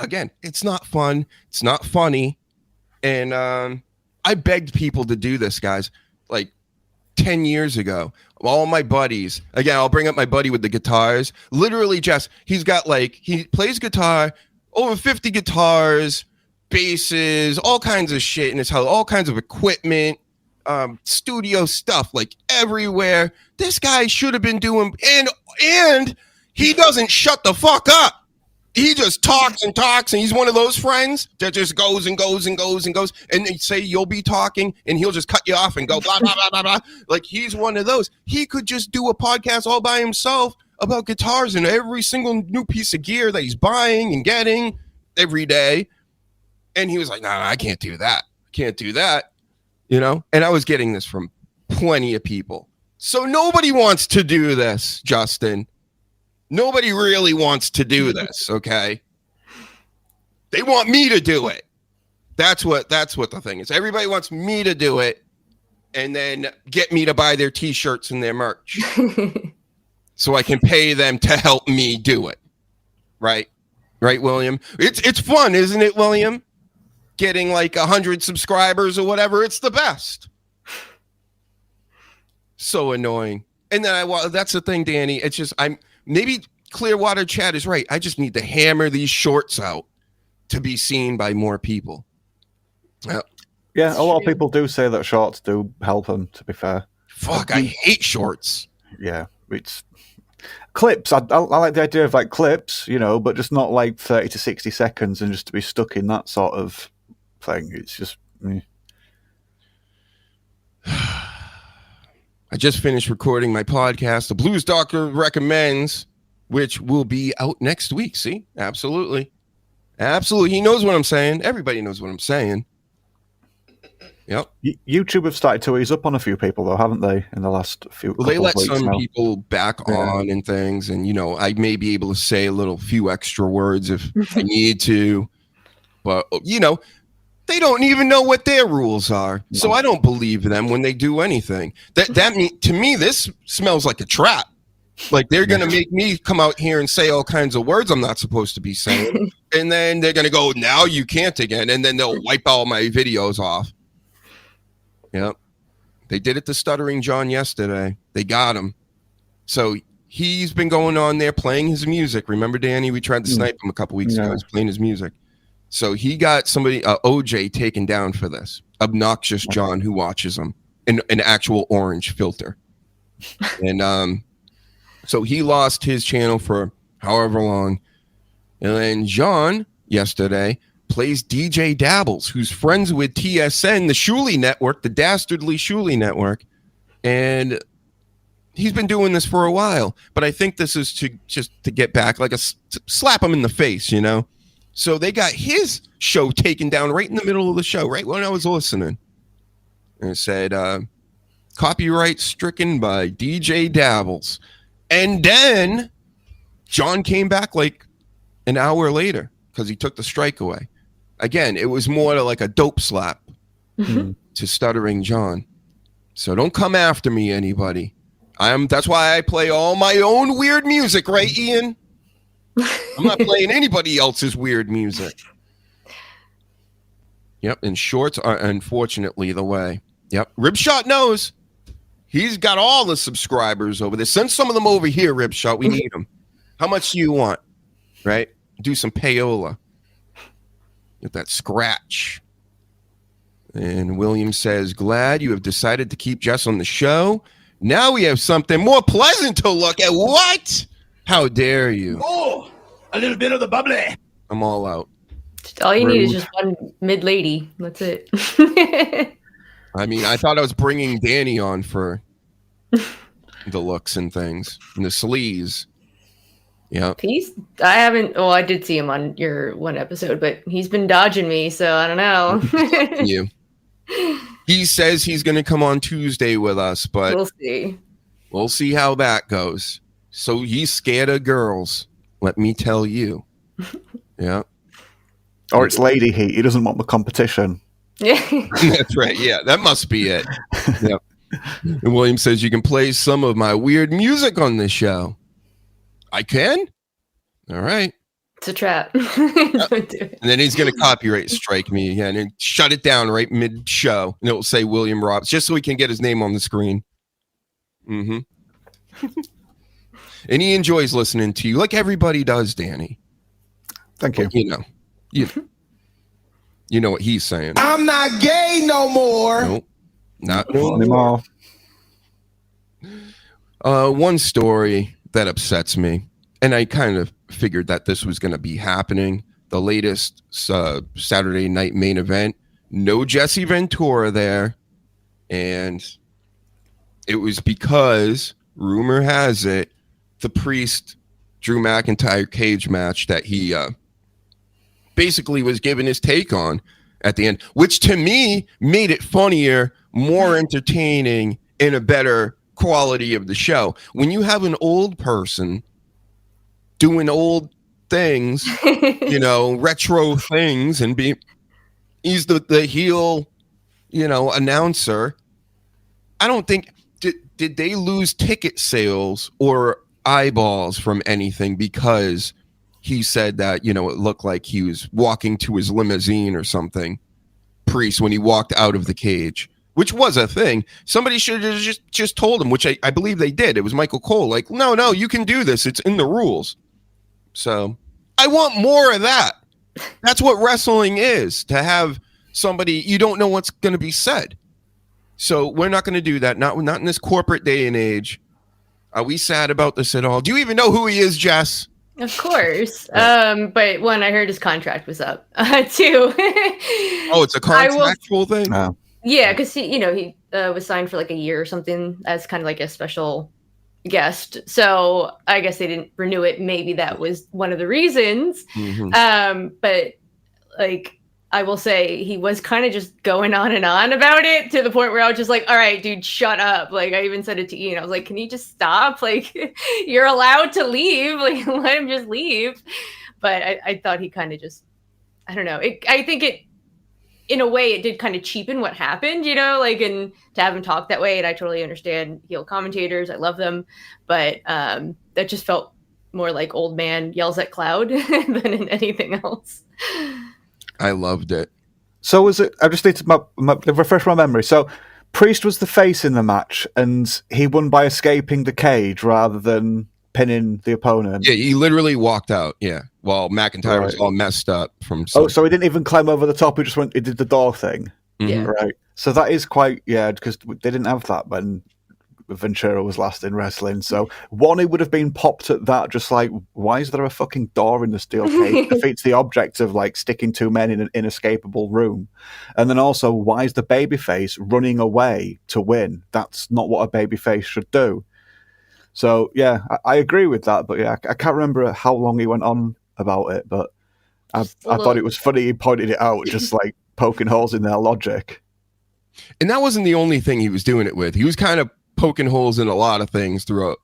fun. It's not funny. And I begged people to do this, guys, like 10 years ago. All my buddies, again, I'll bring up my buddy with the guitars. Literally, Jess, he plays guitar, over 50 guitars, basses, all kinds of shit in his house, all kinds of equipment, studio stuff, like everywhere. This guy should have been doing, and he doesn't shut the fuck up. He just talks and talks, and he's one of those friends that just goes and goes and goes and goes. And they say you'll be talking, and he'll just cut you off and go blah, blah, blah, blah, blah. Like, he's one of those. He could just do a podcast all by himself about guitars and every single new piece of gear that he's buying and getting every day. And he was like, nah, I can't do that. I can't do that. And I was getting this from plenty of people. So nobody wants to do this, Justin. Nobody really wants to do this, okay? They want me to do it. That's what the thing is. Everybody wants me to do it and then get me to buy their t-shirts and their merch. So I can pay them to help me do it. Right? Right, William? It's fun, isn't it, William? Getting like 100 subscribers or whatever. It's the best. So annoying. And then that's the thing, Danny. It's just maybe Clearwater Chat is right. I just need to hammer these shorts out to be seen by more people. Yeah, a lot of people do say that shorts do help them, to be fair. Fuck, I hate shorts. Yeah, it's clips. I like the idea of like clips, but just not like 30 to 60 seconds and just to be stuck in that sort of thing. It's just... I just finished recording my podcast, The Blues Doctor Recommends, which will be out next week. See? Absolutely. Absolutely. He knows what I'm saying. Everybody knows what I'm saying. Yep. YouTube have started to ease up on a few people, though, haven't they, in the last few Well, they let some now. people back on and things, and, I may be able to say a few extra words if I need to, but, they don't even know what their rules are. No. So I don't believe them when they do anything. To me, this smells like a trap. Like they're going to make me come out here and say all kinds of words I'm not supposed to be saying. And then they're going to go, now you can't again. And then they'll wipe all my videos off. Yep. They did it to Stuttering John yesterday. They got him. So he's been going on there playing his music. Remember, Danny? We tried to snipe him a couple weeks ago. He's playing his music. So he got somebody, OJ, taken down for this. Obnoxious John, who watches him in an actual orange filter. And so he lost his channel for however long. And then John, yesterday, plays DJ Dabbles, who's friends with TSN, the Shuley Network, the dastardly Shuley Network. And he's been doing this for a while. But I think this is to get back, like slap him in the face, So they got his show taken down right in the middle of the show, right when I was listening. And it said, copyright stricken by DJ Dabbles. And then John came back like an hour later because he took the strike away. Again, it was more like a dope slap to Stuttering John. So don't come after me, anybody. That's why I play all my own weird music, right, Ian? I'm not playing anybody else's weird music. Yep, and shorts are unfortunately the way. Yep, Ribshot knows. He's got all the subscribers over there. Send some of them over here, Ribshot. We need them. How much do you want? Right? Do some payola. Get that scratch. And William says, glad you have decided to keep Jess on the show. Now we have something more pleasant to look at. What? How dare you? Oh, a little bit of the bubbly. I'm all out. All you need is just one mid lady. That's it. I mean, I thought I was bringing Danny on for the looks and things. And the sleaze. Yeah. I did see him on your one episode, but he's been dodging me, so I don't know. You. He says he's going to come on Tuesday with us, but we'll see. We'll see how that goes. So he's scared of girls, let me tell you. Yeah. Or it's lady heat. He doesn't want the competition. Yeah. That's right. Yeah, that must be it. Yep. And William says you can play some of my weird music on this show. I can? All right. It's a trap. And then he's going to copyright strike me again and shut it down right mid-show. And it will say William Robbs, just so he can get his name on the screen. Mm-hmm. And he enjoys listening to you like everybody does, Danny. Thank you. But, you know what he's saying. I'm not gay no more. Nope. Not anymore. One story that upsets me, and I kind of figured that this was going to be happening. The latest Saturday night main event, no Jesse Ventura there, and it was because, rumor has it, the Priest Drew McIntyre cage match that he basically was giving his take on at the end, which to me made it funnier, more entertaining, and a better quality of the show. When you have an old person doing old things, retro things, and he's the heel, announcer. I don't think did they lose ticket sales or eyeballs from anything because he said that, it looked like he was walking to his limousine or something, Priest, when he walked out of the cage, which was a thing. Somebody should have just told him, which I believe they did. It was Michael Cole. Like, no, you can do this. It's in the rules. So I want more of that. That's what wrestling is, to have somebody, you don't know what's going to be said. So we're not going to do that. Not in this corporate day and age. Are we sad about this at all? Do you even know who he is, Jess? Of course. But one, I heard his contract was up. Two. It's a contractual thing? No. Yeah, because he was signed for like a year or something as kind of like a special guest. So I guess they didn't renew it. Maybe that was one of the reasons. Mm-hmm. But like, I will say he was kind of just going on and on about it to the point where I was just like, all right, dude, shut up. Like, I even said it to Ian. I was like, can you just stop? Like, you're allowed to leave. Like, let him just leave. But I thought he kind of just, I don't know. I think it, in a way, it did kind of cheapen what happened, and to have him talk that way. And I totally understand heel commentators. I love them. But that just felt more like old man yells at cloud than in anything else. I loved it. So was it? I just need to refresh my memory. So Priest was the face in the match, and he won by escaping the cage rather than pinning the opponent. Yeah, he literally walked out. Yeah, while McIntyre was all messed up from. Oh, so he didn't even climb over the top. He just went. He did the door thing. Yeah. Right. So that is quite because they didn't have that when Ventura was last in wrestling. So one, he would have been popped at that, just like, why is there a fucking door in the steel cage? Defeats the object of like sticking two men in an inescapable room. And then also, why is the babyface running away to win? That's not what a babyface should do. So yeah, I agree with that. But yeah, I can't remember how long he went on about it. But I thought it was funny he pointed it out, just like poking holes in their logic. And that wasn't the only thing he was doing it with. He was kind of poking holes in a lot of things throughout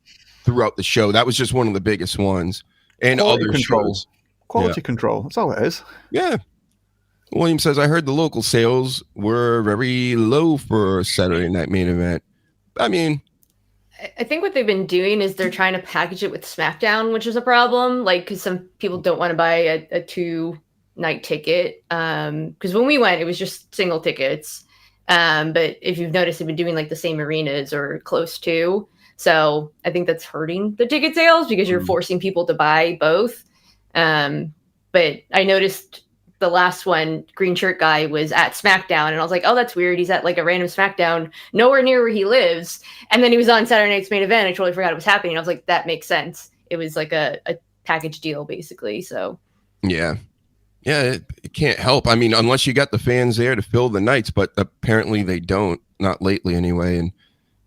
the show. That was just one of the biggest ones. And Quality other control. shows. Quality control. That's all it is. Yeah. William says, I heard the local sales were very low for Saturday Night Main Event. I mean, I think what they've been doing is they're trying to package it with SmackDown, which is a problem. Like, because some people don't want to buy a 2-night ticket. Because when we went, it was just single tickets. But if you've noticed, they've been doing like the same arenas or close to. So I think that's hurting the ticket sales because you're forcing people to buy both. But I noticed the last one, green shirt guy, was at SmackDown, and I was like, oh, that's weird. He's at like a random SmackDown, nowhere near where he lives. And then he was on Saturday Night's Main Event. I totally forgot it was happening. I was like, that makes sense. It was like a package deal, basically. So yeah, it can't help. I mean, unless you got the fans there to fill the nights, but apparently they don't, not lately anyway. And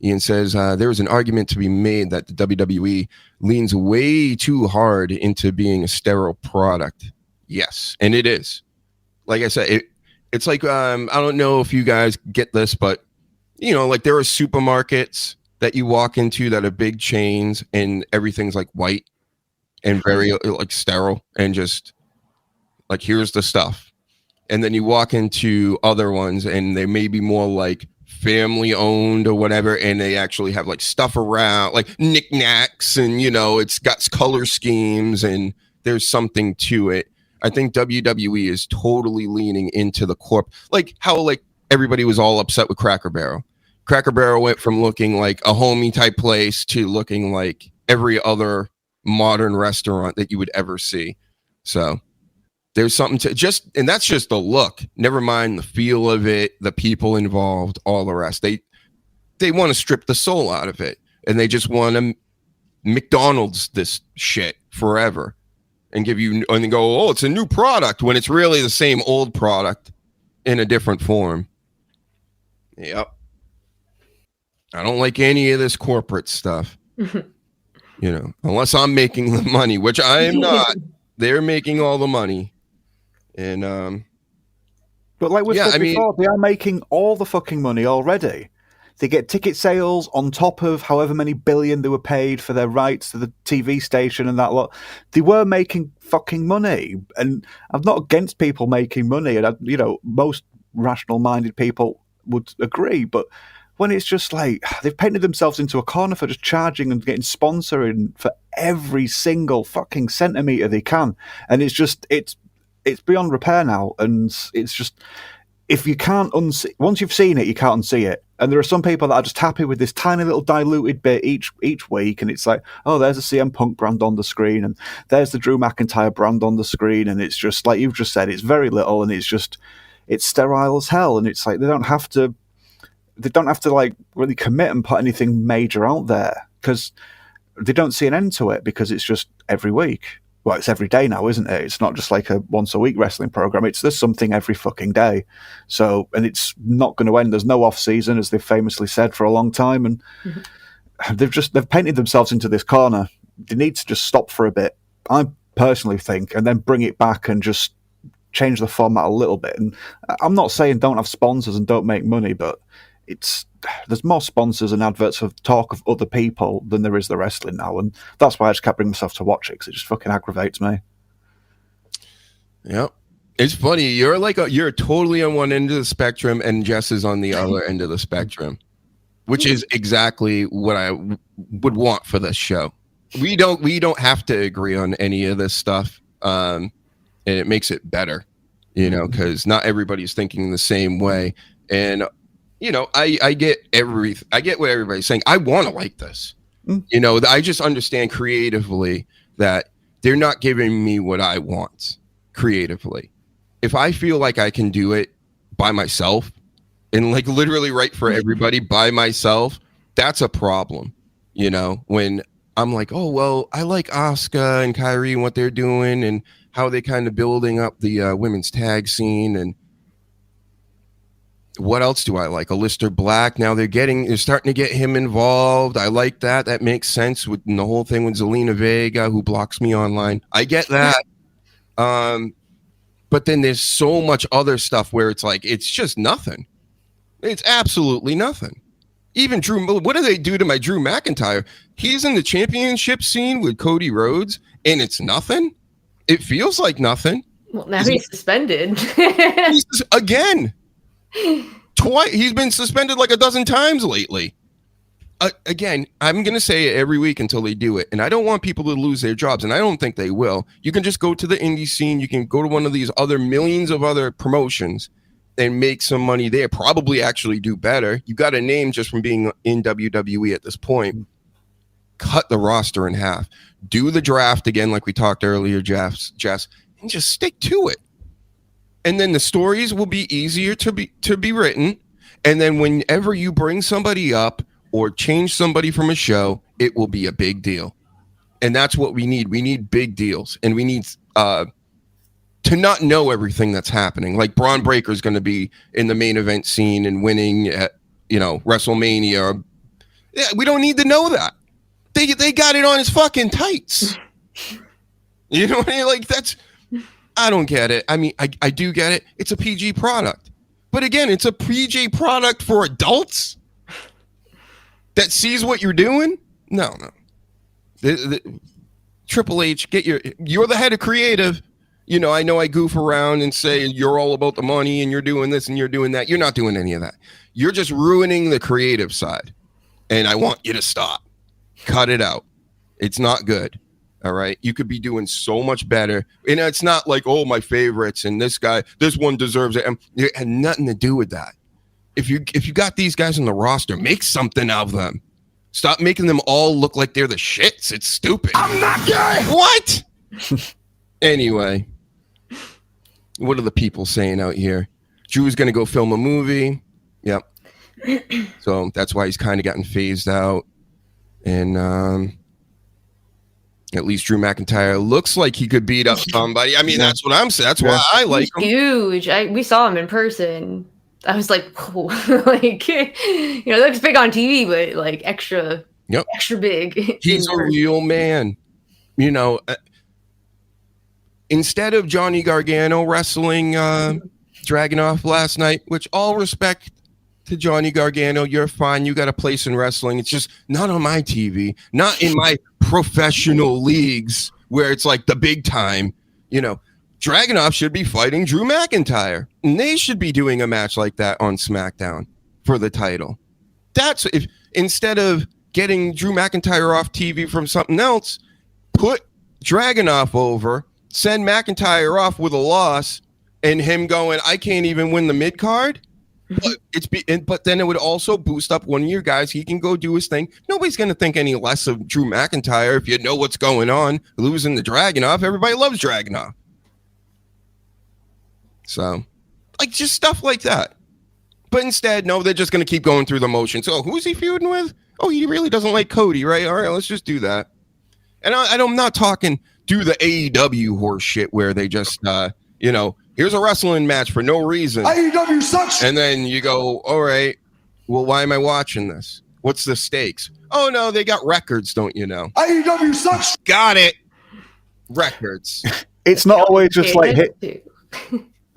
Ian says there is an argument to be made that the WWE leans way too hard into being a sterile product. Yes, and it is. Like I said, it's like I don't know if you guys get this, but like there are supermarkets that you walk into that are big chains, and everything's like white and very like sterile, and just like here's the stuff. And then you walk into other ones, and they may be more like family owned or whatever, and they actually have like stuff around, like knickknacks, and it's got color schemes, and there's something to it. I think WWE is totally leaning into the corp, like how like everybody was all upset with Cracker Barrel. Cracker Barrel went from looking like a homey type place to looking like every other modern restaurant that you would ever see. So there's something to and that's just the look. Never mind the feel of it, the people involved, all the rest. They want to strip the soul out of it, and they just want to McDonald's this shit forever. And give you, and then go, oh, it's a new product when it's really the same old product in a different form. Yep. I don't like any of this corporate stuff. Unless I'm making the money, which I am not. They're making all the money. And but like we said before, they are making all the fucking money already. They get ticket sales on top of however many billion they were paid for their rights to the TV station and that lot. They were making fucking money. And I'm not against people making money. And, most rational-minded people would agree. But when it's just like they've painted themselves into a corner for just charging and getting sponsoring for every single fucking centimetre they can. And it's just, it's beyond repair now. And it's just, if you can't once you've seen it, you can't unsee it. And there are some people that are just happy with this tiny little diluted bit each week, and it's like, oh, there's a CM Punk brand on the screen, and there's the Drew McIntyre brand on the screen, and it's just like you've just said, it's very little, and it's sterile as hell, and it's like they don't have to like really commit and put anything major out there because they don't see an end to it because it's just every week. Well, it's every day now, isn't it? It's not just like a once a week wrestling program. There's something every fucking day. So, and it's not going to end. There's no off season, as they've famously said for a long time. And they've painted themselves into this corner. They need to just stop for a bit, I personally think, and then bring it back and just change the format a little bit. And I'm not saying don't have sponsors and don't make money, but there's more sponsors and adverts for talk of other people than there is the wrestling now, and that's why I just can't bring myself to watch it because it just fucking aggravates me. Yep, it's funny. You're totally on one end of the spectrum, and Jess is on the other end of the spectrum, which is exactly what I would want for this show. We don't have to agree on any of this stuff, and it makes it better, because not everybody's thinking the same way, and. I get what everybody's saying. I want to like this. I just understand creatively that they're not giving me what I want creatively. If I feel like I can do it by myself and like literally write for everybody by myself, that's a problem. When I'm like, oh, well, I like Asuka and Kyrie and what they're doing and how they kind of building up the women's tag scene and what else do I like? Aleister Black. Now they're starting to get him involved. I like that. That makes sense with the whole thing with Zelina Vega, who blocks me online. I get that. But then there's so much other stuff where it's like, it's just nothing. It's absolutely nothing. Even Drew, what do they do to my Drew McIntyre? He's in the championship scene with Cody Rhodes, and it's nothing. It feels like nothing. Well, now he's suspended. Again. Twice. He's been suspended like a dozen times lately. Again, I'm going to say it every week until they do it. And I don't want people to lose their jobs, and I don't think they will. You can just go to the indie scene. You can go to one of these other millions of other promotions and make some money there. Probably actually do better. You got a name just from being in WWE at this point. Cut the roster in half. Do the draft again like we talked earlier, Jess, and just stick to it. And then the stories will be easier to be written. And then whenever you bring somebody up or change somebody from a show, it will be a big deal. And that's what we need. We need big deals. And we need to not know everything that's happening. Like Braun Breaker is going to be in the main event scene and winning at, WrestleMania. Yeah, we don't need to know that. They got it on his fucking tights. You know what I mean? Like, I don't get it. I mean, I do get it. It's a PG product. But again, it's a PG product for adults that sees what you're doing. No. Triple H, you're the head of creative. I know I goof around and say you're all about the money and you're doing this and you're doing that. You're not doing any of that. You're just ruining the creative side. And I want you to stop. Cut it out. It's not good. All right. You could be doing so much better. And it's not like, oh, my favorites and this one deserves it. It had nothing to do with that. If you got these guys on the roster, make something of them. Stop making them all look like they're the shits. It's stupid. I'm not gay. What? Anyway, what are the people saying out here? Drew's going to go film a movie. Yep. So that's why he's kind of gotten phased out. And at least Drew McIntyre looks like he could beat up somebody. I mean, that's what I'm saying. That's why I like him. Huge. We saw him in person. I was like, whoa. Like, it looks big on TV, but like extra big. He's a real man. Instead of Johnny Gargano wrestling Dragunov last night, which all respect to Johnny Gargano, you're fine. You got a place in wrestling. It's just not on my TV, not in my professional leagues where it's like the big time. Dragunov should be fighting Drew McIntyre, and they should be doing a match like that on SmackDown for the title. That's if instead of getting Drew McIntyre off TV from something else, put Dragunov over, send McIntyre off with a loss, and him going, I can't even win the mid card. But then it would also boost up one of your guys. He can go do his thing. Nobody's going to think any less of Drew McIntyre if you know what's going on. Losing the Dragunov, everybody loves Dragunov. So, just stuff like that. But instead, no, they're just going to keep going through the motions. Oh, who's he feuding with? Oh, he really doesn't like Cody, right? All right, let's just do that. And I'm not talking do the AEW horse shit where they just, here's a wrestling match for no reason. AEW sucks. And then you go, all right, well, why am I watching this? What's the stakes? Oh, no, they got records, don't you know? AEW sucks. Got it. Records. It's not always just like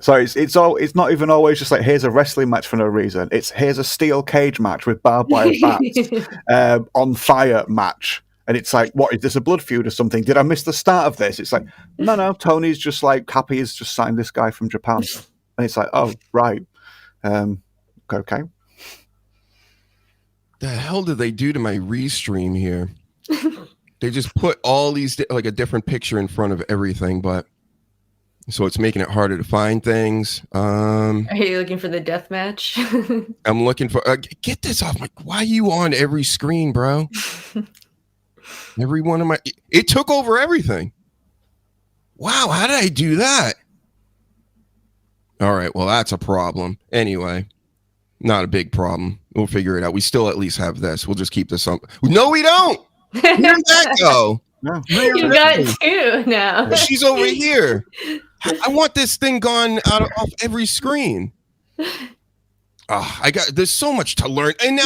Sorry, it's not even always just like here's a wrestling match for no reason. It's here's a steel cage match with barbed wire bats, on fire match, and it's like, what is this, a blood feud or something? Did I miss the start of this? It's like, no, Tony's just like happy he's just signed this guy from Japan, and it's like, oh right, okay. The hell did they do to my restream here? They just put all these like a different picture in front of everything, but. So it's making it harder to find things. Are you looking for the death match? I'm looking for... get this off my... Why are you on every screen, bro? Every one of my... It took over everything. Wow, how did I do that? All right, well, that's a problem. Anyway, not a big problem. We'll figure it out. We still at least have this. We'll just keep this up. No, we don't! Where did that go? No. You got two now. She's over here. I want this thing gone off every screen. There's so much to learn. And now,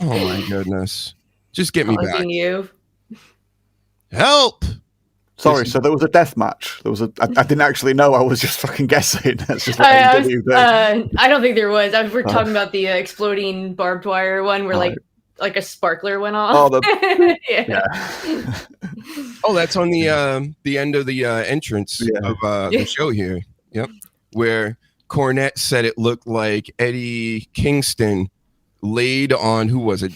oh my goodness. Just get me back. You. Help. Sorry, so there was a death match. There was I didn't actually know. I was just fucking guessing. That's just what AEW do. I don't think there was. We're talking about the exploding barbed wire one where like a sparkler went off. Oh, yeah. Oh, that's on the end of the entrance of the show here. Yep, where Cornette said it looked like Eddie Kingston laid on, who was it?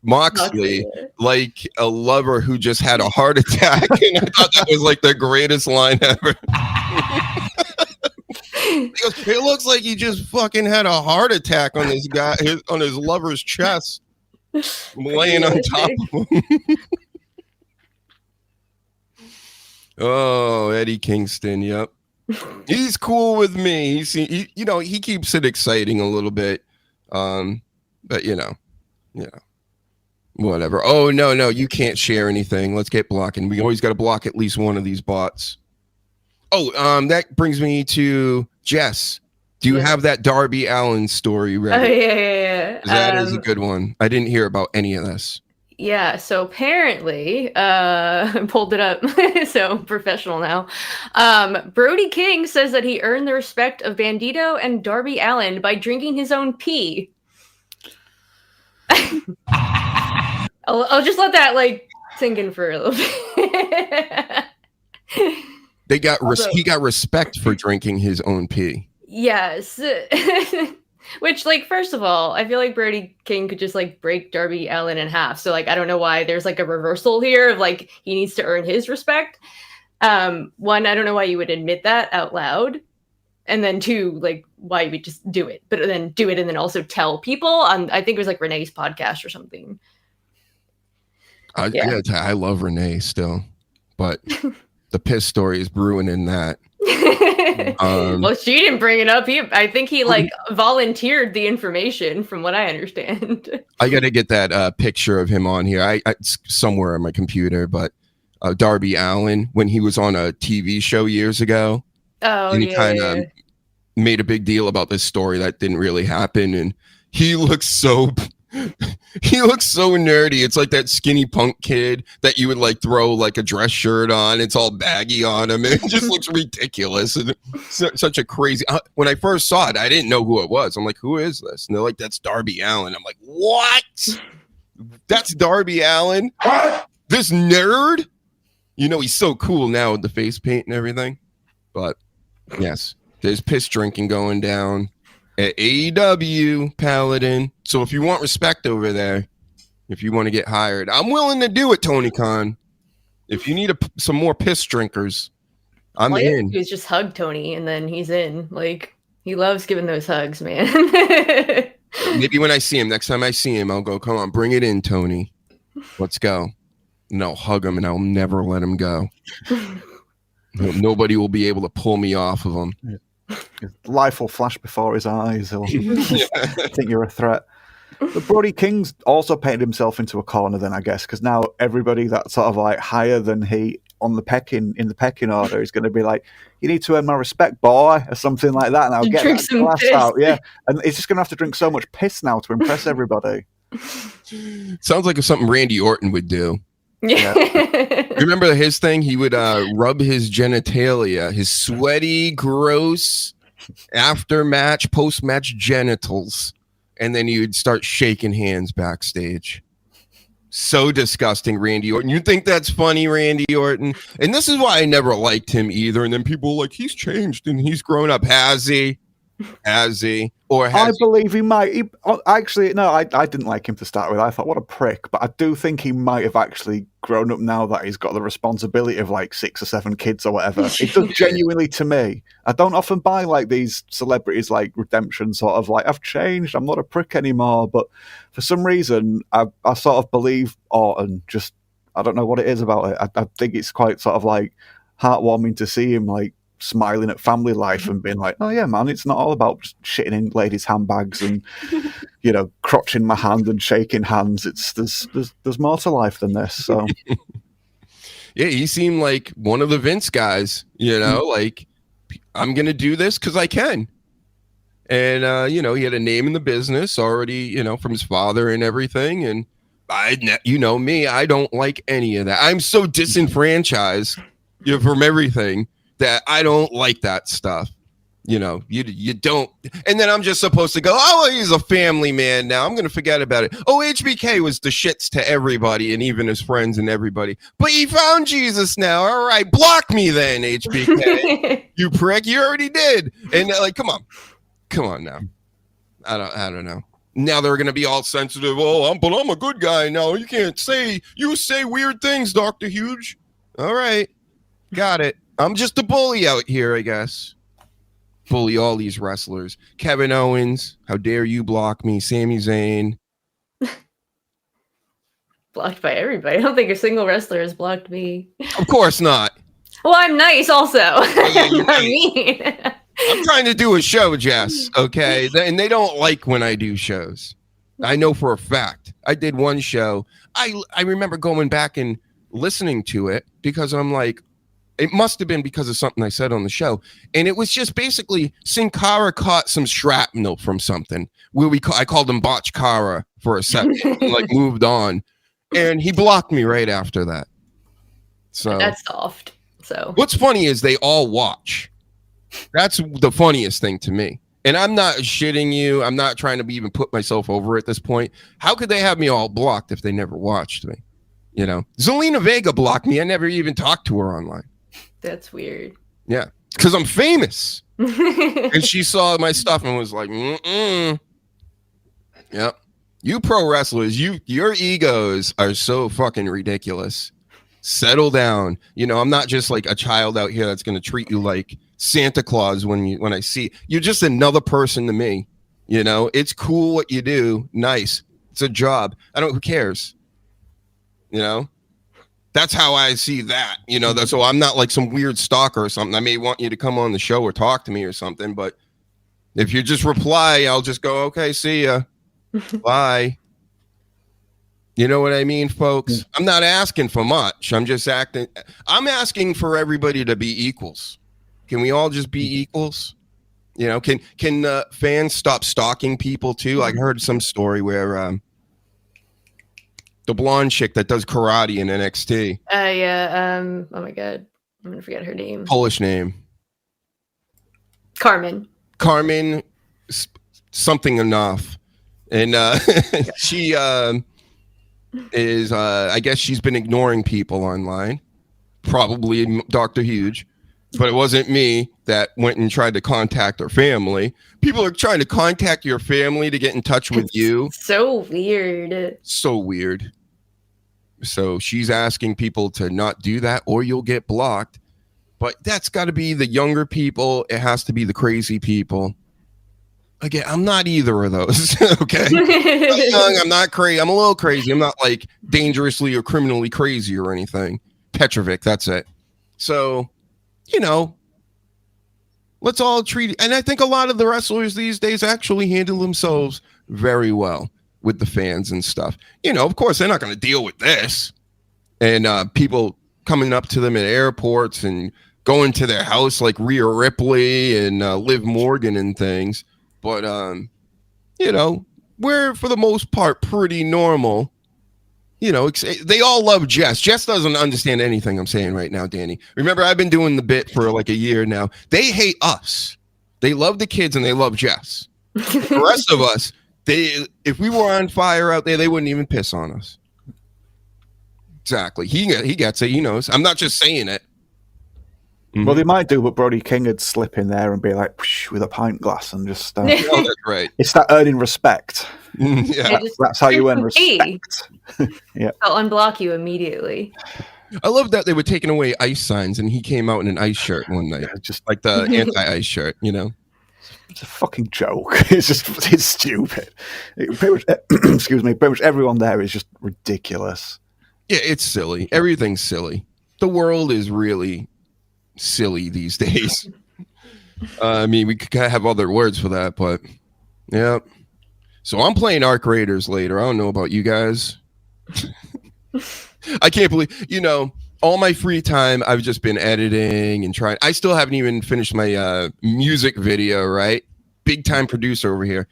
Moxley, like a lover who just had a heart attack. And I thought that was like the greatest line ever. He goes, it looks like he just fucking had a heart attack on this guy, on his lover's chest, laying on top of him. Oh, Eddie Kingston, yep. He's cool with me. He keeps it exciting a little bit. But whatever. Oh, no, you can't share anything. Let's get blocking. We always got to block at least one of these bots. Oh, that brings me to Jess. Do you have that Darby Allin story ready? Oh, yeah. That is a good one. I didn't hear about any of this. Yeah, so apparently, I pulled it up, so professional now. Brody King says that he earned the respect of Bandito and Darby Allin by drinking his own pee. I'll just let that sink in for a little bit. He got respect for drinking his own pee. Yes. Which, first of all, I feel like Brody King could just, break Darby Allin in half. So, I don't know why there's, a reversal here of, he needs to earn his respect. One, I don't know why you would admit that out loud. And then two, why you would just do it. But then do it and then also tell people. I think it was, Renee's podcast or something. I love Renee still. But the piss story is brewing in that. Well, she didn't bring it up. I think he volunteered the information, from what I understand. I got to get that picture of him on here. It's somewhere on my computer, but Darby Allin, when he was on a TV show years ago, and he kind of made a big deal about this story that didn't really happen, and he looks so nerdy. It's like that skinny punk kid that you would throw a dress shirt on. It's all baggy on him. It just looks ridiculous. And such a crazy. When I first saw it, I didn't know who it was. I'm like, who is this? And they're like, that's Darby Allin. I'm like, what? That's Darby Allin? This nerd? He's so cool now with the face paint and everything. But yes, there's piss drinking going down at AEW, Paladin. So if you want respect over there, if you want to get hired, I'm willing to do it, Tony Khan. If you need some more piss drinkers, I'm in. He's just hug Tony, and then he's in. He loves giving those hugs, man. Maybe when I see him, next time I see him, I'll go, come on, bring it in, Tony. Let's go. And I'll hug him, and I'll never let him go. Nobody will be able to pull me off of him. Life will flash before his eyes. He'll think you're a threat. But Brody King's also painted himself into a corner then, I guess, because now everybody that's sort of higher than he in the pecking order is going to be like, you need to earn my respect, boy, or something like that. And I'll get that glass out. Yeah. And he's just going to have to drink so much piss now to impress everybody. Sounds like something Randy Orton would do. Yeah. Remember his thing? He would rub his genitalia, his sweaty, gross, after-match, post-match genitals, and then he would start shaking hands backstage. So disgusting, Randy Orton. You think that's funny, Randy Orton? And this is why I never liked him either. And then people were like, he's changed and he's grown up. Has he? Has he? Or has I believe he might. Actually, no, I didn't like him to start with. I thought, what a prick. But I do think he might have actually grown up now that he's got the responsibility of 6 or 7 kids or whatever. It does genuinely to me. I don't often buy these celebrities redemption sort of I've changed, I'm not a prick anymore. But for some reason, I sort of believe Orton. Just, I don't know what it is about it. I think it's quite sort of heartwarming to see him smiling at family life and being like, oh yeah, man, it's not all about just shitting in ladies' handbags and crotching my hand and shaking hands. It's there's more to life than this. So yeah, he seemed like one of the Vince guys, I'm gonna do this because I can. And he had a name in the business already, from his father and everything. And You know me, I don't like any of that. I'm so disenfranchised from everything that I don't like that stuff. You know, you don't. And then I'm just supposed to go, oh, he's a family man now. I'm going to forget about it. Oh, HBK was the shits to everybody and even his friends and everybody. But he found Jesus now. All right, block me then, HBK. You prick. You already did. And like, come on now. I don't know. Now they're going to be all sensitive. Oh, but I'm a good guy now. You say weird things, Dr. Huge. All right. Got it. I'm just a bully out here, I guess. Bully all these wrestlers. Kevin Owens, how dare you block me? Sami Zayn. Blocked by everybody. I don't think a single wrestler has blocked me. Of course not. Well, I'm nice also. I'm not mean. I'm trying to do a show, Jess, okay? And they don't like when I do shows. I know for a fact. I did one show. I remember going back and listening to it because I'm like, it must have been because of something I said on the show. And it was just basically Sin Cara caught some shrapnel from something. I called him Botch Cara for a second, and like moved on. And he blocked me right after that. So that's soft. So what's funny is they all watch. That's the funniest thing to me. And I'm not shitting you. I'm not trying to even put myself over at this point. How could they have me all blocked if they never watched me? You know, Zelina Vega blocked me. I never even talked to her online. That's weird. Yeah, because I'm famous. And she saw my stuff and was like, Yep. You pro wrestlers, your egos are so fucking ridiculous. Settle down. You know, I'm not just like a child out here that's going to treat you like Santa Claus when I see you're just another person to me. You know, it's cool what you do. Nice. It's a job. Who cares? You know? That's how I see that, you know, so I'm not like some weird stalker or something. I may want you to come on the show or talk to me or something, but if you just reply, I'll just go, okay, see ya. Bye. You know what I mean, folks? I'm not asking for much. I'm asking for everybody to be equals. Can we all just be equals? You know, can fans stop stalking people too? I heard some story where the blonde chick that does karate in NXT. Yeah. Oh my god, I'm gonna forget her name. Polish name. Carmen. Something enough, and she is. I guess she's been ignoring people online. Probably Dr. Huge, but it wasn't me that went and tried to contact her family. People are trying to contact your family to get in touch with you. So weird. So weird. So she's asking people to not do that or you'll get blocked. But that's got to be the younger people. It has to be the crazy people. Again, I'm not either of those. Okay. I'm young. I'm not crazy. I'm a little crazy. I'm not like dangerously or criminally crazy or anything. Petrovic, that's it. So, you know, let's all treat it. And I think a lot of the wrestlers these days actually handle themselves very well with the fans and stuff. You know, of course, they're not going to deal with this. And people coming up to them at airports and going to their house like Rhea Ripley and Liv Morgan and things. But, you know, we're, for the most part, pretty normal. You know, they all love Jess. Jess doesn't understand anything I'm saying right now, Danny. Remember, I've been doing the bit for like a year now. They hate us. They love the kids and they love Jess. The rest of us, if we were on fire out there, they wouldn't even piss on us. Exactly. He gets it. He knows. I'm not just saying it. Mm-hmm. Well, they might do, but Brody King would slip in there and be like, with a pint glass and just... Oh, that's right. It's that earning respect. Yeah. That's how you earn respect. Yeah. I'll unblock you immediately. I love that they were taking away ice signs and he came out in an ice shirt one night. Yeah, just like the anti-ice shirt, you know? It's a fucking joke. It's stupid. Excuse me. Pretty much everyone there is just ridiculous. Yeah, it's silly. Everything's silly. The world is really silly these days. I mean, we could have other words for that, but yeah. So I'm playing Arc Raiders later. I don't know about you guys. I can't believe, you know, all my free time, I've just been editing and trying. I still haven't even finished my music video, right? Big time producer over here.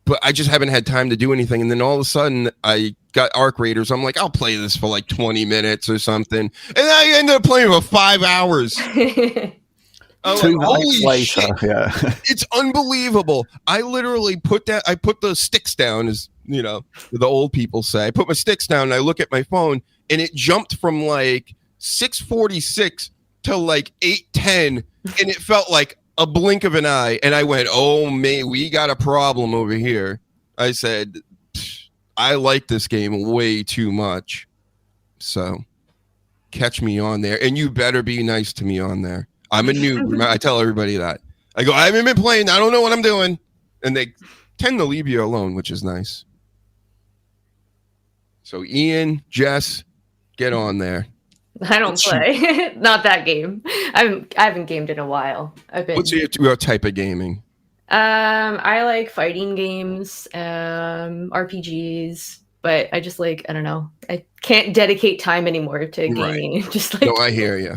but I just haven't had time to do anything. And then all of a sudden, I got Arc Raiders. I'm like, I'll play this for like 20 minutes or something, and I ended up playing for 5 hours. I'm 2 like, holy nights shit. later, yeah. It's unbelievable. I literally put the sticks down, as you know, the old people say. I put my sticks down and I look at my phone, and it jumped from like 6:46 to like 8:10, and it felt like a blink of an eye. And I went, oh man, we got a problem over here. I said, I like this game way too much. So catch me on there, and you better be nice to me on there. I'm a noob. I tell everybody that. I go, I haven't been playing. I don't know what I'm doing. And they tend to leave you alone, which is nice. So Ian, Jess, get on there. I don't play. Not that game. I haven't gamed in a while. What's your type of gaming? I like fighting games, RPGs, but I just like, I don't know. I can't dedicate time anymore to gaming. Right. Just like, no, I hear you.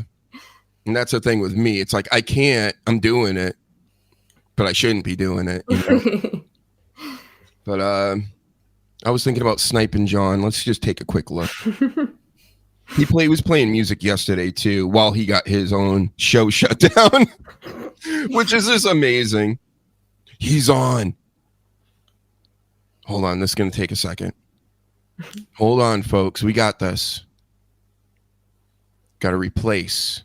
And that's the thing with me. It's like, I can't, I'm doing it, but I shouldn't be doing it. You know? But I was thinking about sniping John. Let's just take a quick look. He was playing music yesterday too, while he got his own show shut down, which is just amazing. He's on. Hold on, this is going to take a second. Hold on, folks. We got this. Got to replace.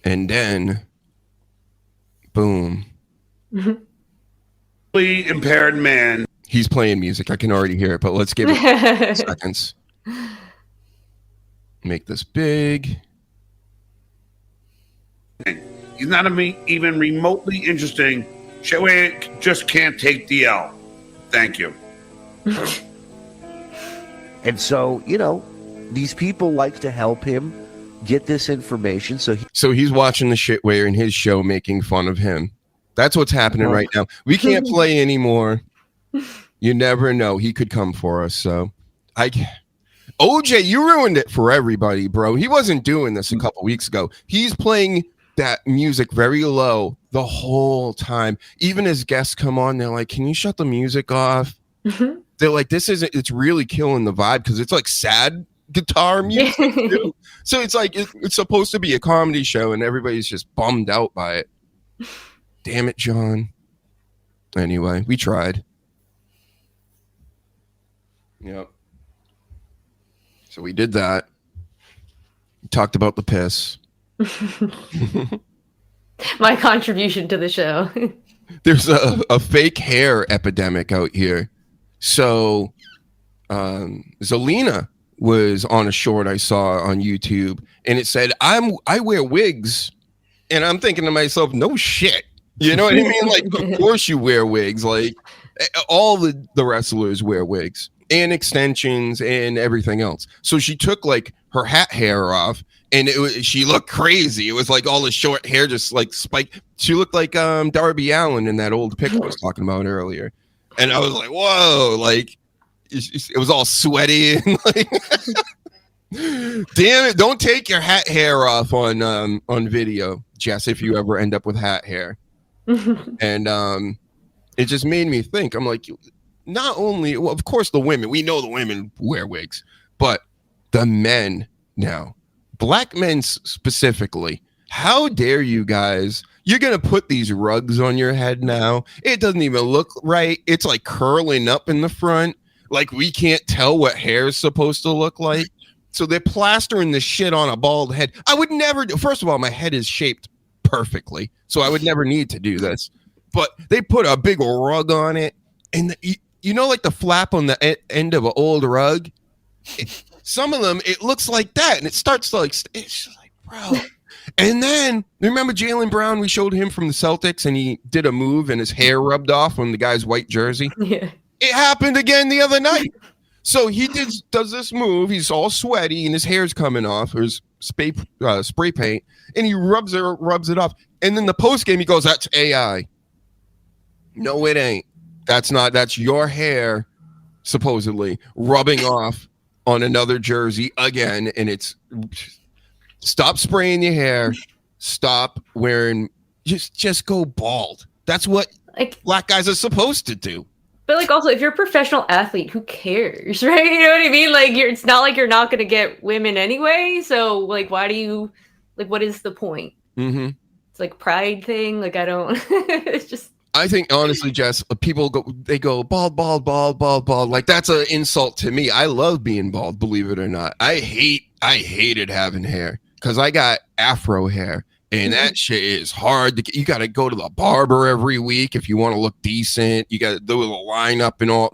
And then, boom. Impaired man. He's playing music. I can already hear it, but let's give it seconds. Make this big. He's not even remotely interesting. Joanne just can't take the L. Thank you. And so, you know, these people like to help him get this information. So he's watching the shitware in his show, making fun of him. That's what's happening right now. We can't play anymore. You never know. He could come for us. So OJ, you ruined it for everybody, bro. He wasn't doing this a couple weeks ago. He's playing that music very low the whole time. Even as guests come on, they're like, can you shut the music off? They're like, it's really killing the vibe, because it's like sad guitar music too. So it's like, it's supposed to be a comedy show, and everybody's just bummed out by it. Damn it, John. Anyway, we tried. Yep. So we did that. We talked about the piss. my contribution to the show. There's a fake hair epidemic out here. So Zelina was on a short I saw on YouTube, and it said, I wear wigs. And I'm thinking to myself, no shit. You know what I mean? Like, of course you wear wigs. Like, all the wrestlers wear wigs and extensions and everything else. So she took like her hat hair off, and she looked crazy. It was like all the short hair just like spiked. She looked like Darby Allin in that old pic I was talking about earlier. And I was like, whoa, like it was all sweaty and like damn it, don't take your hat hair off on video, Jess, if you ever end up with hat hair. And it just made me think. I'm like, not only, well, of course the women, we know the women wear wigs, but the men now, black men specifically, how dare you guys? You're gonna put these rugs on your head now. It doesn't even look right. It's like curling up in the front. Like, we can't tell what hair is supposed to look like. So they're plastering this shit on a bald head. I would never do. First of all, my head is shaped perfectly, so I would never need to do this. But they put a big rug on it, and you know, like the flap on the end of an old rug. Some of them, it looks like that, and it starts to like. It's just like, bro. And then remember Jaylen Brown? We showed him from the Celtics, and he did a move, and his hair rubbed off on the guy's white jersey. Yeah. It happened again the other night. So he does this move. He's all sweaty, and his hair's coming off, or his spray paint, and he rubs it off. And then the post game, he goes, "That's AI." No, it ain't. That's your hair, supposedly rubbing off on another jersey again. And it's, stop spraying your hair. Stop wearing. Just go bald. That's what Like, black guys are supposed to do. but like also, if you're a professional athlete, who cares, right? You know what I mean? Like, it's not like you're not going to get women anyway. So like, why do you like? What is the point? Mm-hmm. It's like pride thing. Like, I don't. It's just. I think honestly, Jess, people go bald, bald, bald, bald, bald. Like that's an insult to me. I love being bald, believe it or not. I hated having hair because I got afro hair, and that shit is hard to get. You got to go to the barber every week if you want to look decent. You got to do the lineup and all.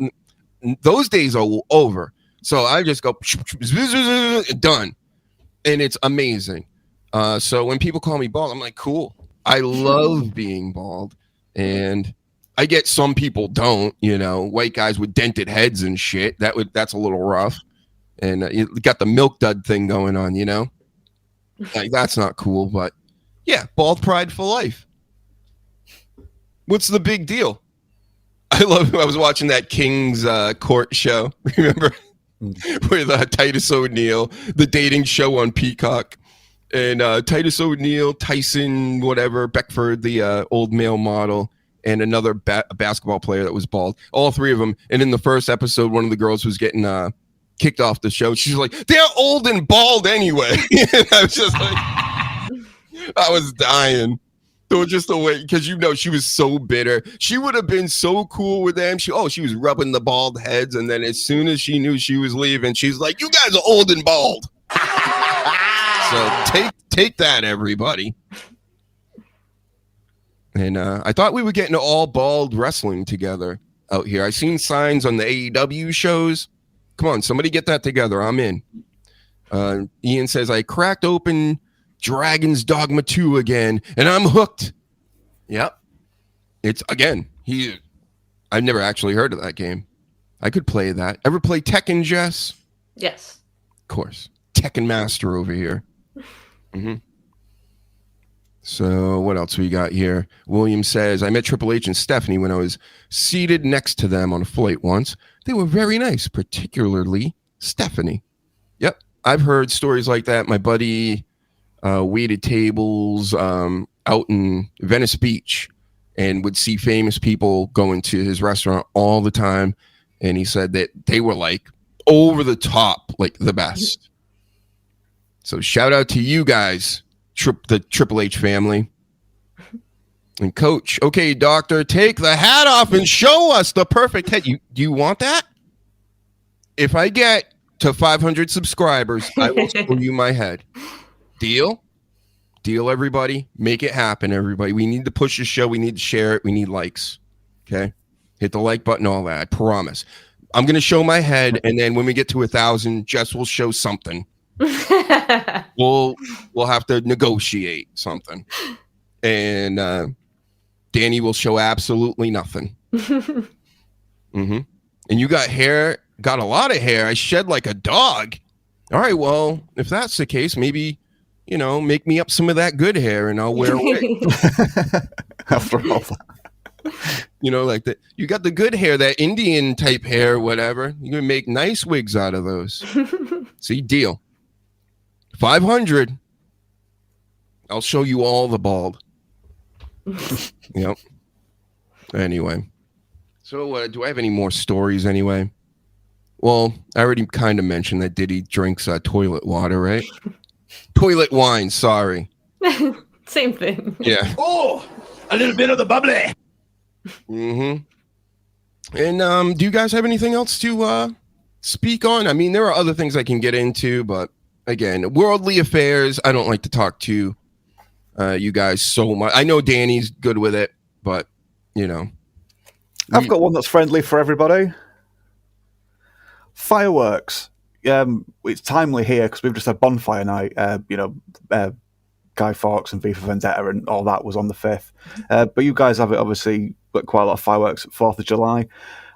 Those days are over. So I just go done, and it's amazing. So when people call me bald, I'm like, cool. I love being bald. And I get some people don't, white guys with dented heads and shit. That's a little rough. And you got the milk dud thing going on, like that's not cool. But yeah, bald pride for life. What's the big deal? I was watching that King's Court show. Remember with Titus O'Neil, the dating show on Peacock. And Titus O'Neil, Tyson, whatever, Beckford, the old male model, and another basketball player that was bald. All three of them. And in the first episode, one of the girls was getting kicked off the show. She's like, they're old and bald anyway. And I was just like, I was dying. So just the way, because she was so bitter. She would have been so cool with them. She was rubbing the bald heads. And then as soon as she knew she was leaving, she's like, you guys are old and bald. So take that, everybody. And I thought we were getting all bald wrestling together out here. I seen signs on the AEW shows. Come on, somebody get that together. I'm in. Ian says, I cracked open Dragon's Dogma 2 again, and I'm hooked. Yep. It's, again, I've never actually heard of that game. I could play that. Ever play Tekken, Jess? Yes. Of course. Tekken Master over here. Mm-hmm. So what else we got here? William says, I met Triple H and Stephanie when I was seated next to them on a flight once. They were very nice, particularly Stephanie. Yep. I've heard stories like that. My buddy waited tables out in Venice Beach and would see famous people going to his restaurant all the time. And he said that they were like over the top, like the best. So shout out to you guys, the Triple H family. And Coach, okay, doctor, take the hat off and show us the perfect head. Do you want that? If I get to 500 subscribers, I will show you my head. Deal? Deal, everybody. Make it happen, everybody. We need to push the show. We need to share it. We need likes. Okay? Hit the like button, all that. I promise. I'm going to show my head, and then when we get to 1,000, Jess will show something. We'll have to negotiate something, and Danny will show absolutely nothing. Mm-hmm. And you got a lot of hair. I shed like a dog. All right, well, if that's the case, maybe make me up some of that good hair, and I'll wear a wig. After all that. Like that. You got the good hair, that Indian type hair, whatever. You can make nice wigs out of those. See, deal. 500. I'll show you all the bald. Yep. Anyway. So do I have any more stories anyway? Well, I already kind of mentioned that Diddy drinks toilet water, right? Toilet wine, sorry. Same thing. Yeah. Oh, a little bit of the bubbly. Mm-hmm. And do you guys have anything else to speak on? I mean, there are other things I can get into, but again, worldly affairs, I don't like to talk to you guys so much. I know Danny's good with it, but I've got one that's friendly for everybody. Fireworks. It's timely here because we've just had bonfire night. Guy Fawkes and V for Vendetta and all that was on the 5th. But you guys have it obviously got quite a lot of fireworks at 4th of July.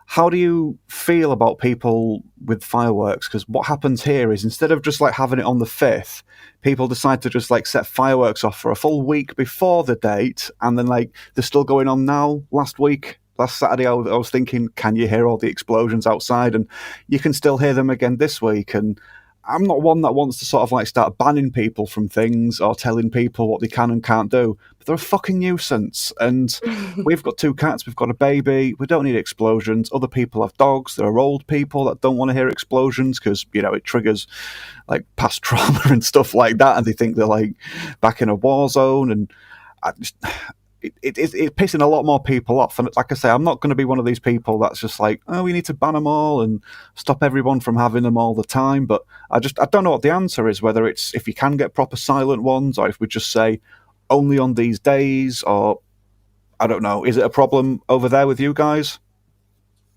How do you feel about people with fireworks? Because what happens here is instead of just like having it on the 5th, people decide to just like set fireworks off for a full week before the date, and then like they're still going on now. Last Saturday, I was thinking, can you hear all the explosions outside? And you can still hear them again this week. And I'm not one that wants to sort of like start banning people from things or telling people what they can and can't do. But they're a fucking nuisance. And we've got 2 cats, we've got a baby, we don't need explosions. Other people have dogs, there are old people that don't want to hear explosions because, you know, it triggers like past trauma and stuff like that. And they think they're like back in a war zone. And it's pissing a lot more people off. And like I say, I'm not going to be one of these people that's just like, oh, we need to ban them all and stop everyone from having them all the time. But I don't know what the answer is, whether it's if you can get proper silent ones or if we just say only on these days, or I don't know. Is it a problem over there with you guys?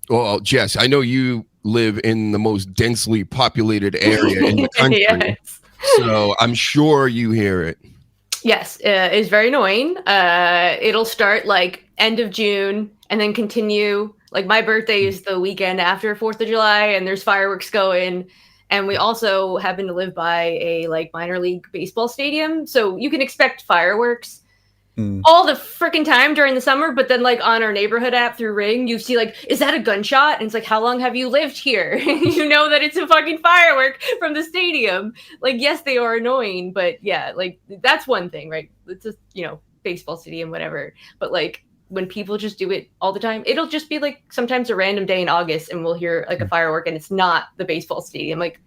Well, Jess, I know you live in the most densely populated area in the country. Yes. So I'm sure you hear it. Yes, it's very annoying. It'll start like end of June and then continue. Like my birthday is the weekend after 4th of July and there's fireworks going. And we also happen to live by a like minor league baseball stadium. So you can expect fireworks all the freaking time during the summer. But then like on our neighborhood app through Ring, you see like, is that a gunshot? And it's like, how long have you lived here? You know that it's a fucking firework from the stadium. Like, yes, they are annoying, but yeah, like that's one thing, right? It's just, you know, baseball stadium, whatever. But like when people just do it all the time, it'll just be like sometimes a random day in August and we'll hear like a firework and it's not the baseball stadium. Like,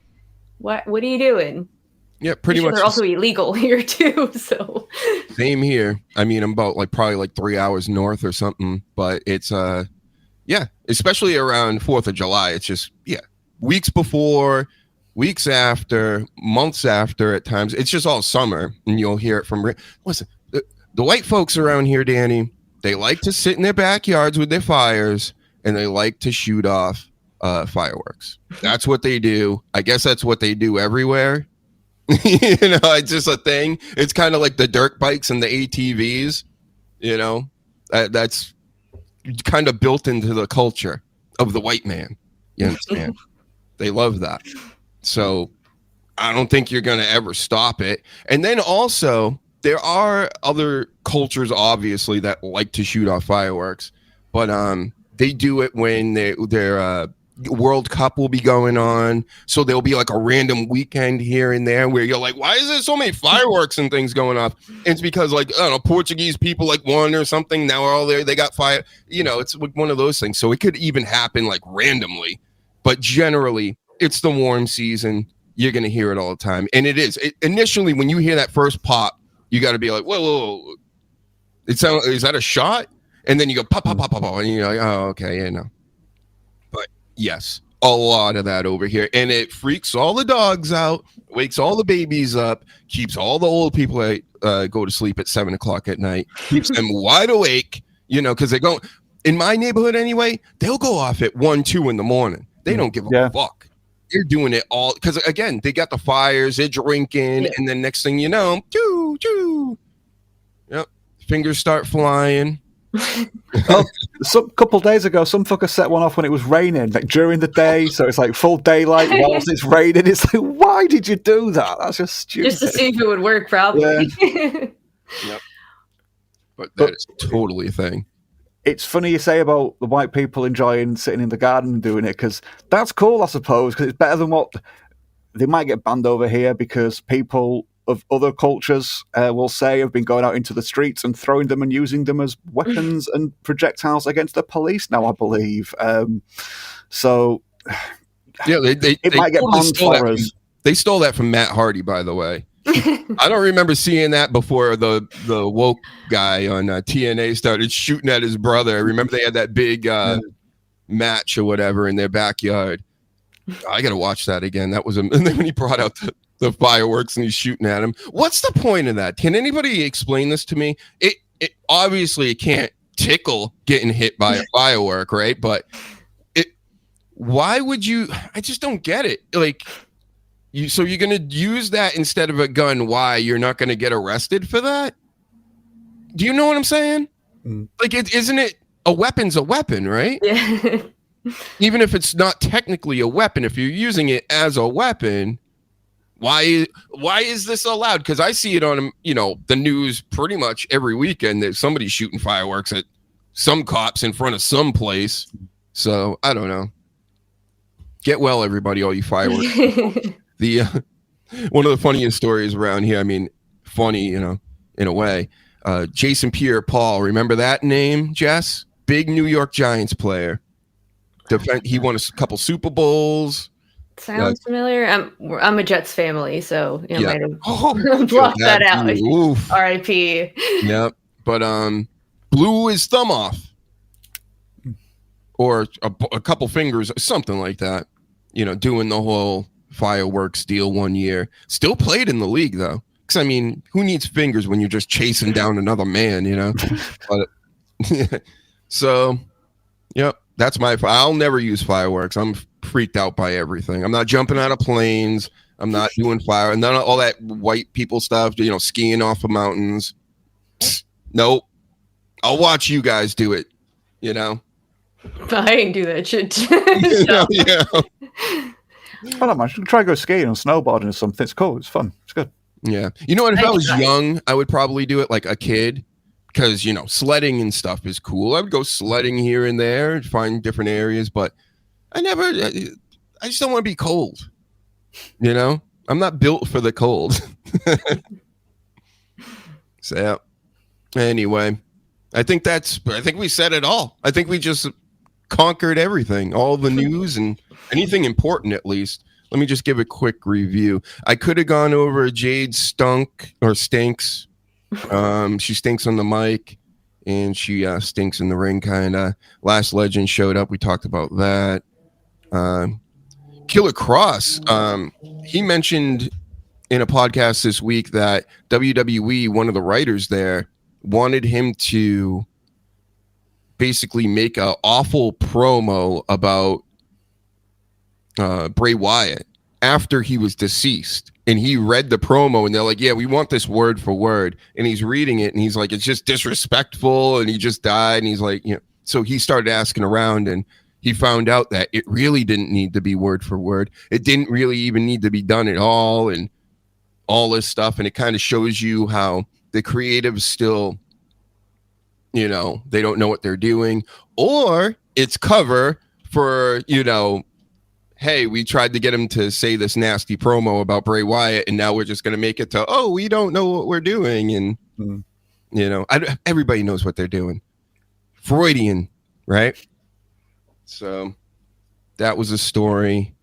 what are you doing? Yeah, pretty much. They're also illegal here too. So same here. I mean, I'm about like probably like 3 hours north or something, but it's yeah, especially around 4th of July. It's just weeks before, weeks after, months after at times. It's just all summer, and you'll hear it from. Listen, the white folks around here, Danny, they like to sit in their backyards with their fires, and they like to shoot off fireworks. That's what they do. I guess that's what they do everywhere. You know, it's just a thing. It's kind of like the dirt bikes and the ATVs. You know, that's kind of built into the culture of the white man. You understand? They love that. So I don't think you're going to ever stop it. And then also, there are other cultures, obviously, that like to shoot off fireworks, but they do it when they're World Cup will be going on, so there'll be like a random weekend here and there where you're like, why is there so many fireworks and things going off? And it's because like, I don't know, Portuguese people like won or something, now all there they got fire, you know, it's like one of those things. So it could even happen like randomly, but generally it's the warm season. You're gonna hear it all the time, and initially when you hear that first pop, you got to be like, whoa, is that a shot? And then you go pop, and you're like, oh, okay, yeah, no. Yes, a lot of that over here. And it freaks all the dogs out, wakes all the babies up, keeps all the old people go to sleep at 7 o'clock at night, keeps them wide awake, you know, because they go, in my neighborhood anyway, they'll go off at 1, 2 in the morning. They don't give a fuck. They're doing it all, because again, they got the fires, they're drinking, and then next thing you know, choo, yep, fingers start flying. Some couple days ago, some fucker set one off when it was raining, like during the day, so it's like full daylight whilst it's raining. It's like, why did you do that? That's just stupid. Just to see if it would work, probably. Yeah. Yep. But that is totally a thing. It's funny you say about the white people enjoying sitting in the garden and doing it, because that's cool, I suppose, because it's better than what they might get banned over here, because people of other cultures will say have been going out into the streets and throwing them and using them as weapons and projectiles against the police now, I believe. So yeah, they might get banned for us. They stole that from Matt Hardy, by the way. I don't remember seeing that before the woke guy on TNA started shooting at his brother. I remember they had that big match or whatever in their backyard. I got to watch that again. That was and then when he brought out the fireworks and he's shooting at him. What's the point of that? Can anybody explain this to me? It obviously it can't tickle getting hit by a firework, right? But why would you? I just don't get it. Like so you're gonna use that instead of a gun? Why? You're not gonna get arrested for that? Do you know what I'm saying? Like, isn't it a weapon's a weapon, right? Yeah. Even if it's not technically a weapon, if you're using it as a weapon, why is this allowed? Because I see it on, you know, the news pretty much every weekend that somebody's shooting fireworks at some cops in front of some place. So I don't know. Get well, everybody, all you fireworks. The one of the funniest stories around here. I mean, funny, in a way. Jason Pierre-Paul, remember that name, Jess? Big New York Giants player. He won a couple Super Bowls. Sounds familiar. I'm a Jets family, so Yeah. might have blocked that out. Oof. R.I.P. Yep. But blew his thumb off, or a couple fingers, something like that. Doing the whole fireworks deal one year. Still played in the league though. Because I mean, who needs fingers when you're just chasing down another man? But, so, yep. That's I'll never use fireworks. I'm freaked out by everything. I'm not jumping out of planes. I'm not doing fire and none of all that white people stuff, skiing off of mountains. Nope. I'll watch you guys do it, I ain't do that shit. Yeah. I don't mind. You can try go skiing or snowboarding or something. It's cool. It's fun. It's good. Yeah. If I was young, I would probably do it like a kid. Because, sledding and stuff is cool. I would go sledding here and there, find different areas, but I just don't want to be cold. I'm not built for the cold. So, yeah. Anyway, I think we said it all. I think we just conquered everything, all the news and anything important, at least. Let me just give a quick review. I could have gone over Jade stinks. She stinks on the mic and she stinks in the ring, kind of. Last Legend showed up. We talked about that. Killer Cross, he mentioned in a podcast this week that WWE, one of the writers there, wanted him to basically make an awful promo about Bray Wyatt after he was deceased. And he read the promo and they're like, yeah, we want this word for word. And he's reading it and he's like, it's just disrespectful. And he just died. And he's like, so he started asking around and he found out that it really didn't need to be word for word. It didn't really even need to be done at all. And all this stuff. And it kind of shows you how the creatives still, they don't know what they're doing, or it's cover for, hey, we tried to get him to say this nasty promo about Bray Wyatt, and now we're just going to make it to, oh, we don't know what we're doing. And, everybody knows what they're doing. Freudian, right? So that was a story.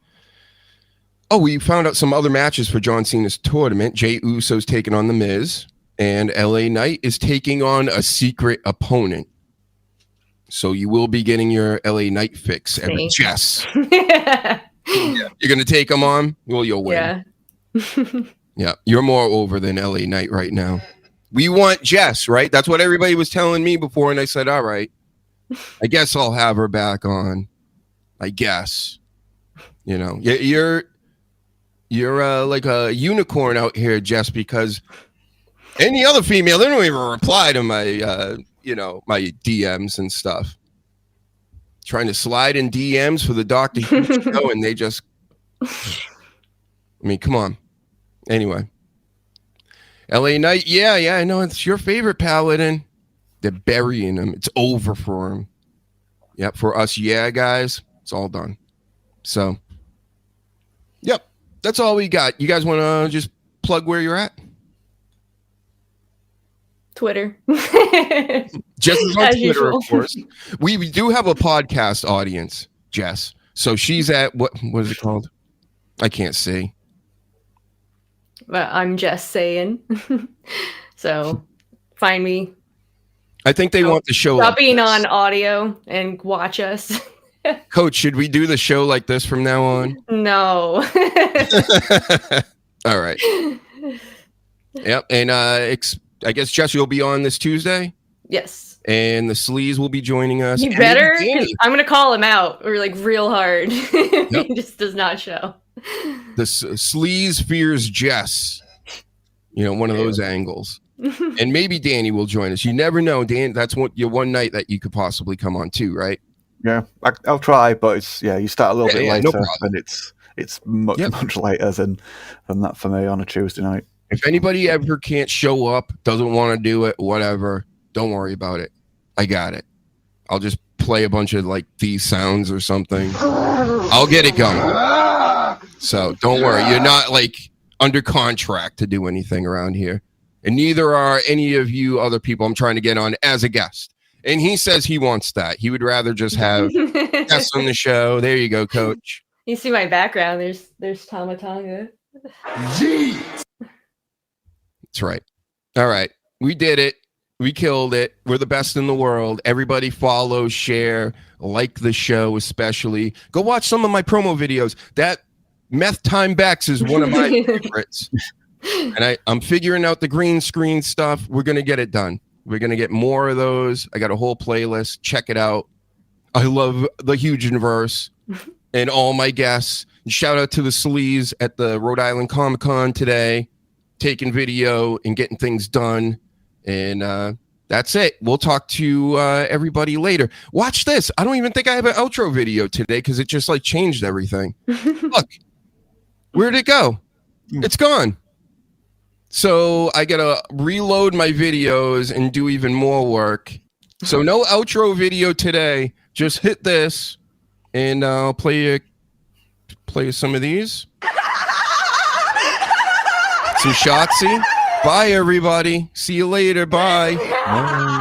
Oh, we found out some other matches for John Cena's tournament. Jey Uso's taking on The Miz, and LA Knight is taking on a secret opponent. So you will be getting your LA Knight fix every Jess. Yeah. You're going to take them on? Well, you'll win. Yeah. Yeah. You're more over than LA Knight right now. We want Jess, right? That's what everybody was telling me before. And I said, all right, I guess I'll have her back on. I guess. You're like a unicorn out here, Jess, because any other female, they don't even reply to my, my DMs and stuff. Trying to slide in DMs for the Dr. Hugh show, and they just, come on. Anyway, LA Knight, yeah, I know it's your favorite Paladin. They're burying him. It's over for him. Yep, for us, guys, it's all done. So, yep, that's all we got. You guys want to just plug where you're at? Twitter. Jess is on As Twitter, usual. of course. We do have a podcast audience, Jess. So she's at what is it called? I can't see. But I'm just saying. So find me. I think they want the show. Stop like being this. on audio and watch us. Coach, should we do the show like this from now on? No. All right. Yep. And I guess Jess, you'll be on this Tuesday. Yes. And the Sleaze will be joining us. You And better. maybe 'Cause Danny. I'm gonna call him out or like real hard. He just does not show. The Sleaze fears Jess. One of those angles. And maybe Danny will join us. You never know, Dan. That's your one night that you could possibly come on too, right? Yeah, I'll try, but it's you start a little bit later, no problem. and it's much later than that for me on a Tuesday night. If anybody ever can't show up, doesn't want to do it, whatever, don't worry about it. I got it. I'll just play a bunch of like these sounds or something. I'll get it going. So don't worry. You're not like under contract to do anything around here. And neither are any of you other people I'm trying to get on as a guest. And he says he wants that. He would rather just have guests on the show. There you go, Coach. You see my background. There's Tamatanga. That's right. All right. We did it. We killed it. We're the best in the world. Everybody follow, share, like the show especially. Go watch some of my promo videos. That Meth Time Bex is one of my favorites. And I'm figuring out the green screen stuff. We're going to get it done. We're going to get more of those. I got a whole playlist. Check it out. I love the Huge Universe and all my guests. And shout out to the Sleaze at the Rhode Island Comic Con today, taking video and getting things done. And that's it. We'll talk to everybody later. Watch this. I don't even think I have an outro video today because it just like changed everything. Look, where'd it go? It's gone. So I gotta reload my videos and do even more work. So no outro video today. Just hit this, and I'll play some of these. Some Shotzi. Bye, everybody. See you later. Bye.